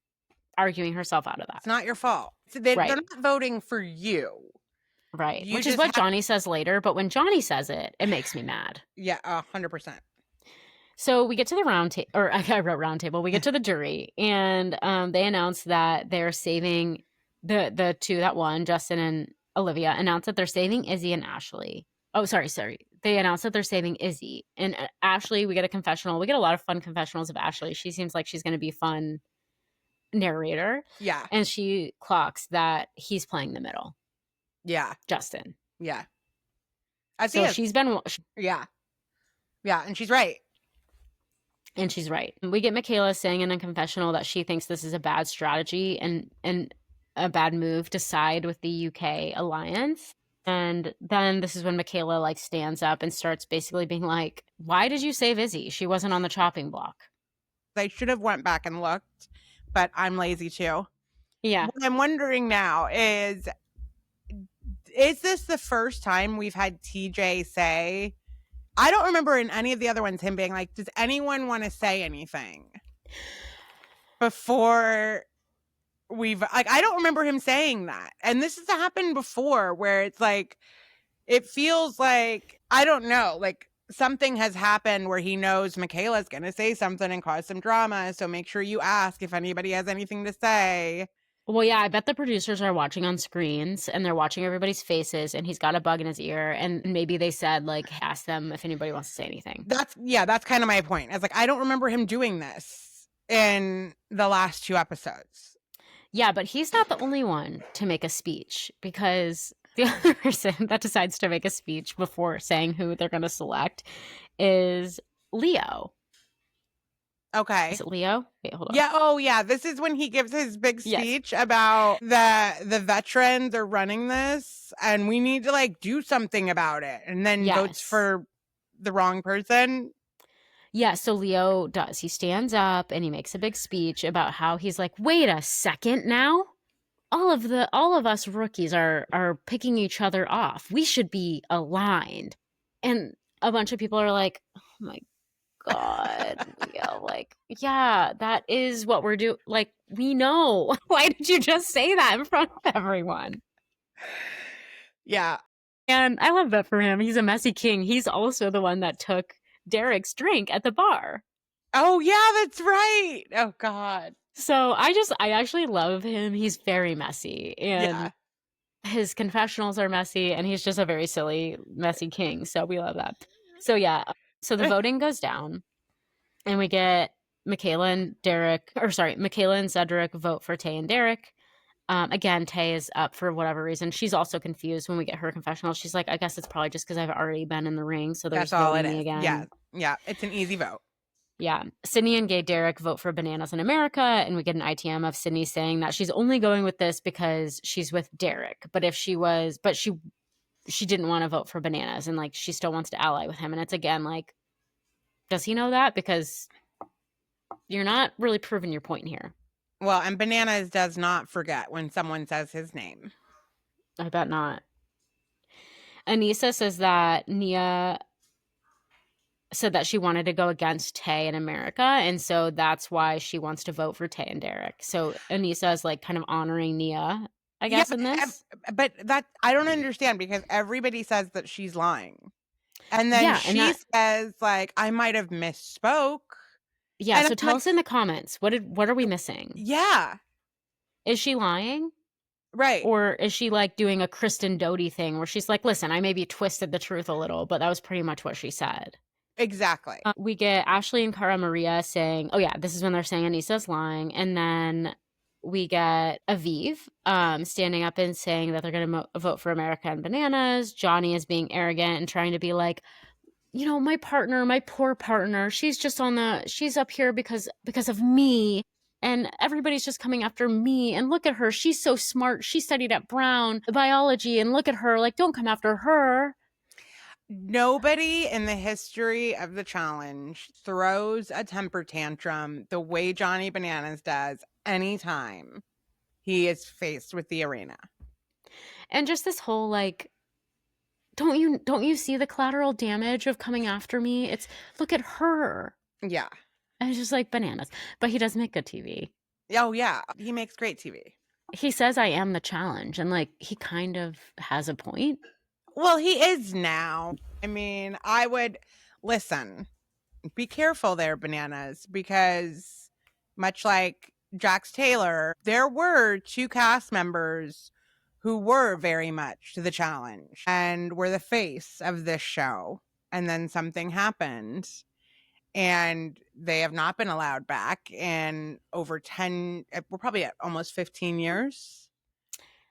[SPEAKER 5] arguing herself out of that.
[SPEAKER 6] It's not your fault. So they're
[SPEAKER 5] Right.
[SPEAKER 6] not voting for you.
[SPEAKER 5] Right.
[SPEAKER 6] You
[SPEAKER 5] Which is
[SPEAKER 6] just
[SPEAKER 5] what Johnny says later. But when Johnny says it, it makes me mad.
[SPEAKER 6] Yeah. 100%.
[SPEAKER 5] So we get to the round table, or I wrote round table. We get to the jury, and they announce that they're saving the two that won, Justin and Olivia, announce that they're saving Izzy and Ashley. Oh, sorry. They announced that they're saving Izzy and Ashley. We get a confessional. We get a lot of fun confessionals of Ashley. She seems like she's going to be fun narrator.
[SPEAKER 6] Yeah.
[SPEAKER 5] And she clocks that he's playing the middle,
[SPEAKER 6] Yeah.
[SPEAKER 5] Justin.
[SPEAKER 6] Yeah.
[SPEAKER 5] So she's been.
[SPEAKER 6] Yeah. Yeah. And she's right.
[SPEAKER 5] And she's right. We get Michaela saying in a confessional that she thinks this is a bad strategy and a bad move to side with the UK alliance. And then this is when Michaela like stands up and starts basically being like, why did you save Izzy? She wasn't on the chopping block.
[SPEAKER 6] I should have went back and looked, but I'm lazy too.
[SPEAKER 5] Yeah.
[SPEAKER 6] What I'm wondering now is this the first time we've had TJ say, I don't remember in any of the other ones him being like, does anyone want to say anything before we've like, I don't remember him saying that. And this has happened before where it's like, it feels like, I don't know, like something has happened where he knows Michaela's going to say something and cause some drama. So make sure you ask if anybody has anything to say.
[SPEAKER 5] Well, yeah, I bet the producers are watching on screens and they're watching everybody's faces and he's got a bug in his ear. And maybe they said, like, ask them if anybody wants to say anything.
[SPEAKER 6] That's kind of my point. I was like, I don't remember him doing this in the last 2 episodes.
[SPEAKER 5] Yeah, but he's not the only one to make a speech because the other person that decides to make a speech before saying who they're going to select is Leo.
[SPEAKER 6] Okay.
[SPEAKER 5] Is it Leo? Wait, hold on.
[SPEAKER 6] Yeah. Oh, yeah. This is when he gives his big speech about the veterans are running this and we need to like do something about it. And then votes for the wrong person.
[SPEAKER 5] Yeah. So Leo does. He stands up and he makes a big speech about how he's like, wait a second now. All of us rookies are picking each other off. We should be aligned. And a bunch of people are like, oh my God, Leo, like, yeah, that is what we're doing. Like, we know. Why did you just say that in front of everyone?
[SPEAKER 6] Yeah.
[SPEAKER 5] And I love that for him. He's a messy king. He's also the one that took Derek's drink at the bar.
[SPEAKER 6] Oh, yeah, that's right. Oh, God.
[SPEAKER 5] So I actually love him. He's very messy. And his confessionals are messy. And he's just a very silly, messy king. So we love that. So, yeah. So the voting goes down and we get Michaela and Cedric vote for Tay and Derek. Again, Tay is up for whatever reason. She's also confused when we get her confessional. She's like, I guess it's probably just because I've already been in the ring. So there's all it is. Again.
[SPEAKER 6] Yeah. Yeah. It's an easy vote.
[SPEAKER 5] Yeah. Sydney and Gay Derek vote for Bananas in America. And we get an ITM of Sydney saying that she's only going with this because she's with Derek. But if she was, she didn't want to vote for Bananas and like she still wants to ally with him. And it's again like, does he know that? Because you're not really proving your point here.
[SPEAKER 6] Well, and Bananas does not forget when someone says his name.
[SPEAKER 5] I bet not. Anissa says that Nia said that she wanted to go against Tay in America. And so that's why she wants to vote for Tay and Derek. So Anissa is like kind of honoring Nia, I guess, in this.
[SPEAKER 6] But that I don't understand because everybody says that she's lying. And then
[SPEAKER 5] Yeah, and
[SPEAKER 6] she says, like, I might have misspoke.
[SPEAKER 5] Yeah,
[SPEAKER 6] And
[SPEAKER 5] so
[SPEAKER 6] I'm
[SPEAKER 5] tell
[SPEAKER 6] like,
[SPEAKER 5] us in the comments, what are we missing?
[SPEAKER 6] yeah,
[SPEAKER 5] Is she lying?
[SPEAKER 6] right.
[SPEAKER 5] Or is she like doing a Kristen Doty thing where she's like, listen, I maybe twisted the truth a little, but that was pretty much what she said.
[SPEAKER 6] Exactly.
[SPEAKER 5] We get Ashley and Cara Maria saying, oh yeah, this is when they're saying Anissa's lying. And then we get Aviv standing up and saying that they're going to vote for America and Bananas. Johnny is being arrogant and trying to be like, you know, my partner, my poor partner, she's up here because of me. And everybody's just coming after me. And look at her. She's so smart. She studied at Brown, biology. And look at her. Like, don't come after her.
[SPEAKER 6] Nobody in the history of the challenge throws a temper tantrum the way Johnny Bananas does anytime he is faced with the arena.
[SPEAKER 5] And just this whole like, don't you see the collateral damage of coming after me? It's look at her.
[SPEAKER 6] Yeah.
[SPEAKER 5] And it's just like bananas. But he does make good TV.
[SPEAKER 6] Oh yeah, he makes great TV.
[SPEAKER 5] He says I am the challenge, and like he kind of has a point.
[SPEAKER 6] Well, he is now. I mean, I would listen. Be careful there, Bananas, because much like Jax Taylor, there were 2 cast members who were very much to the challenge and were the face of this show. And then something happened and they have not been allowed back in over 10, we're probably at almost 15 years.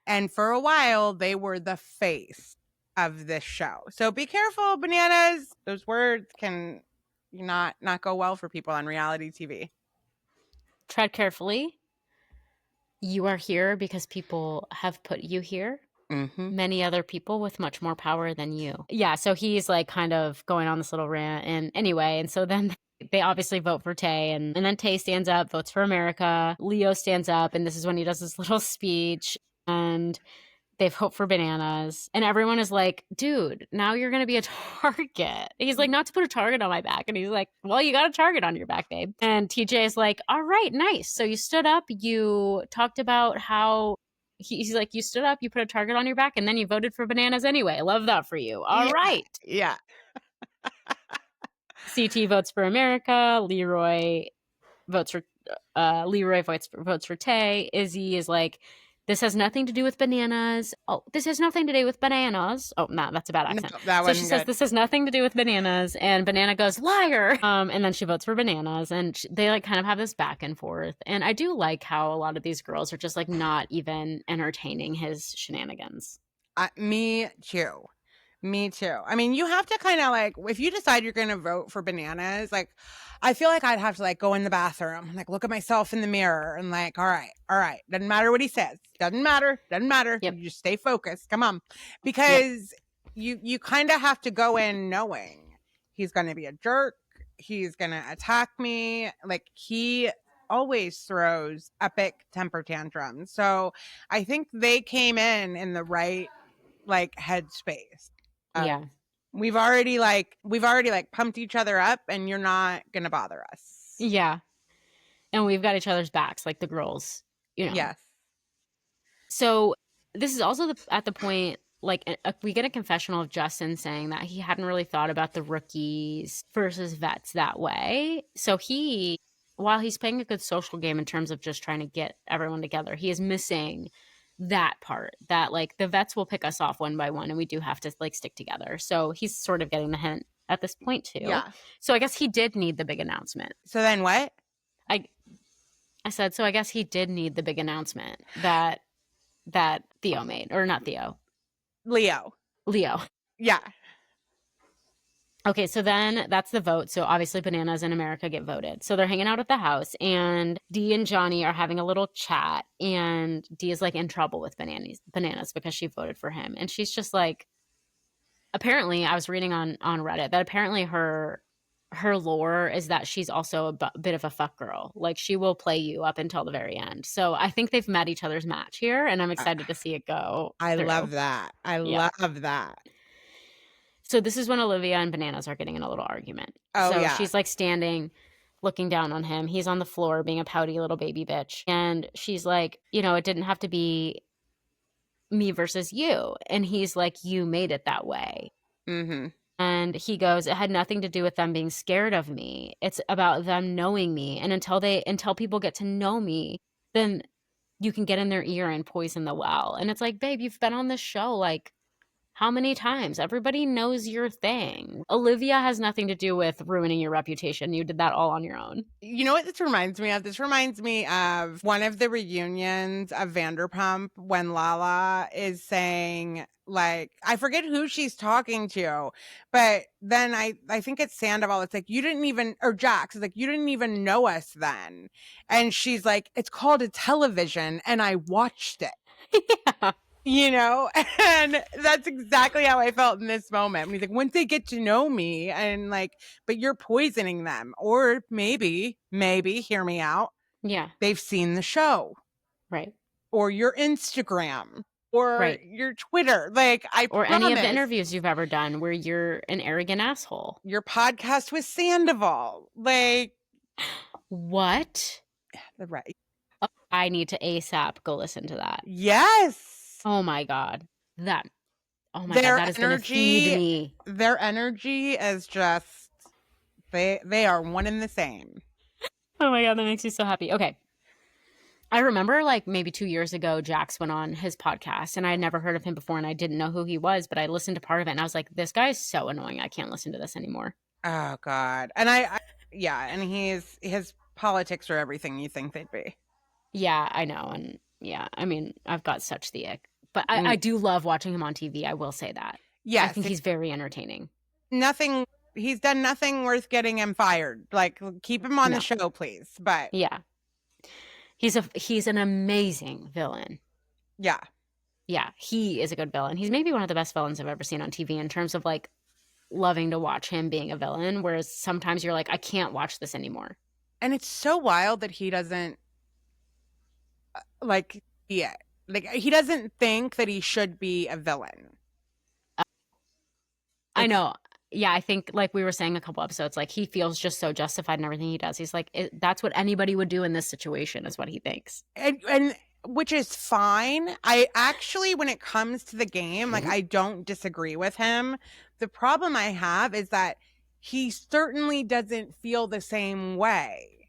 [SPEAKER 6] And for a while, they were the face of this show. So be careful, Bananas. Those words can not go well for people on reality TV.
[SPEAKER 5] Tread carefully. You are here because people have put you here.
[SPEAKER 6] Mm-hmm.
[SPEAKER 5] Many other people with much more power than you. Yeah, so he's like kind of going on this little rant. And anyway, and so then they obviously vote for Tay. And then Tay stands up, votes for America. Leo stands up, and this is when he does this little speech. And they vote for Bananas. And everyone is like, dude, now you're going to be a target. He's like, not to put a target on my back. And he's like, well, you got a target on your back, babe. And TJ is like, all right, nice. So you stood up, you talked about how he's like, you stood up, you put a target on your back, and then you voted for Bananas anyway. Love that for you. All right.
[SPEAKER 6] Yeah.
[SPEAKER 5] CT votes for America. Leroy votes for Tay. Izzy is like, this has nothing to do with Bananas. Oh, this has nothing to do with Bananas. Oh, no, that's a bad accent.
[SPEAKER 6] No, that
[SPEAKER 5] so she says, this has nothing to do with Bananas. And Banana goes, liar. And then she votes for Bananas. And they like kind of have this back and forth. And I do like how a lot of these girls are just like not even entertaining his shenanigans.
[SPEAKER 6] Me too. Me too. I mean, you have to kind of like, if you decide you're going to vote for Bananas, like, I feel like I'd have to like go in the bathroom, like look at myself in the mirror and like, all right. Doesn't matter what he says. Doesn't matter.
[SPEAKER 5] Yep.
[SPEAKER 6] You just stay focused. Come on. Because you kind of have to go in knowing he's going to be a jerk. He's going to attack me. Like he always throws epic temper tantrums. So I think they came in the right like headspace.
[SPEAKER 5] Yeah.
[SPEAKER 6] We've already pumped each other up and you're not going to bother us.
[SPEAKER 5] Yeah. And we've got each other's backs, like the girls, you know.
[SPEAKER 6] Yes.
[SPEAKER 5] So this is also at the point, like we get a confessional of Justin saying that he hadn't really thought about the rookies versus vets that way. So while he's playing a good social game in terms of just trying to get everyone together, he is missing that part that like the vets will pick us off one by one and we do have to like stick together. So he's sort of getting the hint at this point too.
[SPEAKER 6] Yeah.
[SPEAKER 5] So I guess he did need the big announcement.
[SPEAKER 6] So then what?
[SPEAKER 5] I said, so I guess he did need the big announcement that Theo made, or not Theo.
[SPEAKER 6] Leo. Yeah.
[SPEAKER 5] Okay, so then that's the vote. So obviously Bananas and America get voted. So they're hanging out at the house and Dee and Johnny are having a little chat and Dee is like in trouble with Bananas because she voted for him. And she's just like, apparently I was reading on Reddit that apparently her lore is that she's also a bit of a fuck girl. Like she will play you up until the very end. So I think they've met each other's match here and I'm excited to see it go.
[SPEAKER 6] I
[SPEAKER 5] through.
[SPEAKER 6] love that. I love that.
[SPEAKER 5] So this is when Olivia and Bananas are getting in a little argument.
[SPEAKER 6] Oh,
[SPEAKER 5] so
[SPEAKER 6] yeah.
[SPEAKER 5] she's like standing, looking down on him. He's on the floor being a pouty little baby bitch. And she's like, you know, it didn't have to be me versus you. And he's like, you made it that way.
[SPEAKER 6] Mm-hmm.
[SPEAKER 5] And he goes, it had nothing to do with them being scared of me. It's about them knowing me. And until people get to know me, then you can get in their ear and poison the well. And it's like, babe, you've been on this show like how many times? Everybody knows your thing. Olivia has nothing to do with ruining your reputation. You did that all on your own.
[SPEAKER 6] You know what this reminds me of? This reminds me of one of the reunions of Vanderpump when Lala is saying, like, I forget who she's talking to, but then I think it's Sandoval. It's like, you didn't even, or Jax is like, you didn't even know us then. And she's like, it's called a television and I watched it.
[SPEAKER 5] Yeah.
[SPEAKER 6] You know, and that's exactly how I felt in this moment. When he's like, once they get to know me and like, but you're poisoning them. Or maybe, hear me out.
[SPEAKER 5] Yeah.
[SPEAKER 6] They've seen the show.
[SPEAKER 5] Right.
[SPEAKER 6] Or your Instagram. Or
[SPEAKER 5] right.
[SPEAKER 6] your Twitter. Like,
[SPEAKER 5] or any of the interviews you've ever done where you're an arrogant asshole.
[SPEAKER 6] Your podcast with Sandoval. Like.
[SPEAKER 5] What?
[SPEAKER 6] Right.
[SPEAKER 5] Oh, I need to ASAP go listen to that.
[SPEAKER 6] Yes.
[SPEAKER 5] Oh my God. Oh my God, that is going to feed me.
[SPEAKER 6] Their energy is just, they are one and the same.
[SPEAKER 5] Oh my God, that makes me so happy. Okay. I remember like maybe 2 years ago, Jax went on his podcast and I had never heard of him before and I didn't know who he was, but I listened to part of it and I was like, this guy is so annoying. I can't listen to this anymore.
[SPEAKER 6] Oh God. And and his politics are everything you think they'd be.
[SPEAKER 5] Yeah, I know. And yeah, I mean, I've got such the ick. But I do love watching him on TV. I will say that.
[SPEAKER 6] Yes.
[SPEAKER 5] I think he's very entertaining.
[SPEAKER 6] He's done nothing worth getting him fired. Like, keep him on the show, please. But
[SPEAKER 5] yeah. He's an amazing villain.
[SPEAKER 6] Yeah.
[SPEAKER 5] Yeah, he is a good villain. He's maybe one of the best villains I've ever seen on TV in terms of like loving to watch him being a villain. Whereas sometimes you're like, I can't watch this anymore.
[SPEAKER 6] And it's so wild that he doesn't like, yeah. Like, he doesn't think that he should be a villain.
[SPEAKER 5] I know. Yeah, I think like we were saying a couple episodes, like he feels just so justified in everything he does. He's like, that's what anybody would do in this situation is what he thinks.
[SPEAKER 6] And which is fine. I actually, when it comes to the game, like I don't disagree with him. The problem I have is that he certainly doesn't feel the same way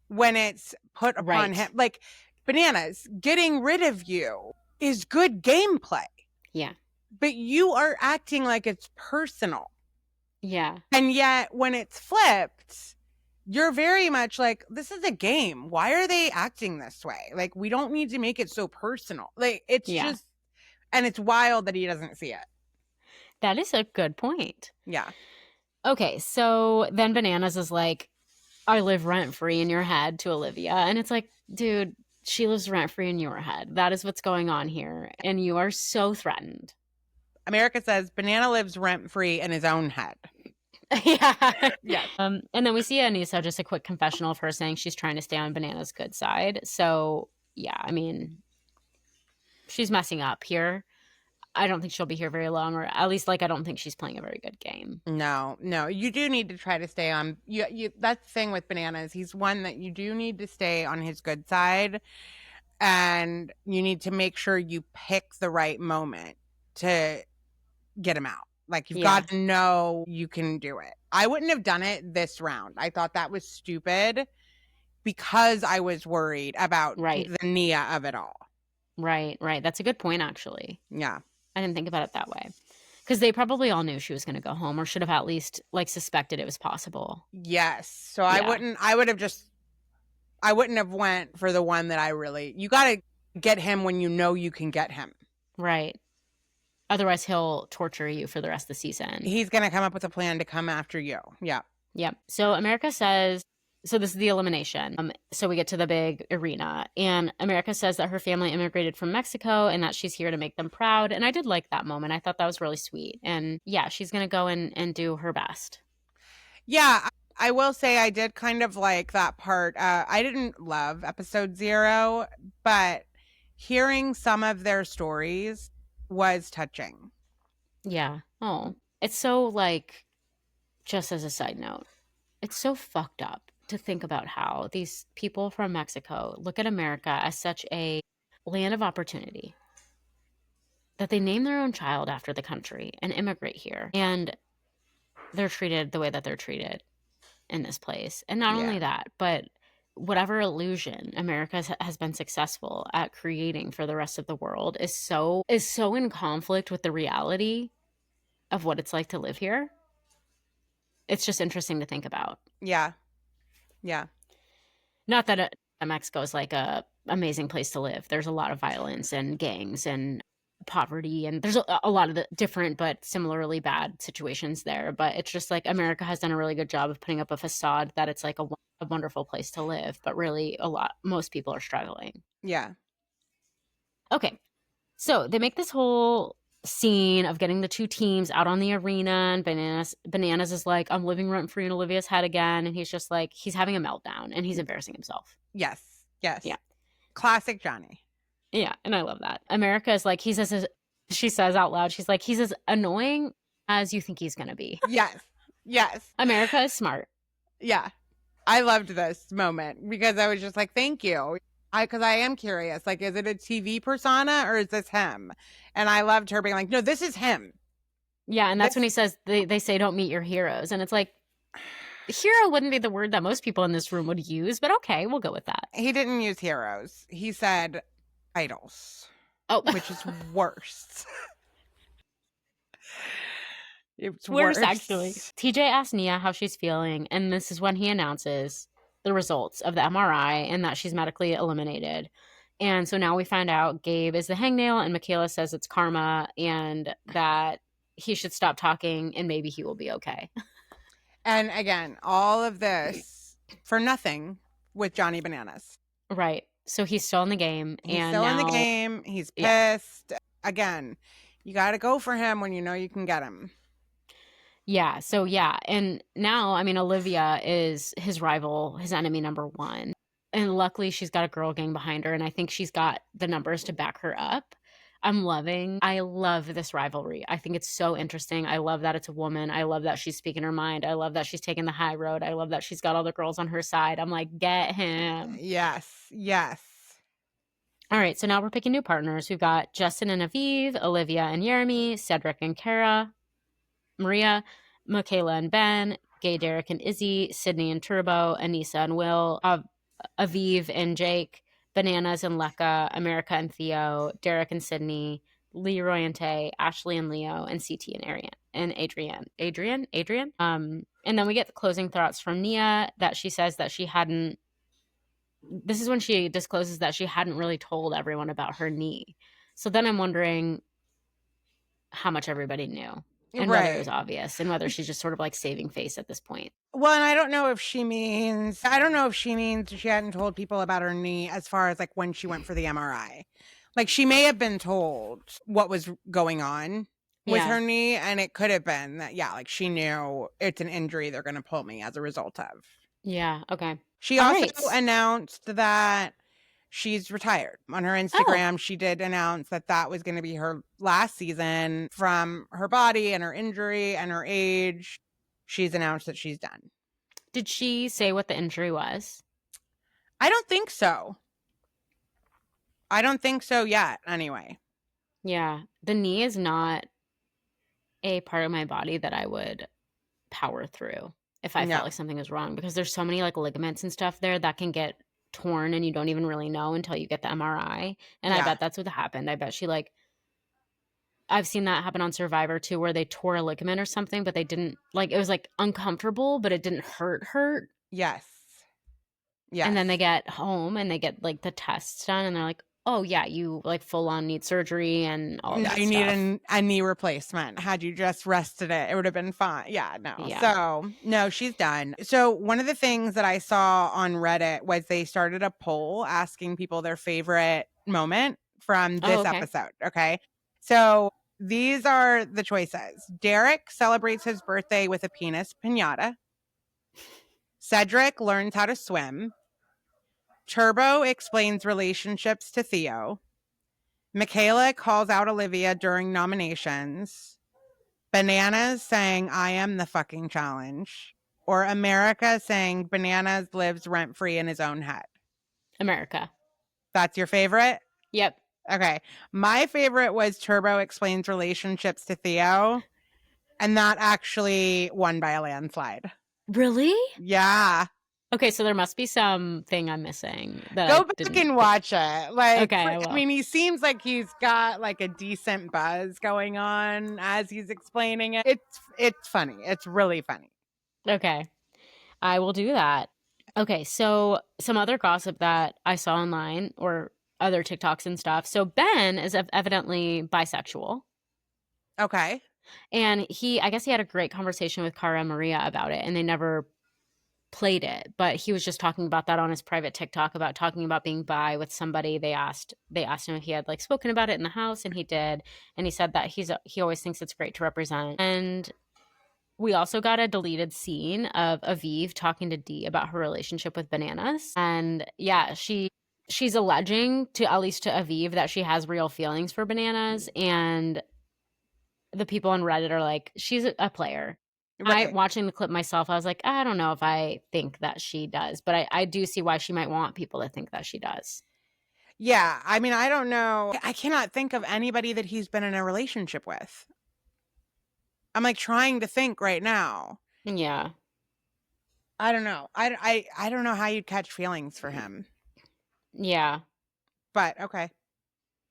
[SPEAKER 6] when it's put upon him. Like, Bananas, getting rid of you is good gameplay.
[SPEAKER 5] Yeah.
[SPEAKER 6] But you are acting like it's personal.
[SPEAKER 5] Yeah.
[SPEAKER 6] And yet when it's flipped, you're very much like, this is a game. Why are they acting this way? Like, we don't need to make it so personal. Like, it's just, and it's wild that he doesn't see it.
[SPEAKER 5] That is a good point.
[SPEAKER 6] Yeah.
[SPEAKER 5] Okay. So then Bananas is like, I live rent free in your head to Olivia. And it's like, dude, she lives rent free in your head. That is what's going on here. And you are so threatened.
[SPEAKER 6] America says Banana lives rent free in his own head.
[SPEAKER 5] Yeah. Yeah. And then we see Anissa, just a quick confessional of her saying she's trying to stay on Banana's good side. So yeah, I mean, she's messing up here. I don't think she'll be here very long, or at least like I don't think she's playing a very good game.
[SPEAKER 6] No, you do need to try to stay on you that's the thing with Bananas. He's one that you do need to stay on his good side, and you need to make sure you pick the right moment to get him out. Like, you've got to know you can do it. I wouldn't have done it this round. I thought that was stupid because I was worried about the Nia of it all.
[SPEAKER 5] Right. That's a good point, actually.
[SPEAKER 6] Yeah.
[SPEAKER 5] I didn't think about it that way. Because they probably all knew she was going to go home, or should have at least like suspected it was possible.
[SPEAKER 6] Yes. So I wouldn't have went for the one that you got to get him when you know you can get him.
[SPEAKER 5] Right. Otherwise he'll torture you for the rest of the season.
[SPEAKER 6] He's going to come up with a plan to come after you. Yeah.
[SPEAKER 5] Yep. So America says, so this is the elimination. So we get to the big arena, and America says that her family immigrated from Mexico and that she's here to make them proud. And I did like that moment. I thought that was really sweet. And yeah, she's going to go and do her best.
[SPEAKER 6] Yeah, I will say I did kind of like that part. I didn't love episode 0, but hearing some of their stories was touching.
[SPEAKER 5] Yeah. Oh, it's so like, just as a side note, it's so fucked up to think about how these people from Mexico look at America as such a land of opportunity, that they name their own child after the country and immigrate here. And they're treated the way that they're treated in this place. And not
[SPEAKER 6] Yeah.
[SPEAKER 5] only that, but whatever illusion America has been successful at creating for the rest of the world is so in conflict with the reality of what it's like to live here. It's just interesting to think about.
[SPEAKER 6] Yeah. Yeah.
[SPEAKER 5] Not that Mexico is like a amazing place to live. There's a lot of violence and gangs and poverty, and there's a lot of the different but similarly bad situations there. But it's just like America has done a really good job of putting up a facade that it's like a wonderful place to live, but really most people are struggling.
[SPEAKER 6] Yeah.
[SPEAKER 5] Okay, so they make this whole scene of getting the two teams out on the arena, and Bananas is like, I'm living rent free in Olivia's head again, and he's just like, he's having a meltdown and he's embarrassing himself.
[SPEAKER 6] Yes. Yes.
[SPEAKER 5] Yeah.
[SPEAKER 6] Classic Johnny.
[SPEAKER 5] Yeah, and I love that. America is like, she says out loud, she's like, he's as annoying as you think he's gonna be.
[SPEAKER 6] Yes. Yes.
[SPEAKER 5] America is smart.
[SPEAKER 6] Yeah. I loved this moment because I was just like, thank you. Because I am curious, like, is it a TV persona or is this him? And I loved her being like, no, this is him.
[SPEAKER 5] Yeah, and that's when he says, they say don't meet your heroes. And it's like, hero wouldn't be the word that most people in this room would use, but okay, we'll go with that.
[SPEAKER 6] He didn't use heroes. He said idols.
[SPEAKER 5] Oh,
[SPEAKER 6] which is worse. It's
[SPEAKER 5] worse, actually. TJ asked Nia how she's feeling, and this is when he announces the results of the MRI and that she's medically eliminated. And so now we find out Gabe is the hangnail, and Michaela says it's karma and that he should stop talking and maybe he will be okay.
[SPEAKER 6] And again, all of this for nothing with Johnny Bananas.
[SPEAKER 5] Right. So he's still in the game.
[SPEAKER 6] He's still in the game. He's pissed. Yeah. Again, you got to go for him when you know you can get him.
[SPEAKER 5] Yeah. So, yeah. And now, I mean, Olivia is his rival, his enemy number one. And luckily, she's got a girl gang behind her. And I think she's got the numbers to back her up. I love this rivalry. I think it's so interesting. I love that it's a woman. I love that she's speaking her mind. I love that she's taking the high road. I love that she's got all the girls on her side. I'm like, get him.
[SPEAKER 6] Yes. Yes.
[SPEAKER 5] All right. So now we're picking new partners. We've got Justin and Aviv, Olivia and Jeremy, Cedric and Kara, Maria, Michaela and Ben, Gay, Derek and Izzy, Sydney and Turbo, Anissa and Will, Aviv and Jake, Bananas and Lekka, America and Theo, Derek and Sydney, Leroy and Tay, Ashley and Leo, and CT and Adrian. And then we get the closing thoughts from Nia that she says that she hadn't. This is when she discloses that she hadn't really told everyone about her knee. So then I'm wondering how much everybody knew. And whether it was obvious and whether she's just sort of like saving face at this point.
[SPEAKER 6] Well, and I don't know if she means she hadn't told people about her knee as far as like when she went for the MRI. Like she may have been told what was going on with her knee, and it could have been that, like she knew it's an injury they're going to pull me as a result of.
[SPEAKER 5] Yeah. Okay.
[SPEAKER 6] She also announced that she's retired. On her Instagram, she did announce that that was going to be her last season from her body and her injury and her age. She's announced that she's done.
[SPEAKER 5] Did she say what the injury was?
[SPEAKER 6] I don't think so. I don't think so yet, anyway.
[SPEAKER 5] Yeah. The knee is not a part of my body that I would power through if I felt like something was wrong, because there's so many like ligaments and stuff there that can get torn and you don't even really know until you get the MRI. And I bet that's what happened. I bet she I've seen that happen on Survivor too, where they tore a ligament or something, but they didn't it was like uncomfortable, but it didn't hurt.
[SPEAKER 6] Yes. Yeah.
[SPEAKER 5] And then they get home and they get like the tests done and they're like, oh yeah, you like full on need surgery and all that stuff.
[SPEAKER 6] You need a knee replacement. Had you just rested it would have been fine. Yeah, no. Yeah. So no, she's done. So one of the things that I saw on Reddit was they started a poll asking people their favorite moment from this episode. Okay. So these are the choices. Derek celebrates his birthday with a penis piñata. Cedric learns how to swim. Turbo explains relationships to Theo. Michaela calls out Olivia during nominations. Bananas saying, I am the fucking challenge. Or America saying Bananas lives rent-free in his own head.
[SPEAKER 5] America.
[SPEAKER 6] That's your favorite?
[SPEAKER 5] Yep.
[SPEAKER 6] Okay. My favorite was Turbo explains relationships to Theo. And that actually won by a landslide.
[SPEAKER 5] Really?
[SPEAKER 6] Yeah.
[SPEAKER 5] Okay, so there must be something I'm missing. That
[SPEAKER 6] Go
[SPEAKER 5] I
[SPEAKER 6] back
[SPEAKER 5] didn't
[SPEAKER 6] and
[SPEAKER 5] pick.
[SPEAKER 6] watch it. Like,
[SPEAKER 5] Okay, I will.
[SPEAKER 6] I mean, he seems like he's got like a decent buzz going on as he's explaining it. It's funny. It's really funny.
[SPEAKER 5] Okay, I will do that. Okay, so some other gossip that I saw online or other TikToks and stuff. So Ben is evidently bisexual.
[SPEAKER 6] Okay.
[SPEAKER 5] And I guess he had a great conversation with Cara Maria about it, and they never played it. But he was just talking about that on his private TikTok about talking about being bi with somebody. They asked him if he had like spoken about it in the house, and he did. And he said that he always thinks it's great to represent. And we also got a deleted scene of Aviv talking to Dee about her relationship with Bananas. And yeah, she's alleging to at least to Aviv that she has real feelings for Bananas, and the people on Reddit are like, she's a player.
[SPEAKER 6] Right.
[SPEAKER 5] Watching the clip myself, I was like, I don't know if I think that she does, but I do see why she might want people to think that she does.
[SPEAKER 6] Yeah. I mean, I don't know. I cannot think of anybody that he's been in a relationship with. I'm like trying to think right now.
[SPEAKER 5] Yeah.
[SPEAKER 6] I don't know. I don't know how you'd catch feelings for him.
[SPEAKER 5] Yeah.
[SPEAKER 6] But okay.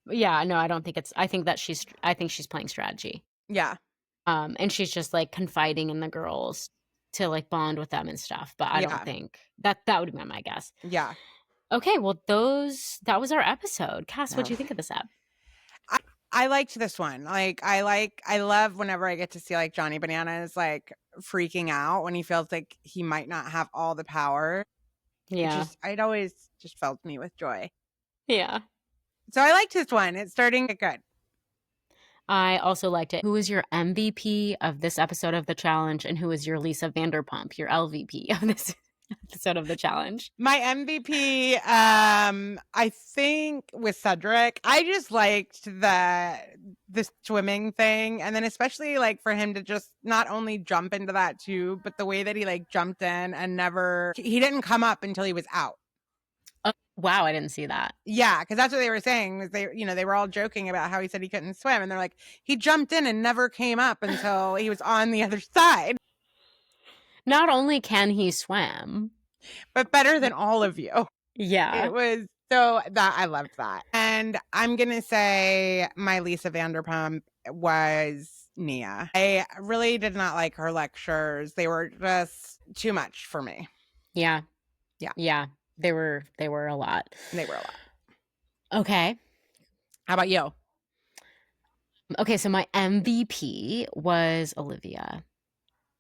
[SPEAKER 5] Yeah, no, I don't think I think she's playing strategy.
[SPEAKER 6] Yeah.
[SPEAKER 5] And she's just like confiding in the girls to like bond with them and stuff, but I don't think that would be my guess.
[SPEAKER 6] Yeah.
[SPEAKER 5] Okay, well that was our episode. Cass, what'd you think of this app?
[SPEAKER 6] I liked this one. Like I love whenever I get to see like Johnny Bananas like freaking out when he feels like he might not have all the power.
[SPEAKER 5] Yeah.
[SPEAKER 6] It always just filled me with joy.
[SPEAKER 5] Yeah.
[SPEAKER 6] So I liked this one. It's starting to get good.
[SPEAKER 5] I also liked it. Who is your MVP of this episode of the challenge, and who is your Lisa Vanderpump, your LVP of this episode of the challenge?
[SPEAKER 6] My MVP, I think with Cedric, I just liked the swimming thing, and then especially like for him to just not only jump into that too, but the way that he like jumped in and he didn't come up until he was out.
[SPEAKER 5] Wow, I didn't see that.
[SPEAKER 6] Yeah, because that's what they were saying. Was they were all joking about how he said he couldn't swim, and they're like, he jumped in and never came up until he was on the other side.
[SPEAKER 5] Not only can he swim,
[SPEAKER 6] but better than all of you.
[SPEAKER 5] Yeah,
[SPEAKER 6] it was that I loved that, and I'm gonna say my Lisa Vanderpump was Nia. I really did not like her lectures; they were just too much for me.
[SPEAKER 5] Yeah. They were a lot.
[SPEAKER 6] They were a lot.
[SPEAKER 5] Okay.
[SPEAKER 6] How about you?
[SPEAKER 5] Okay, so my MVP was Olivia.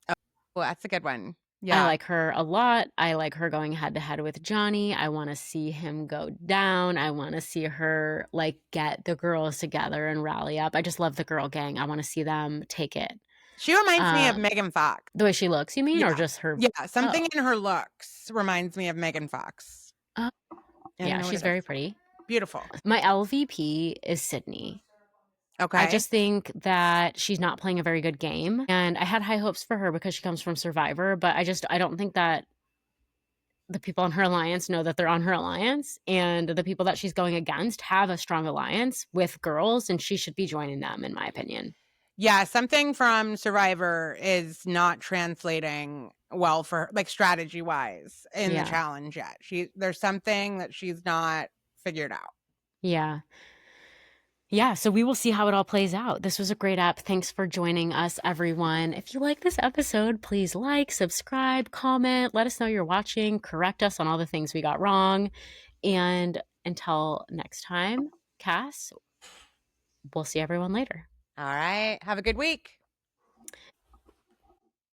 [SPEAKER 6] Oh, well, that's a good one. Yeah.
[SPEAKER 5] I like her a lot. I like her going head to head with Johnny. I want to see him go down. I want to see her like get the girls together and rally up. I just love the girl gang. I want to see them take it.
[SPEAKER 6] She reminds me of Megan Fox.
[SPEAKER 5] The way she looks, you mean?
[SPEAKER 6] Yeah.
[SPEAKER 5] Or just her?
[SPEAKER 6] Yeah, something in her looks reminds me of Megan Fox.
[SPEAKER 5] Yeah, she's very pretty.
[SPEAKER 6] Beautiful.
[SPEAKER 5] My LVP is Sydney.
[SPEAKER 6] Okay.
[SPEAKER 5] I just think that she's not playing a very good game. And I had high hopes for her because she comes from Survivor, but I don't think that the people on her alliance know that they're on her alliance. And the people that she's going against have a strong alliance with girls, and she should be joining them, in my opinion.
[SPEAKER 6] Yeah, something from Survivor is not translating well for her, like strategy wise in the challenge yet. There's something that she's not figured out.
[SPEAKER 5] Yeah. Yeah, so we will see how it all plays out. This was a great app. Thanks for joining us, everyone. If you like this episode, please like, subscribe, comment, let us know you're watching, correct us on all the things we got wrong. And until next time, Cass, we'll see everyone later.
[SPEAKER 6] All right. Have a good week.